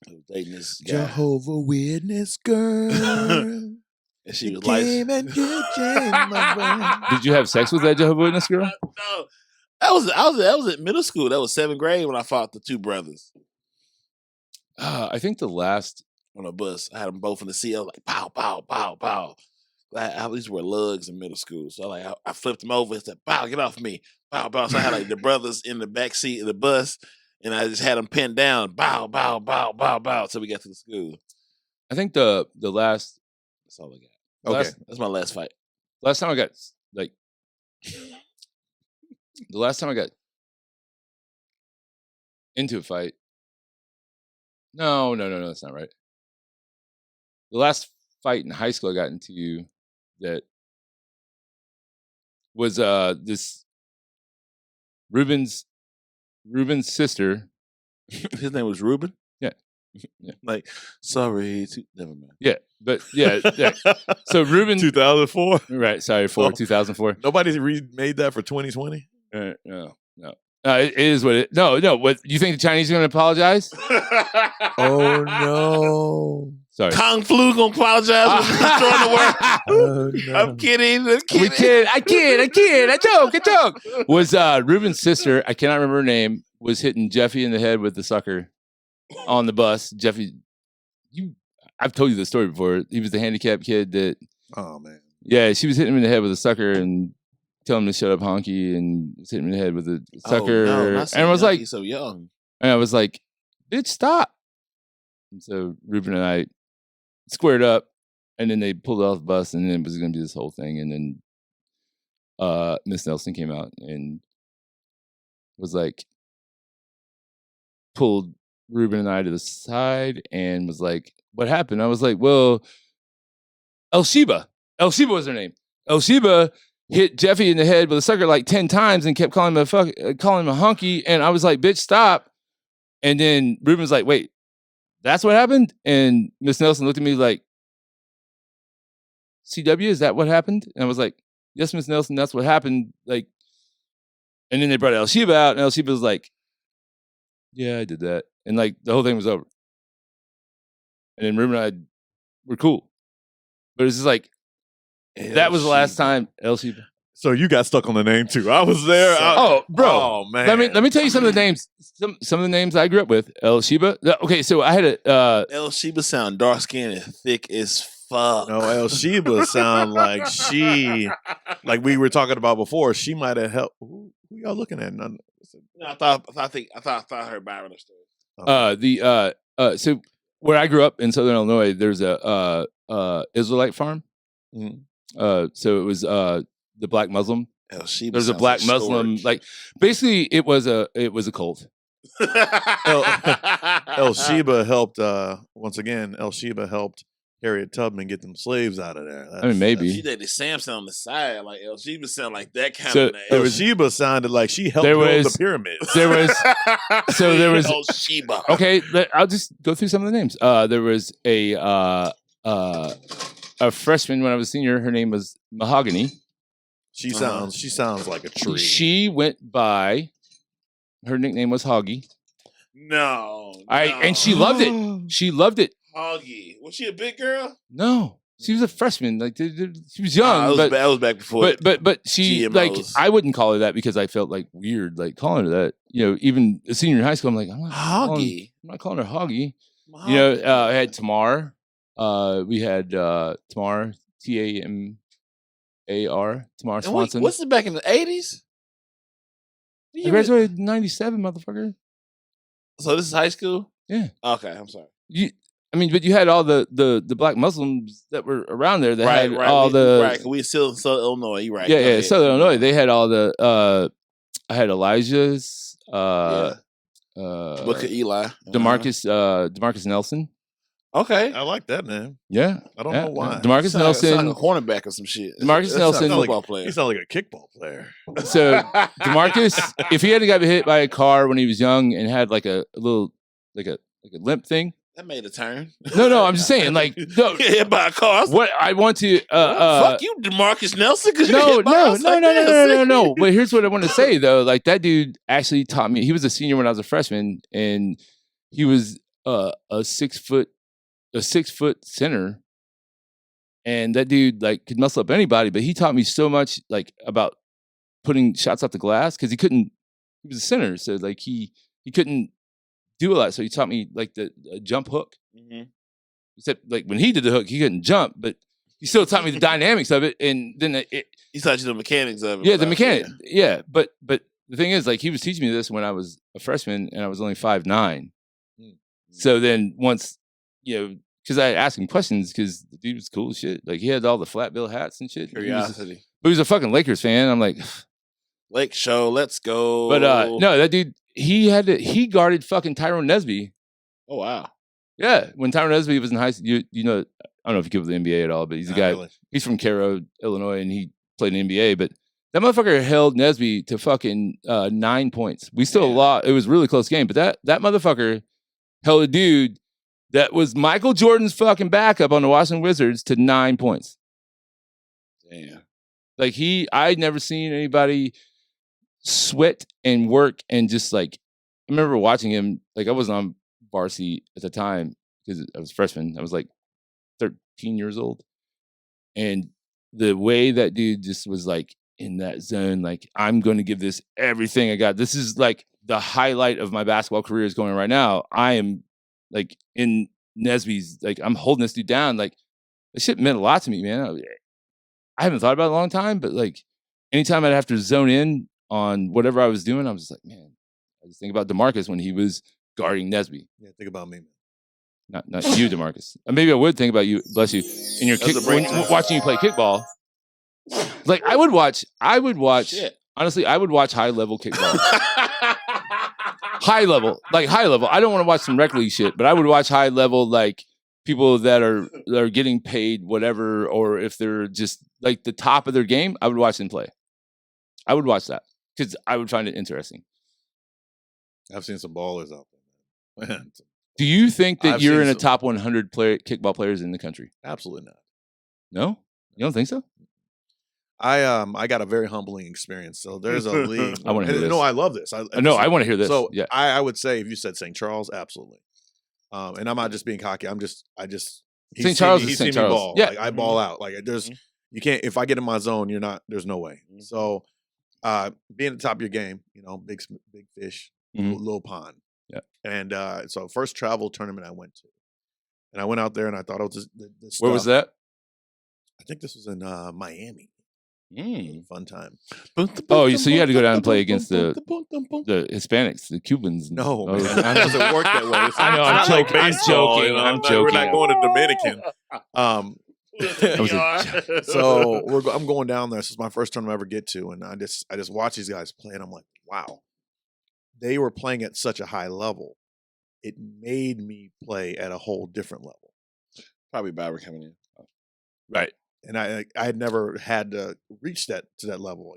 I was dating this guy. Jehovah Witness girl. And she was like... Did Did you have sex with that Jehovah's Witness girl? No. I was at middle school. That was 7th grade when I fought the two brothers. I think the last... On a bus. I had them both in the seat. I was like, pow, pow, pow, pow. I used to wear lugs in middle school. So I flipped them over and said, pow, get off me. Pow, pow. So I had like the brothers in the back seat of the bus. And I just had them pinned down. Bow, bow, bow, bow, bow. So we got to the school. I think the last... That's all I got. Okay. That's my last fight. Last time I got, like... The last time I got into a fight... No, that's not right. The last fight in high school I got into that was this Ruben's sister. His name was Ruben? Yeah. Like, sorry. Never mind. Yeah, but yeah. So Ruben... 2004? Right, sorry, 2004. Nobody remade that for 2020? No. It is what it... No. What, you think the Chinese are going to apologize? Oh, no. Sorry. Kung Flu gonna apologize for destroying the world. Oh, no. I'm kidding. I kid. I joke. Was Ruben's sister, I cannot remember her name, was hitting Jeffy in the head with the sucker on the bus. Jeffy, I've told you this story before. He was the handicapped kid that... Oh, man. Yeah, she was hitting him in the head with a sucker and telling him to shut up, honky, and was hitting him in the head with a sucker. And I was like... He's so young. And I was like, bitch, stop. And so Ruben and I squared up, and then they pulled off the bus, and then it was going to be this whole thing. And then Miss Nelson came out and was like, pulled Ruben and I to the side and was like, what happened? I was like, well, Elsheba was her name. Elsheba hit Jeffy in the head with a sucker like 10 times and kept calling him a honky. And I was like, bitch, stop. And then Ruben was like, wait, that's what happened? And Miss Nelson looked at me like, CW, is that what happened? And I was like, yes, Miss Nelson, that's what happened. Like, and then they brought Elsheba out, and Elsheba was like, yeah, I did that. And like, the whole thing was over. And then Ruben and I were cool. But it's just like, that was the last time Elsheba. So you got stuck on the name too. I was there. Bro. Oh man. Let me tell you some of the names. Some of the names I grew up with. Elsheba. Okay, so I had a Elsheba sound dark skinned and thick as fuck. No, Elsheba sound like like we were talking about before. She might have helped. Who y'all looking at? None. No, I thought I heard Byron story. So where I grew up in Southern Illinois, there's a Israelite farm. Mm-hmm. So it was the Black Muslim. Elsheba There's a Black like Muslim, like basically it was a cult. Elsheba helped. Once again, Elsheba helped Harriet Tubman get them slaves out of there. I mean, maybe She did the Samson on the side. Like Elsheba sound like that kind So of name. Elsheba sounded like she helped build the pyramids. there was Elsheba. Okay, I'll just go through some of the names. There was a freshman when I was a senior. Her name was Mahogany. She sounds like a tree. She went by her nickname was Hoggy. No. And she loved it. She loved it. Hoggy. Was she a big girl? No, she was a freshman. Like she was young, that was back before. But she GMOs. like I wouldn't call her that because I felt like weird, like calling her that. You know, even a senior in high school, I'm like, I'm not calling her Hoggy. Hoggy. You know, I had Tamar. We had Tamar, Tamar, Tamar Swanson. What's it back in the 80s? I graduated in 97, motherfucker. So this is high school? Yeah. Okay, I'm sorry. But you had all the black Muslims that were around there that had all we still in Southern Illinois, right? Yeah, Southern Illinois. They had all the I had Elijah's Look at Eli. DeMarcus Nelson. Okay. I like that name. Yeah. I don't know why. DeMarcus Nelson. Like a cornerback or some shit. DeMarcus Nelson. Football player. He sounds like a kickball player. So DeMarcus, if he hadn't got hit by a car when he was young and had like a little like a limp thing. That made a turn. No, I'm just saying, like, no, hit by a car. What I want to fuck you, DeMarcus Nelson. No. But here's what I want to say though. Like that dude actually taught me. He was a senior when I was a freshman, and he was a 6 foot center. And that dude like could muscle up anybody, but he taught me so much like about putting shots off the glass because he was a center, so like he couldn't do a lot. So he taught me like the jump hook. Mm-hmm. Except like when he did the hook, he couldn't jump, but he still taught me the dynamics of it. And then he taught you the mechanics of it. Yeah, the mechanics. Yeah, but the thing is, like he was teaching me this when I was a freshman and I was only 5'9". Mm-hmm. So then once, because I asked him questions because the dude was cool as shit. Like he had all the flat bill hats and shit. Curiosity. But he was a fucking Lakers fan. I'm like, Lake Show, let's go. But no, that dude. He guarded fucking Tyrone Nesby. Oh wow. Yeah, when Tyrone Nesby was in high school, I don't know if you keep with the NBA at all, but he's a guy. Really. He's from Cairo, Illinois, and he played in the NBA. But that motherfucker held Nesby to fucking 9 points. We still lost. It was a really close game, but that motherfucker held a dude that was Michael Jordan's fucking backup on the Washington Wizards to 9 points. Damn. Like I'd never seen anybody sweat and work and just like I remember watching him. Like I wasn't on varsity at the time because I was a freshman. I was like 13 years old, and the way that dude just was like in that zone, like I'm going to give this everything I got. This is like the highlight of my basketball career is going right now. I am like in Nesby's, like I'm holding this dude down. Like this shit meant a lot to me, man. I haven't thought about it in a long time, but like anytime I'd have to zone in on whatever I was doing, I was just like, man, I just think about DeMarcus when he was guarding Nesby. Yeah, think about me, man. Not you, DeMarcus. Maybe I would think about you, bless you, in your watching you play kickball. Like I would watch. Shit. Honestly, I would watch high level kickball. High level. I don't want to watch some rec league shit, but I would watch high level, like people that are getting paid whatever, or if they're just like the top of their game, I would watch them play. I would watch that because I would find it interesting. I've seen some ballers out there, man. Do you think that you're in a top 100 kickball players in the country? Absolutely not. No? You don't think so? I got a very humbling experience. So there's a league. I want to hear this. No, I love this. I want to hear this. So yeah. I would say if you said St. Charles, absolutely. And I'm not just being cocky. St. Charles is St. Charles. Ball. Yeah. Like, I ball out. Like you can't, if I get in my zone, there's no way. Mm-hmm. So being at the top of your game, big fish, little pond. Yeah. And so first travel tournament I went to. And I went out there and I thought it was this Where was that? I think this was in Miami. Fun time. Oh, so you had to go down and play against the Hispanics, the Cubans. No, man, it doesn't work that way. I know. I'm joking. I'm joking. We're not going to Dominican. So I'm going down there. This is my first tournament I ever get to, and I just watch these guys play, and I'm like, wow, they were playing at such a high level. It made me play at a whole different level. Probably Bauer coming in, right? And I had never had to reach to that level.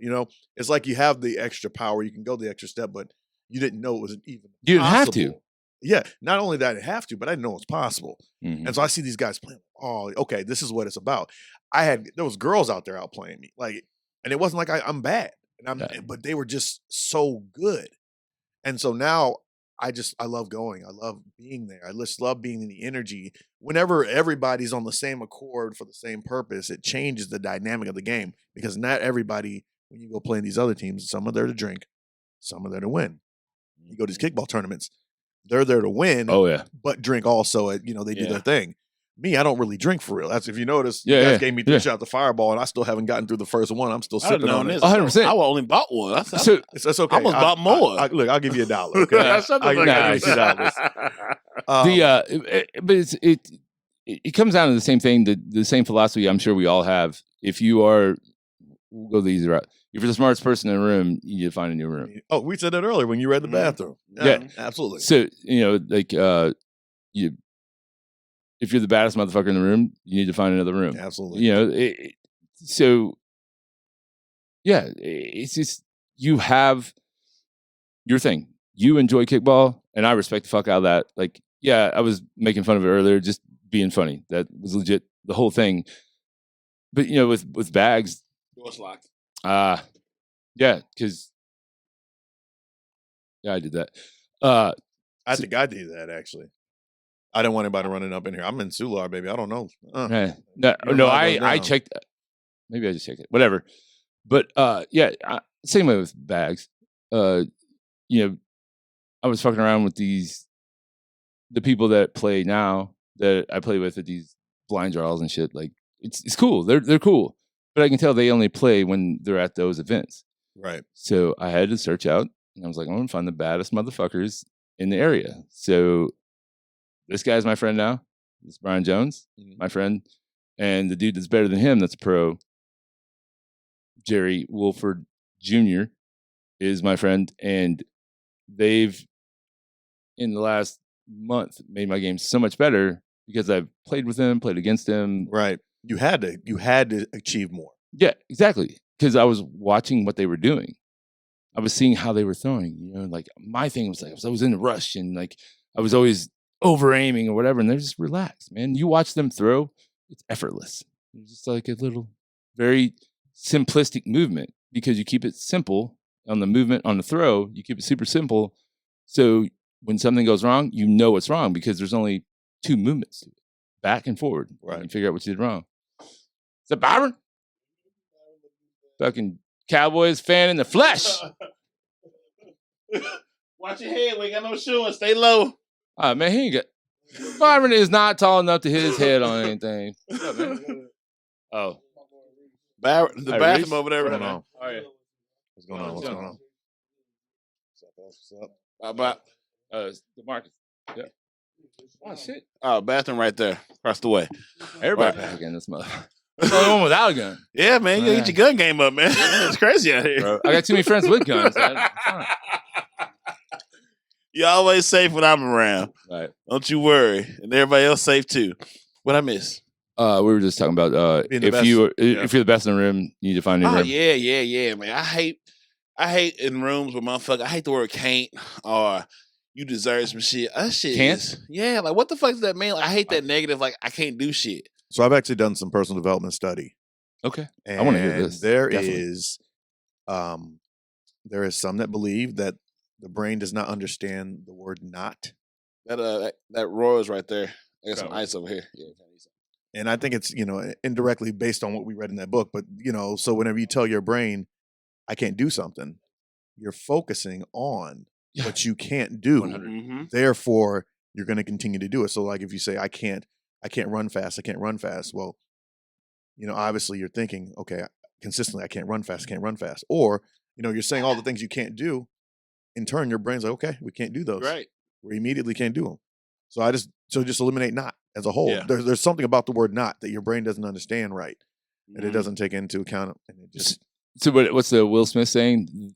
It's like you have the extra power, you can go the extra step, but you didn't know it was even. You didn't have to. Yeah, not only that I have to, but I didn't know it was possible. Mm-hmm. And so I see these guys playing. Oh, okay, this is what it's about. There was girls out there outplaying me, and it wasn't like I'm bad, but they were just so good. And so now I love going. I love being there. I just love being in the energy. Whenever everybody's on the same accord for the same purpose, it changes the dynamic of the game because not everybody, when you go play in these other teams, some are there to drink, some are there to win. You go to these kickball tournaments, they're there to win. Oh yeah, but drink also. They do their thing. Me, I don't really drink for real. That's if you notice. Yeah, you guys yeah, gave me 3 shots of Fireball, and I still haven't gotten through the first one. I'm still sipping on it. 100%. I only bought one. That's So That's okay. I almost bought more. Look, I'll give you $1. Okay, Something I'll like give you that. $2. but it comes down to the same thing, the same philosophy. I'm sure we all have. If you are, we'll go the easy route. If you're the smartest person in the room, you need to find a new room. Oh, we said that earlier when you were at the bathroom. Yeah. Absolutely. So if you're the baddest motherfucker in the room, you need to find another room. Absolutely. It's just you have your thing. You enjoy kickball, and I respect the fuck out of that. Like, yeah, I was making fun of it earlier, just being funny. That was legit, the whole thing. But with bags, Door's locked. because I did that. I think I did that actually. I didn't want anybody running up in here. I'm in Soulard, baby. I don't know. I checked. Maybe I just checked it. Whatever. But same way with bags. I was fucking around with the people that play now that I play with at these blind draws and shit. Like it's cool. They're cool, but I can tell they only play when they're at those events. Right. So I had to search out, and I was like, I'm gonna find the baddest motherfuckers in the area. So this guy's my friend now. This is Brian Jones, my friend, and the dude that's better than him, that's a pro, Jerry Wolford Jr., is my friend, and they've in the last month made my game so much better because I've played with him, played against him. Right. You had to achieve more. Yeah, exactly. Because I was watching what they were doing. I was seeing how they were throwing. Like my thing was like I was in a rush and like I was always over aiming or whatever, and they're just relaxed, man. You watch them throw, it's effortless. It's just like a little, very simplistic movement because you keep it simple on the movement, on the throw. You keep it super simple. So when something goes wrong, you know it's wrong because there's only 2 movements to it, back and forward. Right. And figure out what you did wrong. Is that Byron? Fucking Cowboys fan in the flesh. Watch your head. We ain't got no shoe and stay low. Man, he ain't got. Byron is not tall enough to hit his head on anything. What's up, man? Oh, The bathroom over there. What's going on? Oh, yeah. What's going on? What's going on? What's up? How about DeMarcus. Yeah. Oh shit. bathroom right there across the way. Everybody back again. This mother. The only one without a gun. Yeah, man. You gotta get your gun game up, man. It's crazy out here. Bro, I got too many friends with guns. You're always safe when I'm around. Right. Don't you worry. And everybody else safe too. What I miss? We were just talking about Being the if best. if you're the best in the room, you need to find a new room. Yeah, man. I hate in rooms where motherfucker. I hate the word can't or you deserve some shit. That shit Can't? Yeah, like what the fuck does that mean? Like, I hate that negative. Like I can't do shit. So I've actually done some personal development study. Okay. And I wanna hear this, There definitely. is some that believe that the brain does not understand the word not. That roar is right there. I got some ice over here. Yeah. And I think it's, indirectly based on what we read in that book. But, so whenever you tell your brain, I can't do something, you're focusing on what you can't do. 100. Mm-hmm. Therefore, you're going to continue to do it. So like if you say, I can't run fast. I can't run fast. Well, obviously you're thinking, okay, consistently, I can't run fast. Or, you're saying all the things you can't do. In turn, your brain's like, okay, we can't do those. Right. We immediately can't do them. So just eliminate not as a whole. Yeah. There's something about the word not that your brain doesn't understand right. And Mm-hmm. it doesn't take into account. And it just, So what's the Will Smith saying?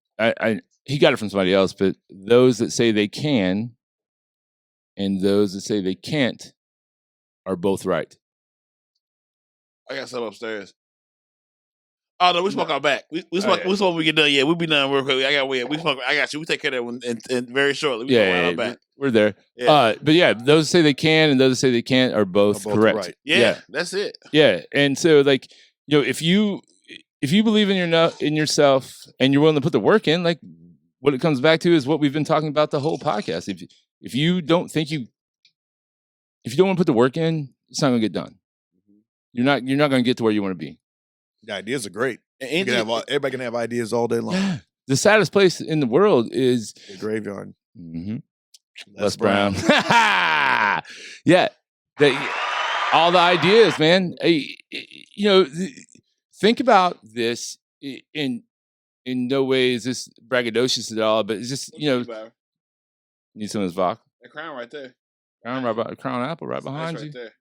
He got it from somebody else, but those that say they can and those that say they can't are both right. I got some upstairs. Oh no, we smoke out back. We smoke. yeah. We smoke when we get done. Yeah, we'll be done real quick. We smoke. I got you. We take care of that one and very shortly. We smoke right out back. We're there. Yeah. But yeah, those that say they can and those that say they can't are both correct. right. Yeah, that's it. Yeah, and so like if you believe in yourself and you're willing to put the work in, like what it comes back to is what we've been talking about the whole podcast. If you don't want to put the work in, it's not going to get done. You're not going to get to where you want to be. The ideas are great. And Everybody can have ideas all day long. Yeah. The saddest place in the world is The graveyard. Mm-hmm. Les Brown. Yeah. All the ideas, man. Think about this in no way is this braggadocious at all, but it's just, need some of this vodka. That crown right there. Crown apple right behind you. There.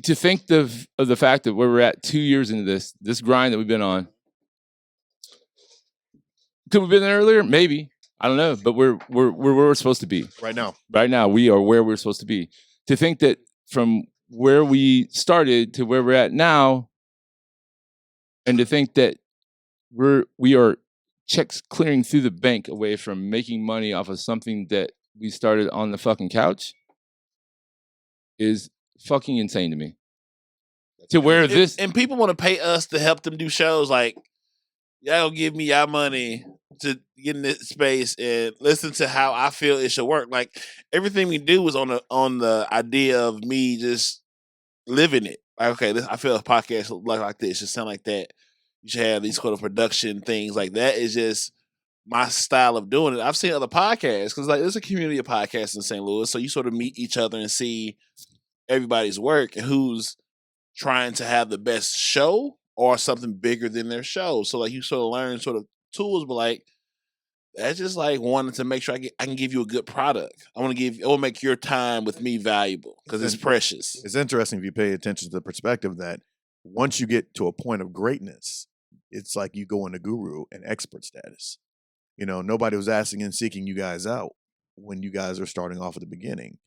To think of the fact that where we're at 2 years into this grind that we've been on. Could we have been there earlier? Maybe. I don't know. But we're where we're supposed to be. Right now. Right now, we are where we're supposed to be. To think that from where we started to where we're at now, and to think that we are checks clearing through the bank away from making money off of something that we started on the fucking couch is fucking insane to me. To where this and people want to pay us to help them do shows like y'all give me y'all money to get in this space and listen to how I feel it should work. Like everything we do is on the idea of me just living it. Like, okay, I feel a podcast like this should sound like that. You should have these sort of production things like that. Is just my style of doing it. I've seen other podcasts because like there's a community of podcasts in St. Louis, so you sort of meet each other and see everybody's work and who's trying to have the best show or something bigger than their show. So like you sort of learn sort of tools, but like that's just like wanting to make sure I can give you a good product. I want to make your time with me valuable because it's precious. It's interesting if you pay attention to the perspective that once you get to a point of greatness, it's like you go into guru and expert status. Nobody was asking and seeking you guys out when you guys are starting off at the beginning,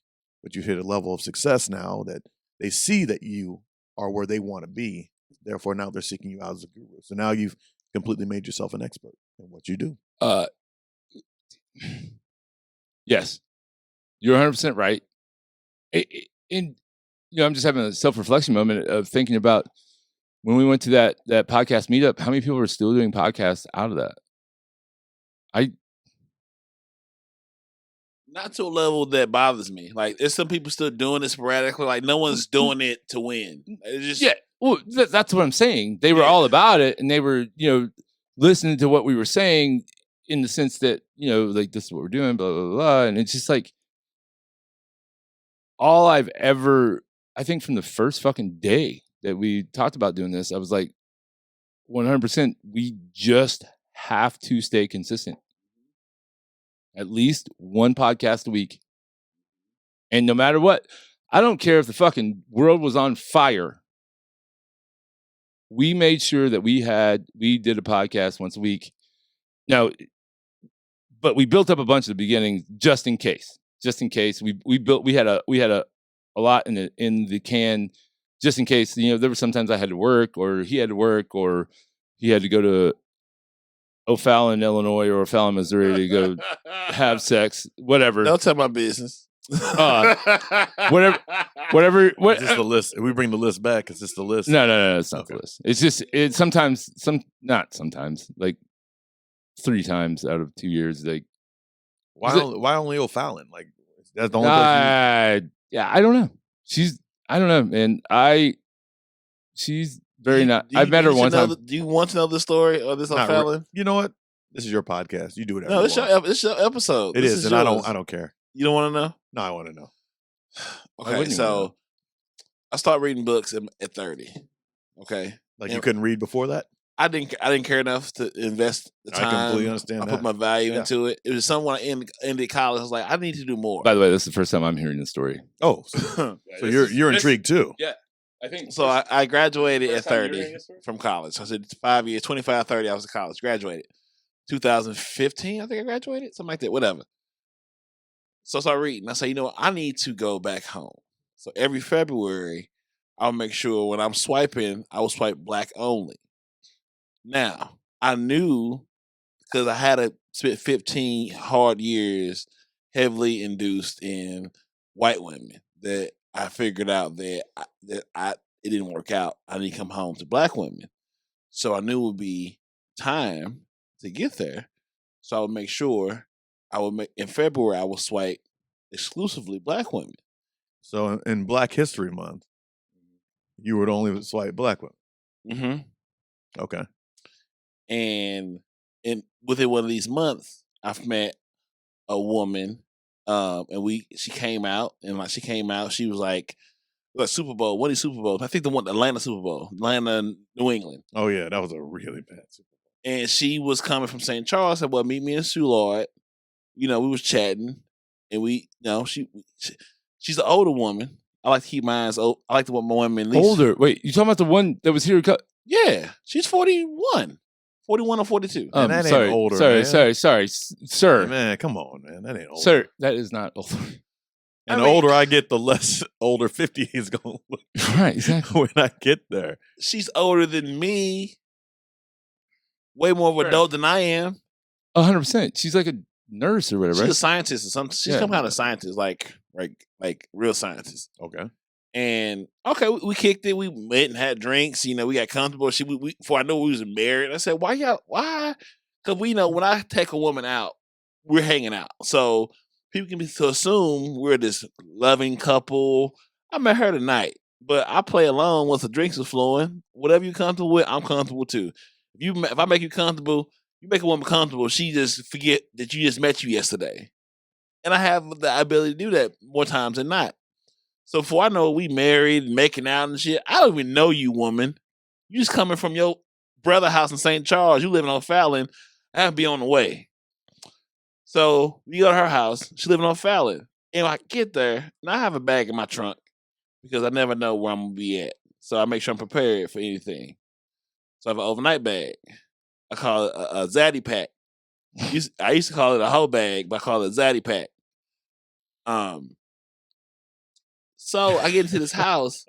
but you hit a level of success now that they see that you are where they want to be. Therefore, now they're seeking you out as a guru. So now you've completely made yourself an expert in what you do. Yes, you're 100% right. I'm just having a self-reflection moment of thinking about when we went to that podcast meetup, how many people were still doing podcasts out of that? Not to a level that bothers me. Like, there's some people still doing it sporadically. Like, no one's doing it to win. It's just, yeah. Well, that's what I'm saying. They were all about it, and they were, listening to what we were saying in the sense that, like, this is what we're doing, blah, blah, blah. And it's just like, all I've ever, I think from the first fucking day that we talked about doing this, I was like, 100%, we just have to stay consistent. At least one podcast a week. And no matter what, I don't care if the fucking world was on fire. We made sure that we did a podcast once a week. Now, but we built up a bunch at the beginning just in case. Just in case we had a lot in the can just in case, there were sometimes I had to work or he had to work or he had to go to O'Fallon, Illinois, or O'Fallon, Missouri to go have sex, whatever. Don't tell my business. Whatever. Is this the list? If we bring the list back, is this the list? No, it's not the list. It's just not sometimes, like 3 times out of 2 years. Like, why only O'Fallon? Like, that's the only place. Yeah, I don't know. I don't know, man. She's very not. I've met her one time. Do you want to know the story of this O'Fallon? You know what? This is your podcast. You do whatever. No, it's your episode. It is, and I don't care. You don't want to know? No, I want to know. Okay, so I started reading books at 30. Okay, like you couldn't read before that. I didn't care enough to invest the time. I completely understand that. I put my value into it. It was someone I ended college. I was like, I need to do more. By the way, this is the first time I'm hearing this story. Oh, so you're intrigued too? Yeah. I think so. I graduated at 30 from college. So I said 5 years, 25, 30. I was in college. Graduated 2015. I think I graduated, something like that. Whatever. So I started reading. I said, I need to go back home. So every February, I'll make sure when I'm swiping, I will swipe black only. Now I knew because I had spent 15 hard years heavily induced in white women that I figured out that it didn't work out. I need to come home to black women. So I knew it would be time to get there. So I would make sure in February I would swipe exclusively Black women. So in Black History Month, you would only swipe Black women. Mm-hmm. Okay. And within one of these months, I've met a woman, and she came out, she was like Super Bowl, what is Super Bowl? I think the Atlanta Super Bowl, Atlanta, New England. Oh yeah, that was a really bad Super Bowl. And she was coming from St. Charles. Said, "Well, meet me in Soulard." We was chatting, and she's an older woman. I like to keep mine old. I like to want my women at least older. Wait, you talking about the one that was here? Yeah, she's 41 or 42. Man, that sorry, ain't older. Man. sorry, sir. Man, come on, man, that ain't older. Sir, that is not older. And the older I get, the less older 50 is going to look. Right, exactly. When I get there. She's older than me. Way more of an adult than I am. 100%. She's like a nurse or whatever. She's right? a scientist or something. She's some kind of scientist, like real scientist. Okay. And okay, we kicked it. We met and had drinks. We got comfortable. Before I knew we was married. I said, why? Because when I take a woman out, we're hanging out. So people can be to assume we're this loving couple. I met her tonight, but I play along once the drinks are flowing. Whatever you're comfortable with, I'm comfortable too. If I make you comfortable, you make a woman comfortable, she just forget that you just met you yesterday. And I have the ability to do that more times than not. So before I know we married, making out and shit, I don't even know you, woman. You just coming from your brother house in St. Charles. You living on Fallon. I have to be on the way. So we go to her house. She living on Fallon. And I get there, and I have a bag in my trunk because I never know where I'm going to be at. So I make sure I'm prepared for anything. So I have an overnight bag. I call it a zaddy pack. I used to call it a whole bag, but I call it a zaddy pack. So I get into this house,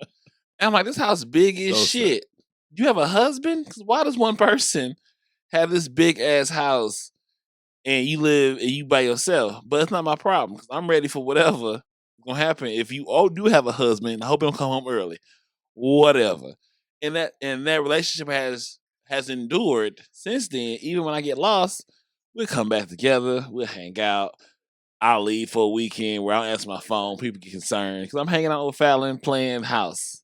and I'm like, this house big as shit. You have a husband? 'Cause why does one person have this big ass house and you live and you by yourself? But it's not my problem because I'm ready for whatever gonna happen. If you all do have a husband, I hope you don't come home early. Whatever. And that relationship has endured since then. Even when I get lost, we'll come back together. We'll hang out. I'll leave for a weekend where I don't answer my phone. People get concerned because I'm hanging out with Fallon playing house.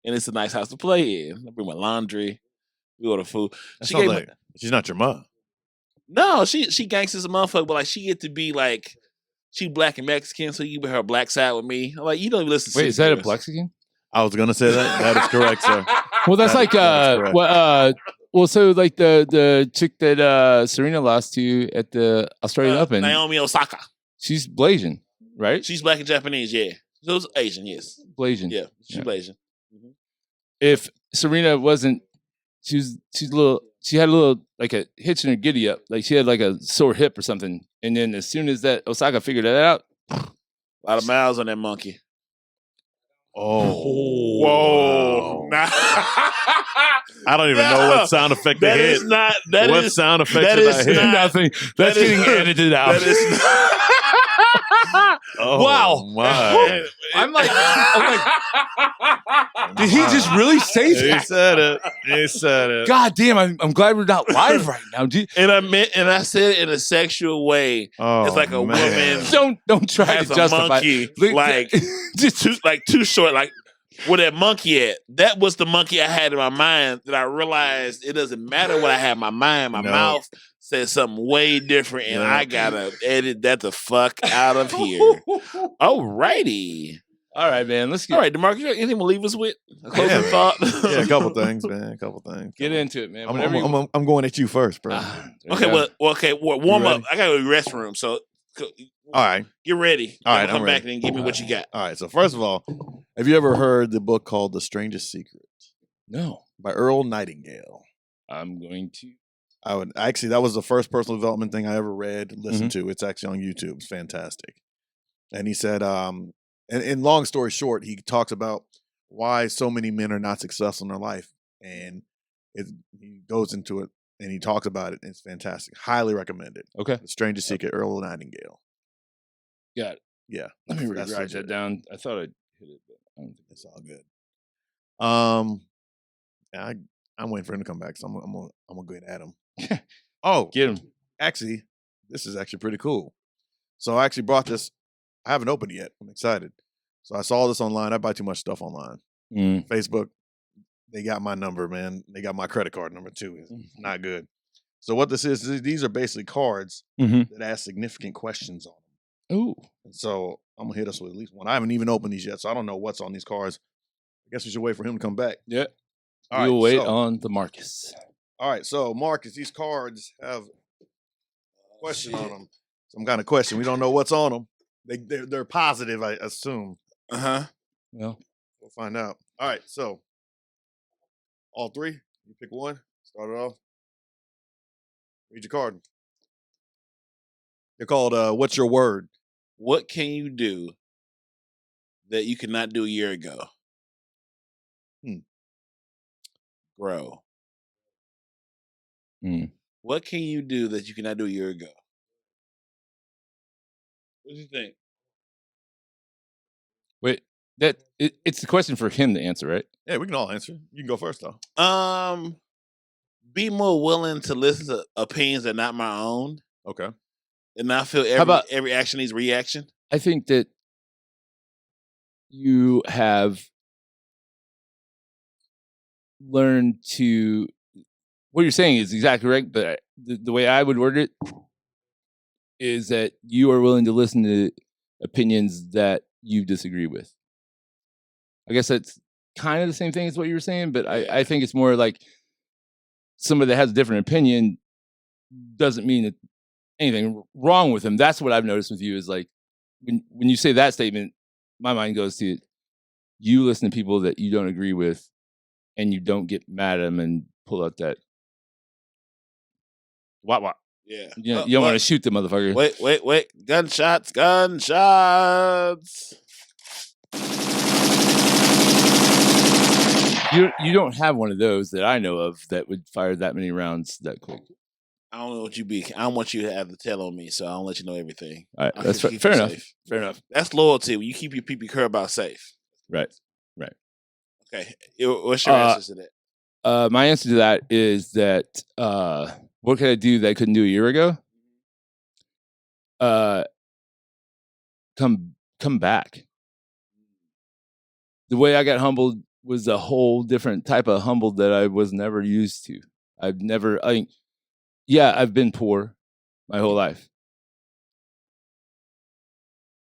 And it's a nice house to play in. I bring my laundry. We order food. She's not your mom. No, she gangsta as a motherfucker, but like she get to be like she Black and Mexican, so you be her black side with me. I'm like, you don't even listen to Wait, is that a Mexican? I was gonna say that. That is correct, sir. Well, that's so like the chick that Serena lost to at the Australian Open, Naomi Osaka. She's Blasian, right? She's Black and Japanese, yeah. So it's Asian, yes. Blasian. Yeah, she's Blasian. Mm-hmm. If Serena wasn't, she's a little. She had a little like a hitch in her giddy up, like she had like a sore hip or something. And then as soon as that Osaka figured that out, a lot of miles on that monkey. Oh, whoa! Wow. Nah. I don't even know what sound effect they hit. What sound effect did I hit? Nothing. That's getting edited out. That is Oh, wow! My. I'm like, did he just really say that? He said it. God damn! I'm glad we're not live right now. And I said it in a sexual way. Oh, it's like a woman. Don't try as to a justify. Monkey, like just too short. Like where that monkey at? That was the monkey I had in my mind. That I realized it doesn't matter what I had in my mind. My mouth said something way different, and I gotta edit that the fuck out of here. Alrighty. All right, man. Let's get. All right, DeMarcus, anything to leave us with? A closing thought? Yeah, a couple things, man. A couple things. Get into it, man. I'm going at you first, bro. Okay, warm up. I gotta go to the restroom, so all right, get ready. All right, come back and give me what you got. All right. So first of all, have you ever heard the book called The Strangest Secret? No. By Earl Nightingale. I'm going to. That was the first personal development thing I ever read, listened to. It's actually on YouTube. It's fantastic. And he said, and long story short, he talks about why so many men are not successful in their life. And he goes into it and he talks about it. And it's fantastic. Highly recommend it. Okay. The Strangest Secret, Earl Nightingale. Got it. Yeah. Let me write that down. I thought I'd hit it, but I don't think it's all good. I'm waiting for him to come back, so I'm gonna go at him. Oh, Get him. actually, this is actually pretty cool. So I actually brought this. I haven't opened it yet. I'm excited. So I saw this online. I buy too much stuff online. Facebook, they got my number, man. They got my credit card number too. It's not good. So what this is, these are basically cards that ask significant questions on them. Ooh. And so I'm gonna hit us with at least one. I haven't even opened these yet, so I don't know what's on these cards. I guess we should wait for him to come back. Yeah. All We'll right, wait so- on the Marcus. All right, so Marcus, these cards have a question on them. Some kind of question. We don't know what's on them. They're positive, I assume. Well, We'll find out. All right, so all three. You pick one. Start it off. Read your card. They're called "What's Your Word?" What can you do that you could not do a year ago? Grow. What can you do that you could not do a year ago? What do you think? wait. It's the question for him to answer, right? Yeah, we can all answer. You can go first, though. Be more willing to listen to opinions that are not my own, Okay. and not feel every action needs reaction. I think that you have learned to. What you're saying is exactly right, but the way I would word it is that you are willing to listen to opinions that you disagree with. I guess that's kind of the same thing as what you were saying, but I think it's more like somebody that has a different opinion doesn't mean that anything wrong with them. That's what I've noticed with you is like when you say that statement, my mind goes to you listen to people that you don't agree with and you don't get mad at them and pull out that what. Yeah. You don't want to shoot the motherfucker. Wait. Gunshots. You don't have one of those that I know of that would fire that many rounds that quick. I don't know what you be. I don't want you to have the tell on me, so I don't let you know everything. All right, I'll that's keep fair you enough. safe. Fair enough. That's loyalty. When you keep your people care about safe. Right. Okay. What's your answer to that? My answer to that is that what could I do that I couldn't do a year ago? Come back. The way I got humbled was a whole different type of humbled that I was never used to. I've been poor my whole life.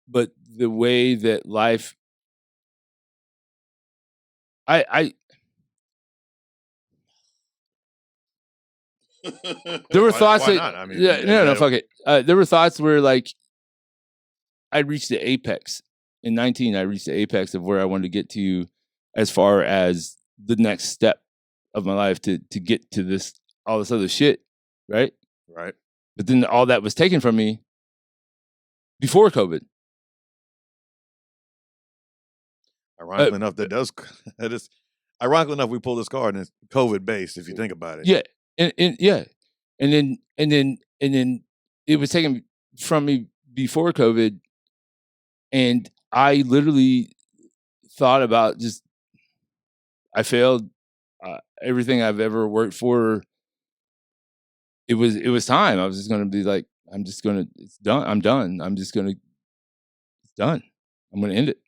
But the way that life there were thoughts why that not? I mean, fuck it. There were thoughts where like I'd reached the apex. In 19, I reached the apex of where I wanted to get to as far as the next step of my life to get to all this other shit, right? Right. But then all that was taken from me before COVID. Ironically enough, that is ironically enough, we pulled this card and it's COVID based, if you think about it. Yeah. And then it was taken from me before COVID. And I literally thought about I failed everything I've ever worked for. It was time. I was just going to be like, it's done. I'm done. It's done. I'm going to end it.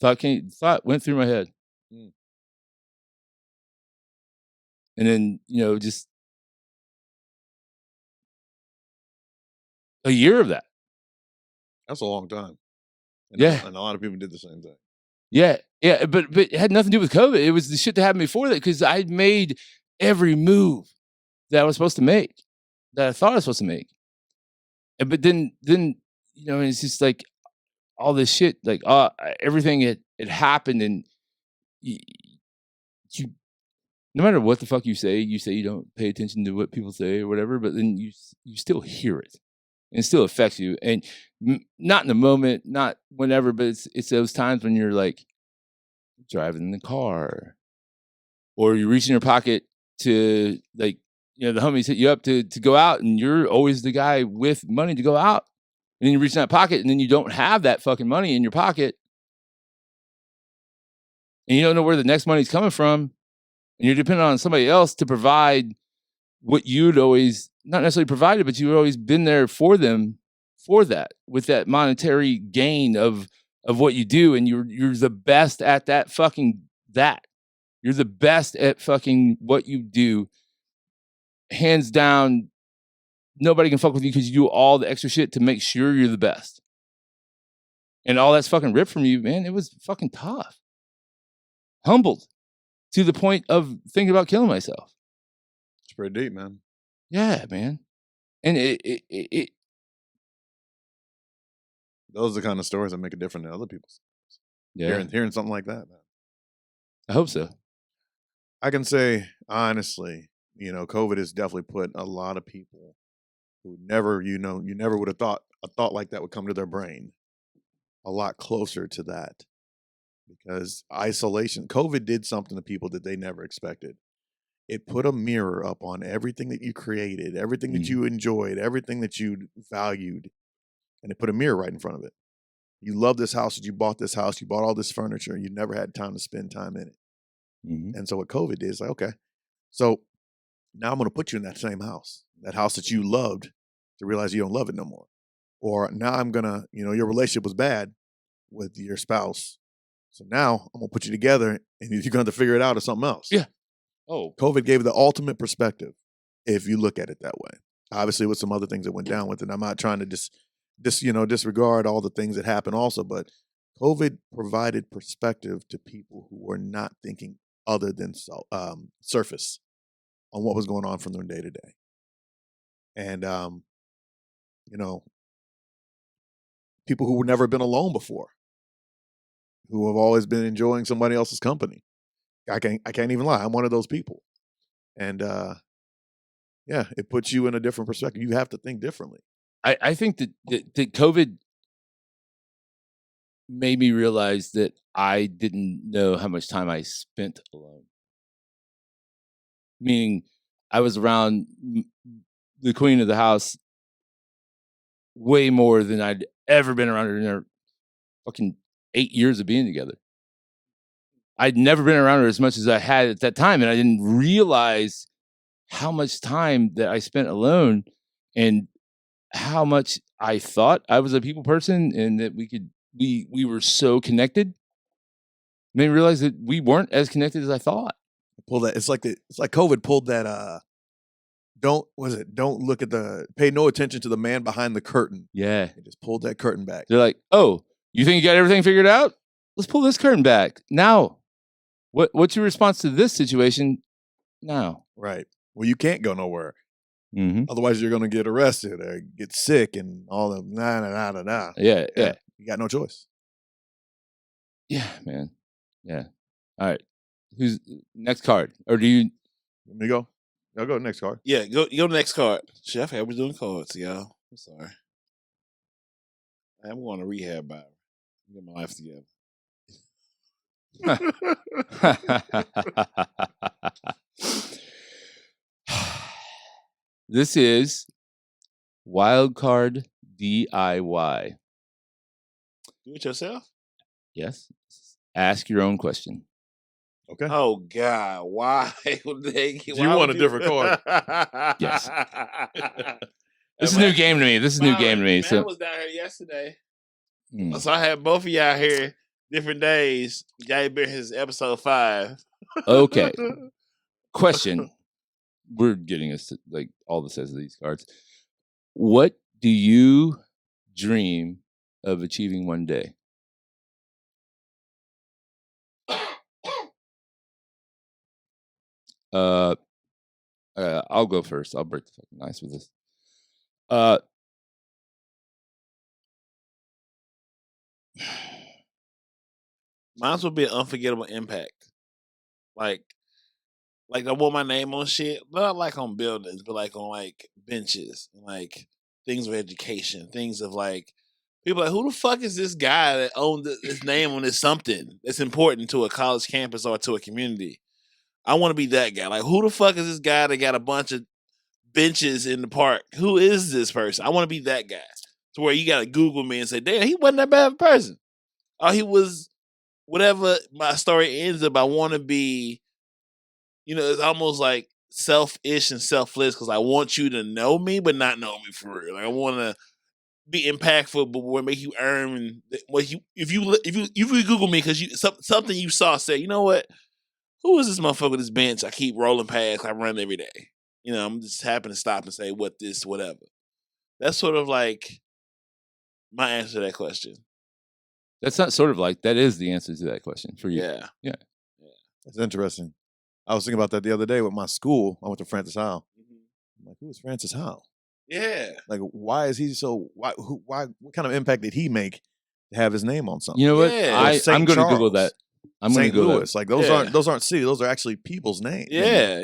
Thought went through my head. And then, just a year of that. That's a long time. And and a lot of people did the same thing. Yeah, but it had nothing to do with COVID. It was the shit that happened before that because I'd made every move that I was supposed to make, that I thought I was supposed to make. But then it's just like all this shit, like everything it happened, and you, no matter what the fuck you say you don't pay attention to what people say or whatever, but then you still hear it. And it still affects you, and not in the moment, not whenever, but it's those times when you're like driving the car, or you reach in your pocket to the homies hit you up to go out, and you're always the guy with money to go out, and then you reach in that pocket, and then you don't have that fucking money in your pocket, and you don't know where the next money's coming from, And you're dependent on somebody else to provide what you'd always, not necessarily provided, but you've always been there for them for that, with that monetary gain of what you do. And you're the best at that fucking that. You're the best at fucking what you do. Hands down, nobody can fuck with you because you do all the extra shit to make sure you're the best. And all that's fucking ripped from you, man. It was fucking tough. Humbled to the point of thinking about killing myself. It's pretty deep, man. Yeah, man. And it Those are the kind of stories that make it different than other people's. yeah. Hearing something like that, man. I hope so. I can say honestly, COVID has definitely put a lot of people who never, you never would have thought a thought like that would come to their brain a lot closer to that. Because isolation, COVID did something to people that they never expected. It put a mirror up on everything that you created, everything that you enjoyed, everything that you valued, and it put a mirror right in front of it. You love this house, you bought this house, you bought all this furniture, you never had time to spend time in it. And so what COVID did is like, okay, so now I'm going to put you in that same house, that house that you loved, to realize you don't love it no more. Or now I'm going to, your relationship was bad with your spouse. So now I'm going to put you together and you're going to have to figure it out or something else. Yeah. Oh. COVID gave the ultimate perspective if you look at it that way. Obviously with some other things that went down with it. I'm not trying to disregard all the things that happened also, but COVID provided perspective to people who were not thinking other than surface on what was going on from their day to day. And, people who had never been alone before, who have always been enjoying somebody else's company. I can't even lie. I'm one of those people. And, it puts you in a different perspective. You have to think differently. I think that COVID made me realize that I didn't know how much time I spent alone. Meaning, I was around the queen of the house way more than I'd ever been around her in her fucking 8 years of being together. I'd never been around her as much as I had at that time, and I didn't realize how much time that I spent alone and how much I thought I was a people person and that we were so connected. Made me realize that we weren't as connected as I thought. It's like COVID pulled that don't pay no attention to the man behind the curtain. Yeah. It just pulled that curtain back. They're like, oh, you think you got everything figured out? Let's pull this curtain back. Now, what's your response to this situation now? Right. Well, you can't go nowhere. Mm-hmm. Otherwise, you're going to get arrested or get sick and all the nah. Yeah. You got no choice. Yeah, man. Yeah. All right. Who's next card? Or do you? Let me go. I'll go next card. Yeah, go next card. Chef, I was doing cards, y'all. I'm sorry. I'm going to rehab by get my life together. This is Wildcard DIY. Do it yourself? Yes. Ask your own question. Okay. Oh God! Why would they? Do you want a different card? Yes. This is a new game to me. Man, I was down here yesterday. So I had both of y'all here different days. Y'all been his episode 5. Okay. Question. We're getting us to, like all the sets of these cards. What do you dream of achieving one day? I'll go first. I'll break the fucking ice with this. Mine would be an unforgettable impact. Like I want my name on shit, not like on buildings, but like on like benches, and like things of education, things of like people like, who the fuck is this guy that owned his name on this something that's important to a college campus or to a community? I want to be that guy. Like, who the fuck is this guy that got a bunch of benches in the park? Who is this person? I want to be that guy. To where you got to Google me and say, damn, he wasn't that bad of a person. Or he was, whatever my story ends up, I want to be it's almost like selfish and selfless because I want you to know me, but not know me for real. Like I want to be impactful, but what make you earn what you if you Google me because something you saw say, you know what, who is this motherfucker? This bench I keep rolling past. I run every day. I'm just happen to stop and say whatever. That's sort of like my answer to that question. That's not sort of like, that is the answer to that question for you. Yeah. That's interesting. I was thinking about that the other day with my school. I went to Francis Howell. I'm like, who is Francis Howell? Yeah. Like, why is he so? Why? What kind of impact did he make to have his name on something? You know what? Yeah. I'm going to Google that. I'm going to St. Google Louis. that. Like those aren't cities. Those are actually people's names. Yeah.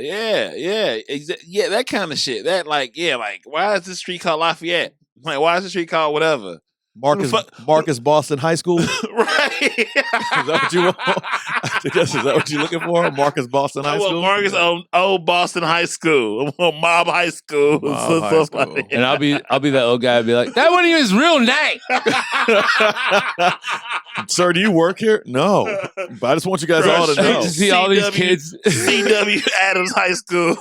Yeah, that kind of shit. That like why is this street called Lafayette? Like, why is the street called whatever? Marcus Boston High School. Right. Is that what you want? Is that what you're looking for? Marcus Boston High School? Marcus old Boston High School. I want Mob High School. Mob High School. And I'll be that old guy. I'll be like, that wasn't even his real name. Sir, do you work here? No. But I just want you guys all to know. To see all these kids. C.W. Adams High School.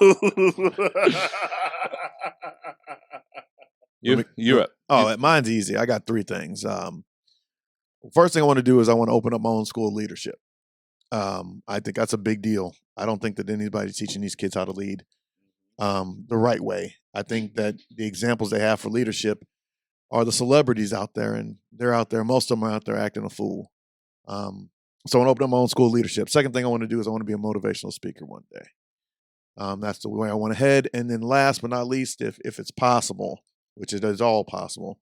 You're up. Oh, mine's easy. I got 3 things. First thing I want to do is I want to open up my own school of leadership. I think that's a big deal. I don't think that anybody's teaching these kids how to lead the right way. I think that the examples they have for leadership are the celebrities out there, and they're out there. Most of them are out there acting a fool. So I want to open up my own school of leadership. Second thing I want to do is I want to be a motivational speaker one day. That's the way I want to head. And then last but not least, if it's possible, which it is all possible,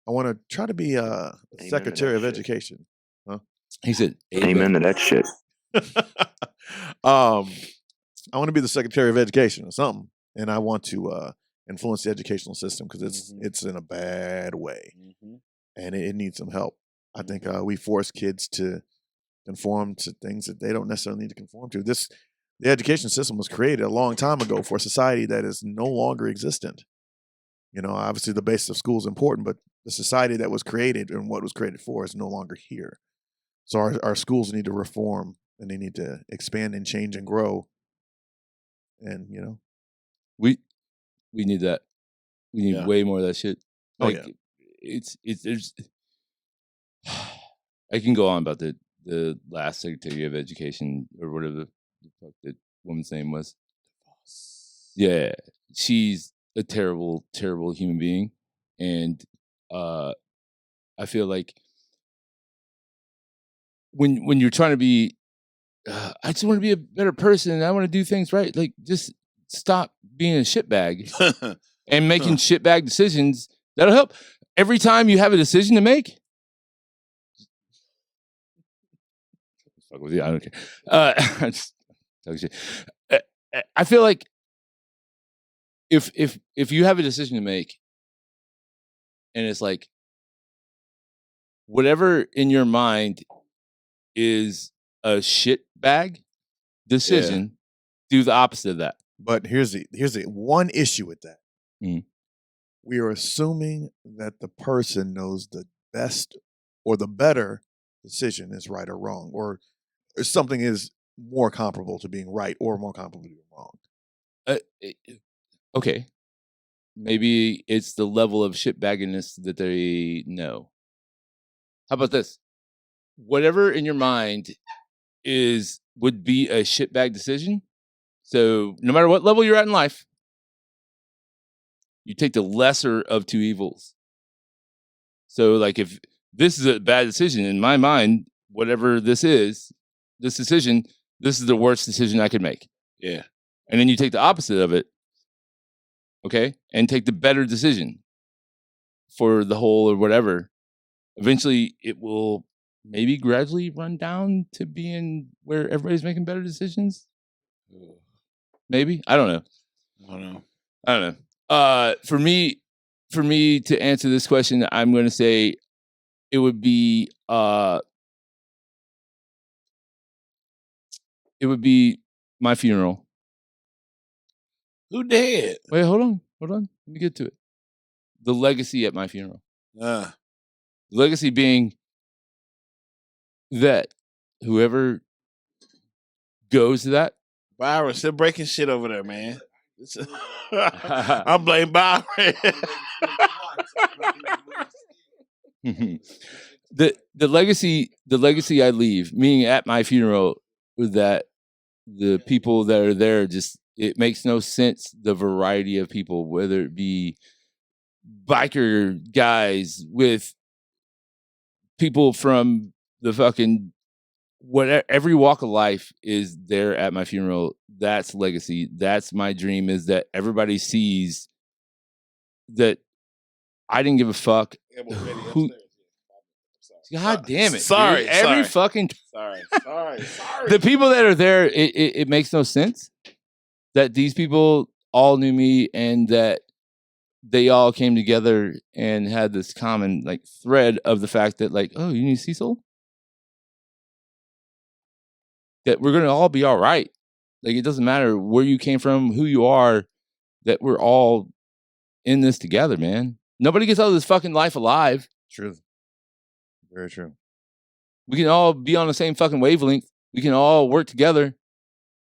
I want to try to be a Secretary of Education. Huh? He said, amen to that shit. I want to be the Secretary of Education or something, and I want to influence the educational system because it's in a bad way, and it needs some help. I think we force kids to conform to things that they don't necessarily need to conform to. The education system was created a long time ago for a society that is no longer existent. Obviously the basis of school is important, but the society that was created and what was created for is no longer here. So our schools need to reform, and they need to expand and change and grow. And we need that. We need way more of that shit. Like, there's. I can go on about the last Secretary of Education or whatever the fuck that woman's name was. Yeah, she's a terrible, terrible human being, and I feel like when you're trying to be, I just want to be a better person, and I want to do things right. Like, just stop being a shitbag and making shitbag decisions. That'll help. Every time you have a decision to make, fuck with you. I don't care. I just talk shit. I feel like if you have a decision to make, and it's like whatever in your mind is a shitbag decision, do the opposite of that. But here's the one issue with that. Mhm. We are assuming that the person knows the best or the better decision is right or wrong, or something is more comparable to being right or more comparable to being wrong. Okay. Maybe it's the level of shitbagginess that they know. How about this? Whatever in your mind would be a shitbag decision. So no matter what level you're at in life, you take the lesser of two evils. So like if this is a bad decision in my mind, whatever this decision, this is the worst decision I could make. Yeah. And then you take the opposite of it. Okay. And take the better decision for the whole or whatever. Eventually it will maybe gradually run down to being where everybody's making better decisions. Maybe. I don't know. For me to answer this question, I'm going to say it would be my funeral. Who dead? Wait, hold on. Let me get to it. The legacy at my funeral. The legacy being that whoever goes to that Byron still breaking shit over there, man. I blame Byron. the legacy I leave, meaning at my funeral, was that the people that are there just, it makes no sense, the variety of people, whether it be biker guys with people from the fucking whatever, every walk of life is there at my funeral. That's legacy. That's my dream, is that everybody sees that I didn't give a fuck. Who, God damn it. Sorry. Dude. Every fucking Sorry. the people that are there, it makes no sense that these people all knew me and that they all came together and had this common like thread of the fact that like, oh, you need Cecil? That we're gonna all be all right. Like, it doesn't matter where you came from, who you are, that we're all in this together, man. Nobody gets out of this fucking life alive. True. Very true. We can all be on the same fucking wavelength. We can all work together.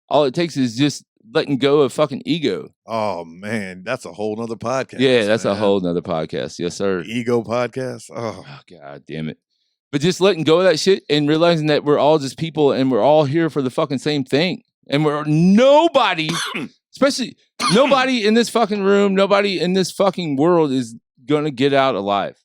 All it takes is just letting go of fucking ego. Oh man, that's a whole nother podcast. Yeah, that's man. a whole nother podcast. Yes, sir. Ego podcast. Oh, God damn it. But just letting go of that shit and realizing that we're all just people and we're all here for the fucking same thing. And we're nobody, especially nobody in this fucking room, nobody in this fucking world is going to get out alive.